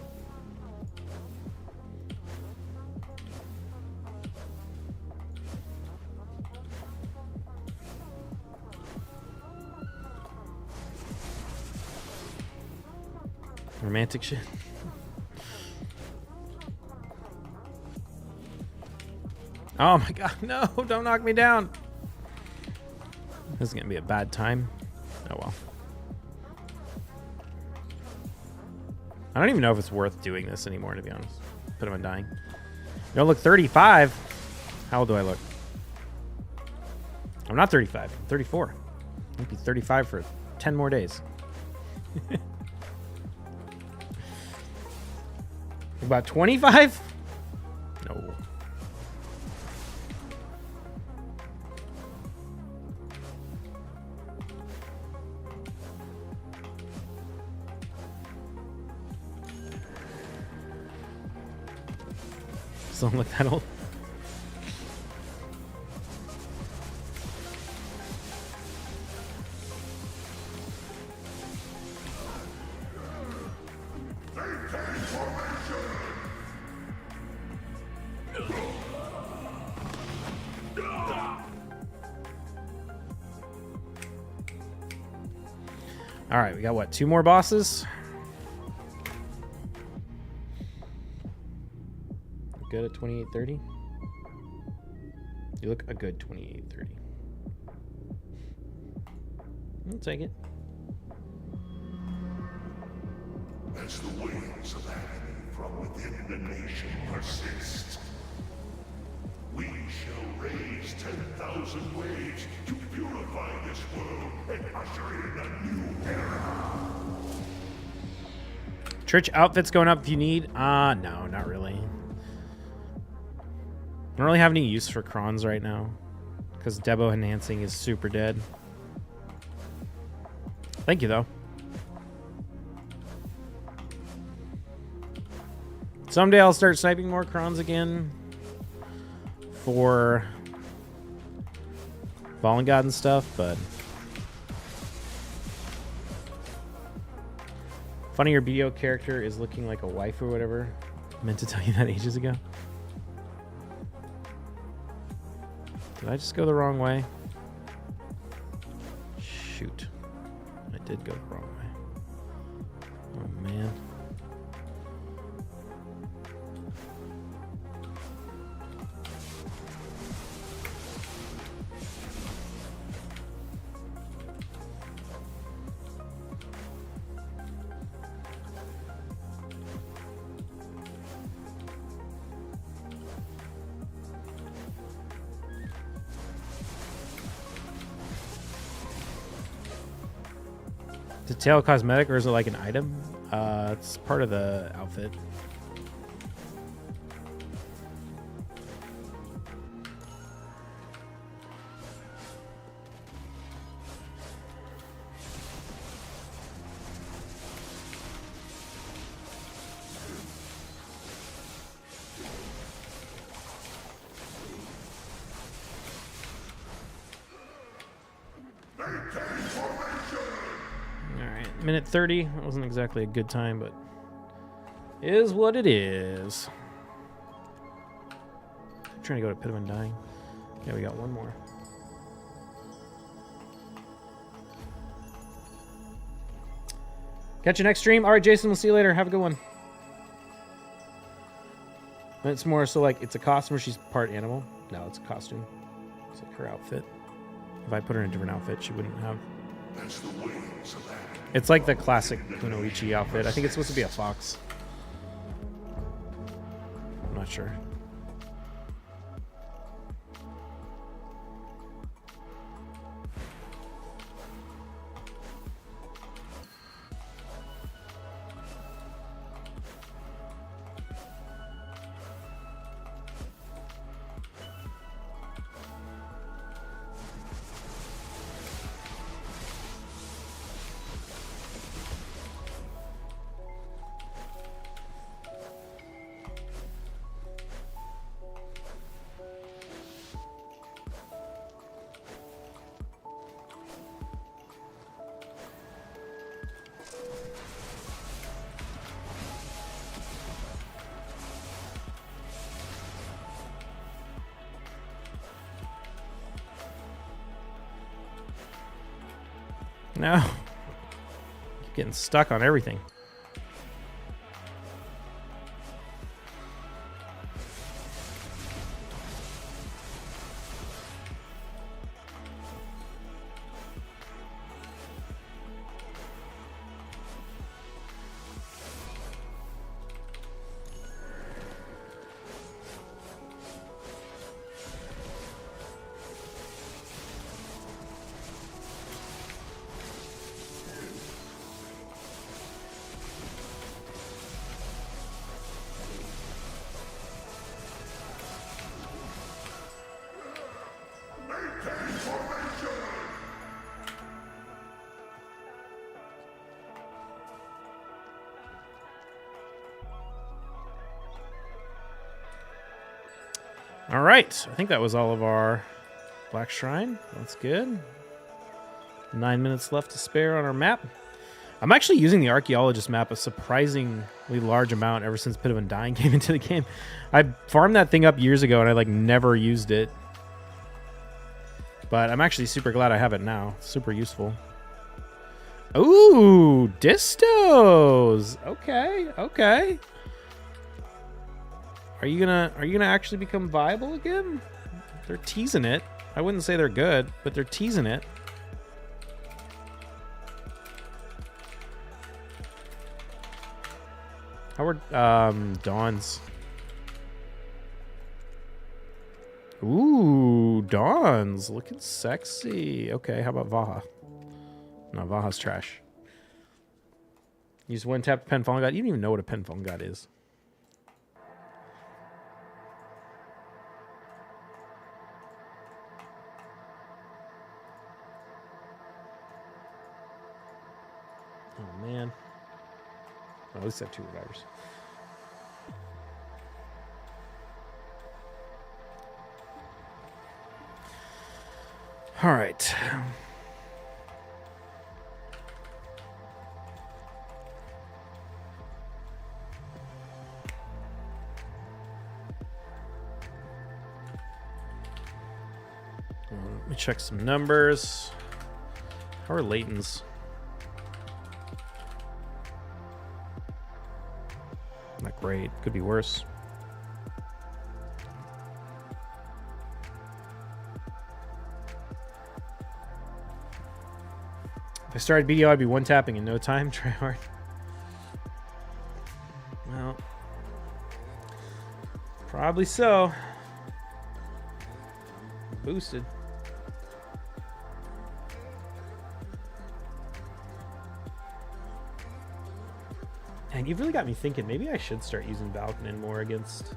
Romantic shit. Oh my god, no, don't knock me down. This is gonna be a bad time. Oh well. I don't even know if it's worth doing this anymore, to be honest. Put him on dying. You don't look 35. How old do I look? I'm not 35. I'm 34. I might be 35 for 10 more days. About 25? No. Don't look that old. All right, we got what? 2 more bosses? Good at 2830. You look a good 2830. I'll take it. As the waves of agony from within the nation persist, We shall raise 10,000 waves to purify this world and usher in a new era. Church outfits going up if you need. No, not really. I don't really have any use for crons right now because Debo enhancing is super dead. Thank you, though. Someday I'll start sniping more crons again for Fallen God and stuff, but funny your BDO character is looking like a wife or whatever. I meant to tell you that ages ago. Did I just go the wrong way? Shoot. I did go the wrong way. Oh, man. Detail cosmetic, or is it like an item? It's part of the outfit. Minute 30. That wasn't exactly a good time, but is what it is. I'm trying to go to Pit of Undying. Yeah, we got one more. Catch you next stream. All right, Jason, we'll see you later. Have a good one. And it's more so like it's a costume or she's part animal. No, it's a costume. It's like her outfit. If I put her in a different outfit, she wouldn't have. That's the wings of that. It's like the classic Kunoichi outfit. I think it's supposed to be a fox. I'm not sure. No. Keep getting stuck on everything. All right, I think that was all of our Black Shrine. That's good. 9 minutes left to spare on our map. I'm actually using the Archaeologist map a surprisingly large amount ever since Pit of Undying came into the game. I farmed that thing up years ago and I like never used it. But I'm actually super glad I have it now. It's super useful. Ooh, distos. Okay, okay. Are you gonna actually become viable again? They're teasing it. I wouldn't say they're good, but they're teasing it. How were Dawn's? Ooh, Dawn's looking sexy. Okay, how about Vaha? No, Vaha's trash. Use one tap Pen Fallen God. You don't even know what a Pen Fallen God is. Oh, man. Well, at least I have 2 revivers. All right. Let me check some numbers. How are Layton's? Not great. Could be worse. If I started BDO, I'd be one tapping in no time. Try hard. Well, probably so. Boosted. And you've really got me thinking maybe I should start using Valkynin more against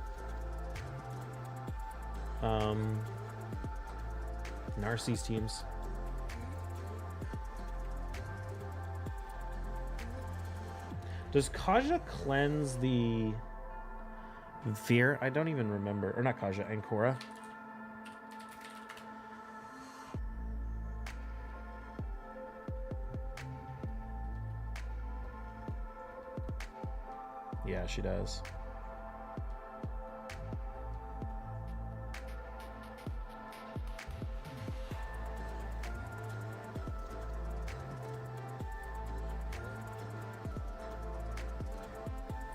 Narcisse teams. Does Kaja cleanse the Veer? I don't even remember. Or not Kaja, Ancora. Yeah, she does.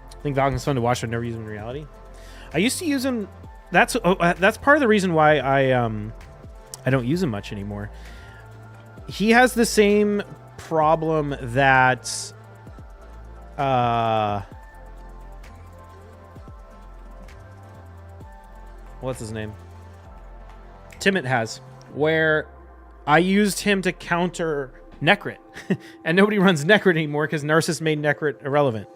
I think Valken's fun to watch, but never use him in reality. I used to use him. That's part of the reason why I don't use him much anymore. He has the same problem that what's his name? Timid has, where I used him to counter Necrit, and nobody runs Necrit anymore because Narcisse made Necrit irrelevant.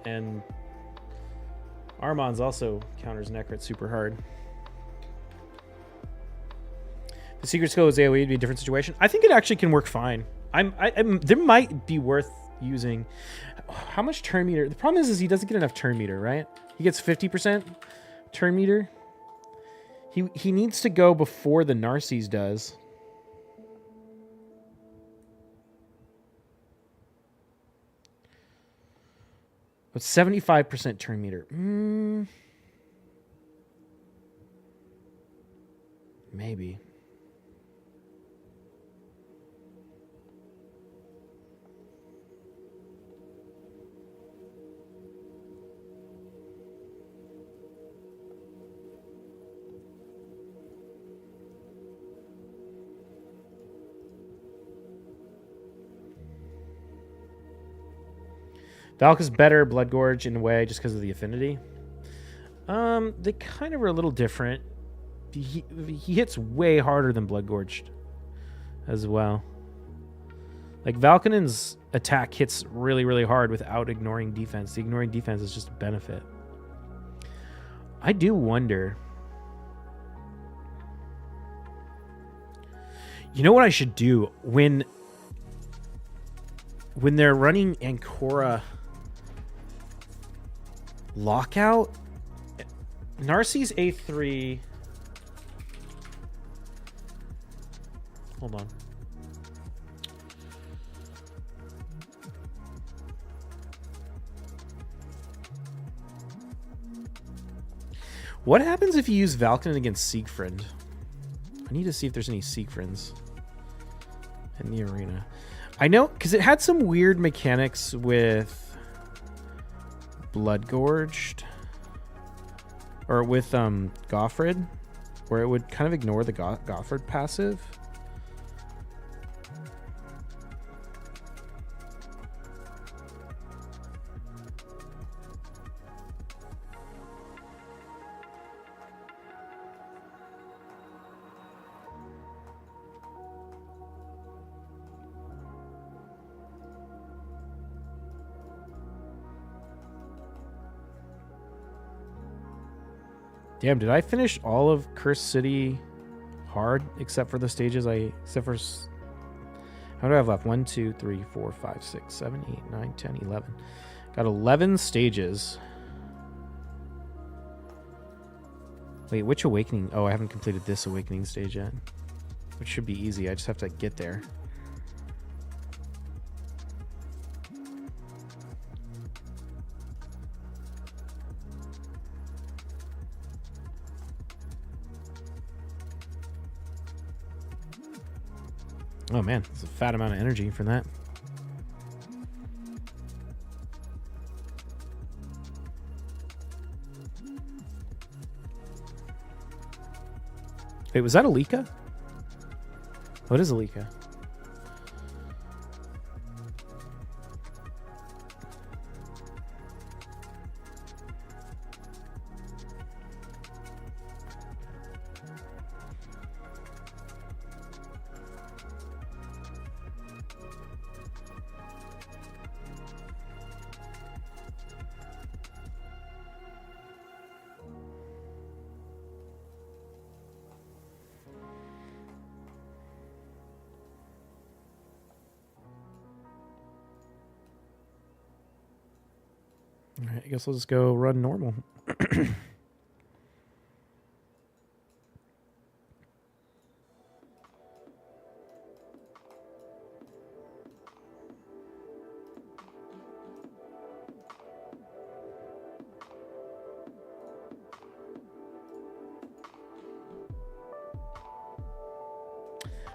And Armand's also counters Necrit super hard. If the Secret Skill is AoE, it'd be a different situation. I think it actually can work fine. There might be worth using. How much turn meter? The problem is he doesn't get enough turn meter, right? He gets 50% turn meter. He needs to go before the Narcisse does. But 75% turn meter. Maybe. Valk is better, Blood Gorge in a way, just because of the affinity. They kind of are a little different. He hits way harder than Blood Gorged as well. Like, Valkanin's attack hits really, really hard without ignoring defense. The ignoring defense is just a benefit. I do wonder... You know what I should do? When they're running Ancora... Lockout? Narcisse A3. Hold on. What happens if you use Valkynin against Siegfried? I need to see if there's any Siegfrieds in the arena. I know, because it had some weird mechanics with Blood Gorged. or with Goffred, where it would kind of ignore the Goffred passive. Damn, did I finish all of Cursed City hard except for the stages how do I have left? 1, 2, 3, 4, 5, 6, 7, 8, 9, 10, 11. Got 11 stages. Wait, which awakening? Oh, I haven't completed this awakening stage yet. Which should be easy. I just have to get there. Oh man, it's a fat amount of energy for that. Wait, was that Alika? What is Alika? All right, I guess I'll just go run normal.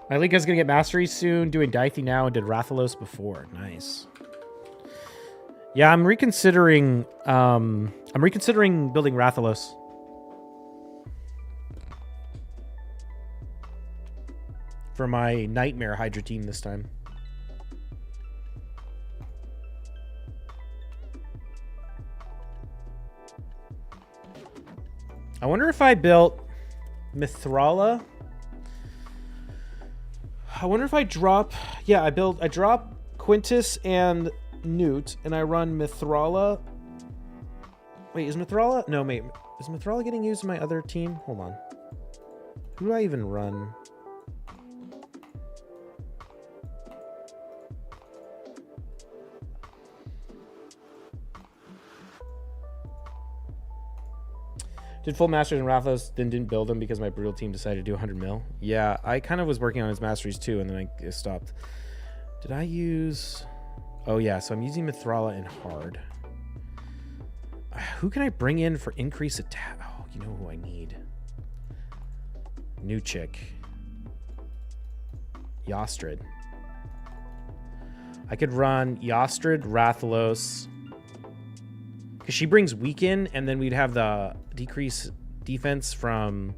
My Lika's gonna get mastery soon, doing Daithi now, and did Rathalos before. Nice. Yeah, I'm reconsidering building Rathalos. For my Nightmare Hydra team this time. I wonder if I built Mithrala. I wonder if I drop... Yeah, I drop Quintus and Newt, and I run Mithrala. Wait, is Mithrala? No, wait. Is Mithrala getting used in my other team? Hold on. Who do I even run? Did full masters in Rathalos, then didn't build them because my brutal team decided to do 100 mil. Yeah, I kind of was working on his masteries too, and then I stopped. Did I use... Oh yeah, so I'm using Mithrala in hard. Who can I bring in for increased attack? Oh, you know who I need. New chick. Yostrid. I could run Yostrid, Rathalos. Because she brings weaken, and then we'd have the decrease defense from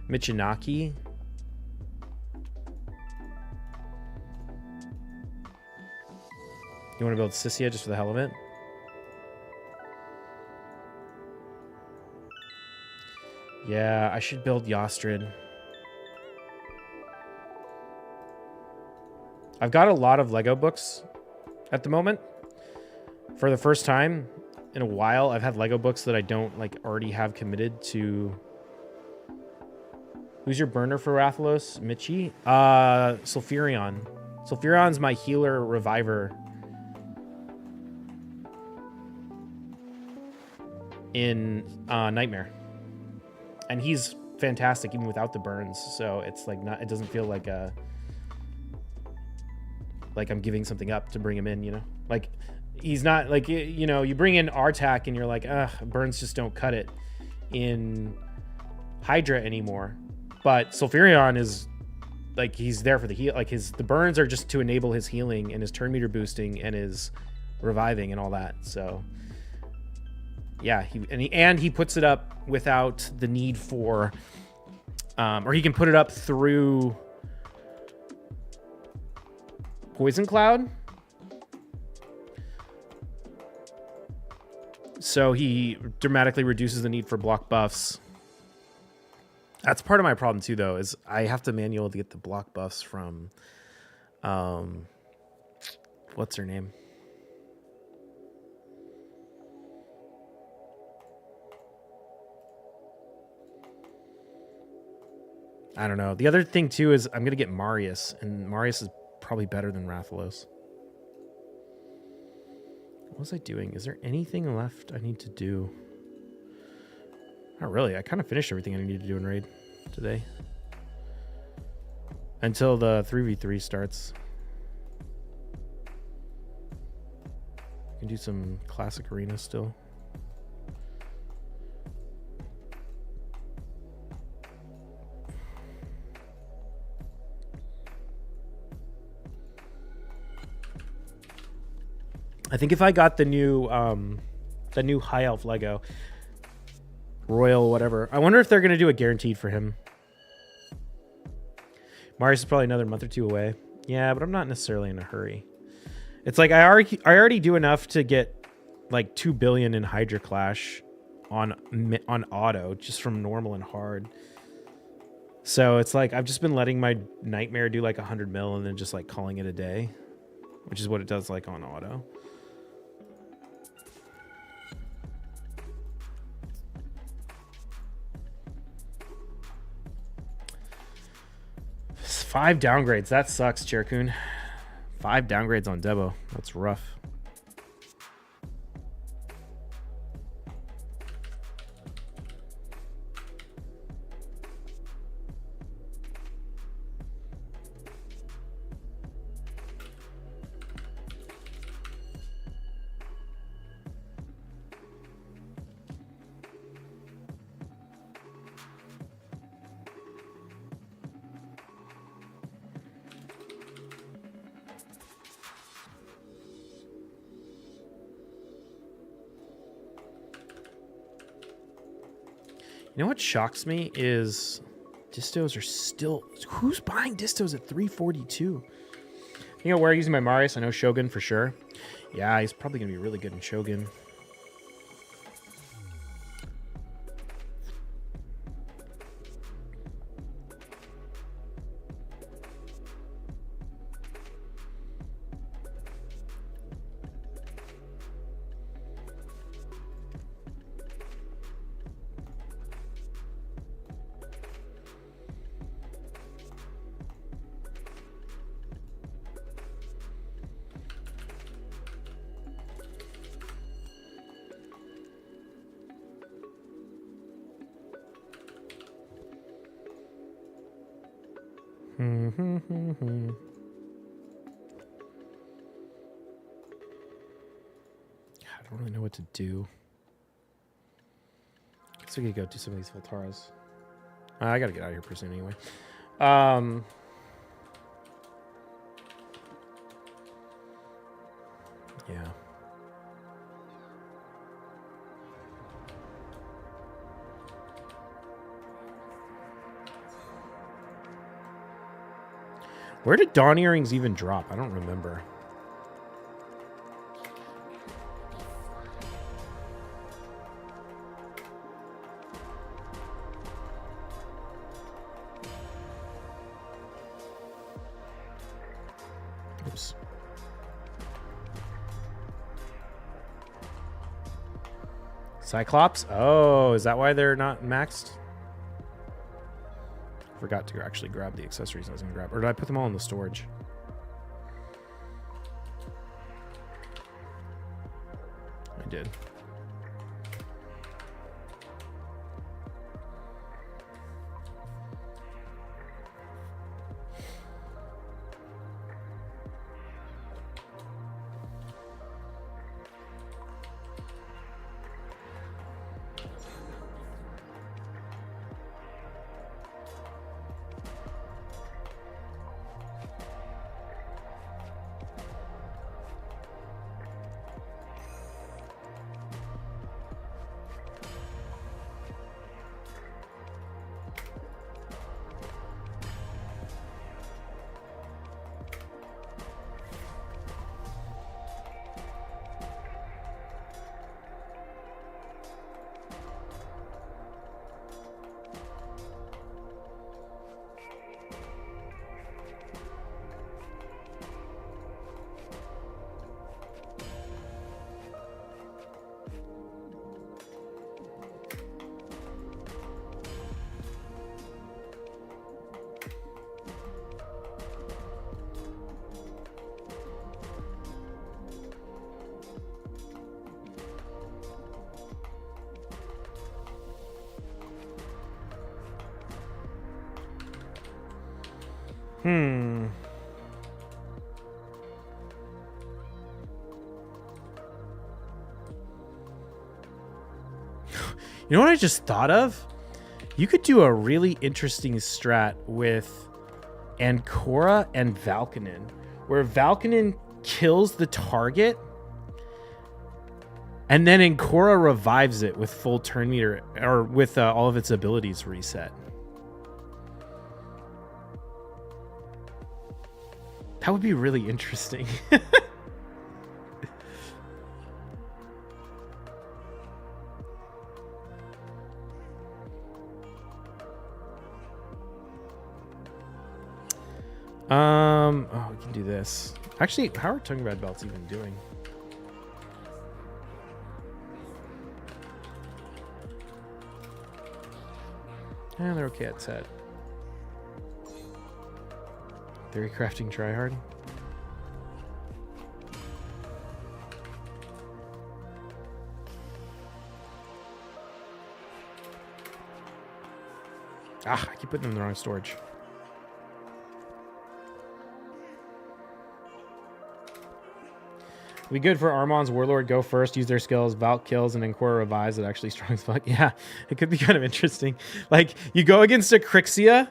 Michinaki. You want to build Sissia just for the hell of it? Yeah, I should build Yostrid. I've got a lot of Lego books at the moment. For the first time in a while, I've had Lego books that I don't like already have committed to. Who's your burner for Rathalos? Michi? Sulfurion. Sulfurion's my healer reviver in Nightmare. And he's fantastic even without the burns, so it's like not, it doesn't feel like I'm giving something up to bring him in, you know? Like he's not like, you know, you bring in Artak and you're like, ugh, burns just don't cut it in Hydra anymore. But Sulfurion is like, he's there for the heal. Like the burns are just to enable his healing and his turn meter boosting and his reviving and all that. So Yeah, he puts it up without the need for, or he can put it up through Poison Cloud. So he dramatically reduces the need for block buffs. That's part of my problem too, though, is I have to manually get the block buffs from, what's her name? I don't know. The other thing too is I'm gonna get Marius, and Marius is probably better than Rathalos. What was I doing? Is there anything left I need to do? Not really. I kind of finished everything I needed to do in Raid today. Until the 3v3 starts. I can do some classic arena still. I think if I got the new High Elf Lego, Royal whatever, I wonder if they're going to do a guaranteed for him. Marius is probably another month or two away. Yeah, but I'm not necessarily in a hurry. It's like I already do enough to get like 2 billion in Hydra Clash on auto just from normal and hard. So it's like I've just been letting my Nightmare do like 100 mil and then just like calling it a day, which is what it does like on auto. It's 5 downgrades. That sucks, Cherkun. 5 downgrades on Debo. That's rough. You know what shocks me is distos are still... Who's buying distos at 342? You know where I'm using my Marius? I know Shogun for sure. Yeah, he's probably going to be really good in Shogun. I don't really know what to do. I guess we could go do some of these Voltaras. I gotta get out of here pretty soon anyway. Yeah. Where did Dawn Earrings even drop? I don't remember. Oops. Cyclops? Oh, is that why they're not maxed? Forgot to actually grab the accessories I was going to grab. Or did I put them all in the storage? I did. Hmm. You know what I just thought of? You could do a really interesting strat with Ancora and Valkonen, where Valkonen kills the target, and then Ancora revives it with full turn meter, or with all of its abilities reset. That would be really interesting. Oh, we can do this. Actually, how are Tongue Red Belts even doing? Yeah, they're okay at set. Theory crafting tryhard. Ah, I keep putting them in the wrong storage. It'd be good for Armon's Warlord go first, use their skills, Valk kills, and then Cora revives it actually strong as fuck. Yeah, it could be kind of interesting. Like, you go against a Crixia,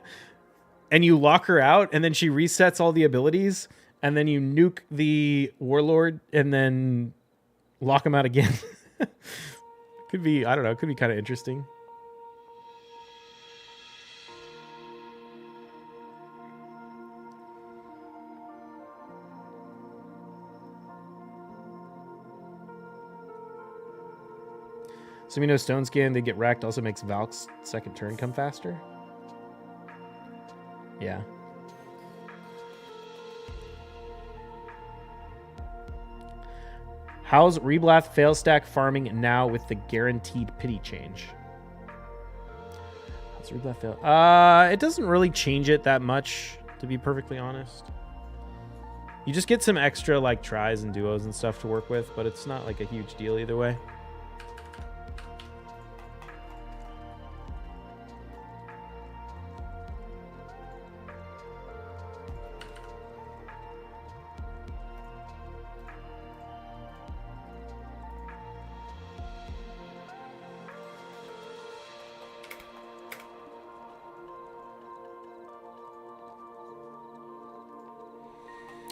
and you lock her out, and then she resets all the abilities, and then you nuke the Warlord, and then lock him out again. Could be, I don't know, could be kind of interesting. So we know Stone Skin, they get wrecked, also makes Valk's second turn come faster. Yeah. How's Reblath fail stack farming now with the guaranteed pity change? How's Reblath fail? It doesn't really change it that much, to be perfectly honest. You just get some extra like tries and duos and stuff to work with, but it's not like a huge deal either way.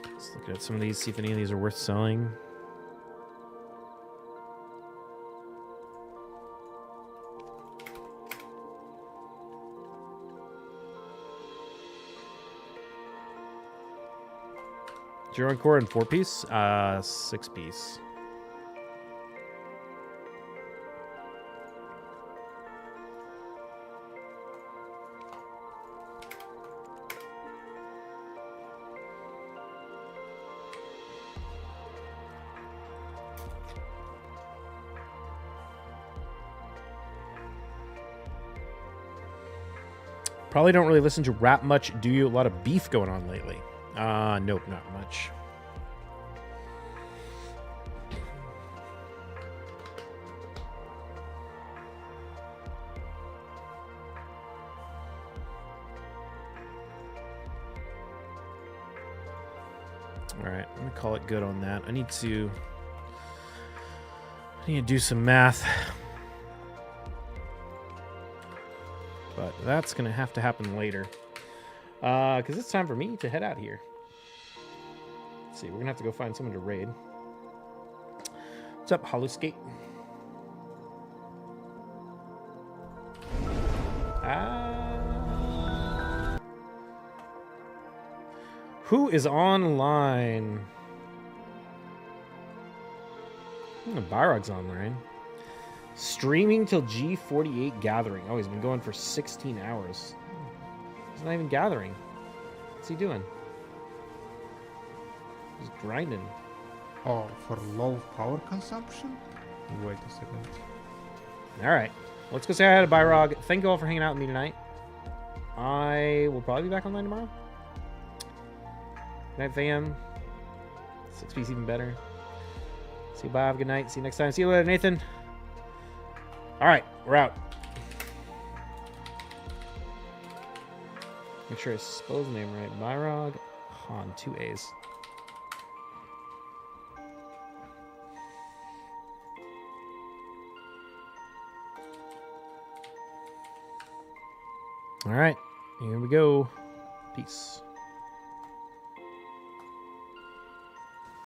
Let's look at some of these, see if any of these are worth selling. Zero Core and 4-piece? 6-piece. Probably don't really listen to rap much, do you? A lot of beef going on lately. Nope, not much. All right, I'm gonna call it good on that. I need to do some math. But that's going to have to happen later. Because it's time for me to head out here. Let's see, we're going to have to go find someone to raid. What's up, Hollowskate? Who is online? Byrog's online. Streaming till G48 gathering. Oh, he's been going for 16 hours. He's not even gathering. What's he doing? He's grinding. Oh, for low power consumption? Wait a second. All right. Let's go say hi to Byrog. Thank you all for hanging out with me tonight. I will probably be back online tomorrow. Good night, fam. 6P's even better. See you, Bob. Good night. See you next time. See you later, Nathan. All right, we're out. Make sure I spell his name right. Myrog Han, 2 A's. All right, here we go. Peace.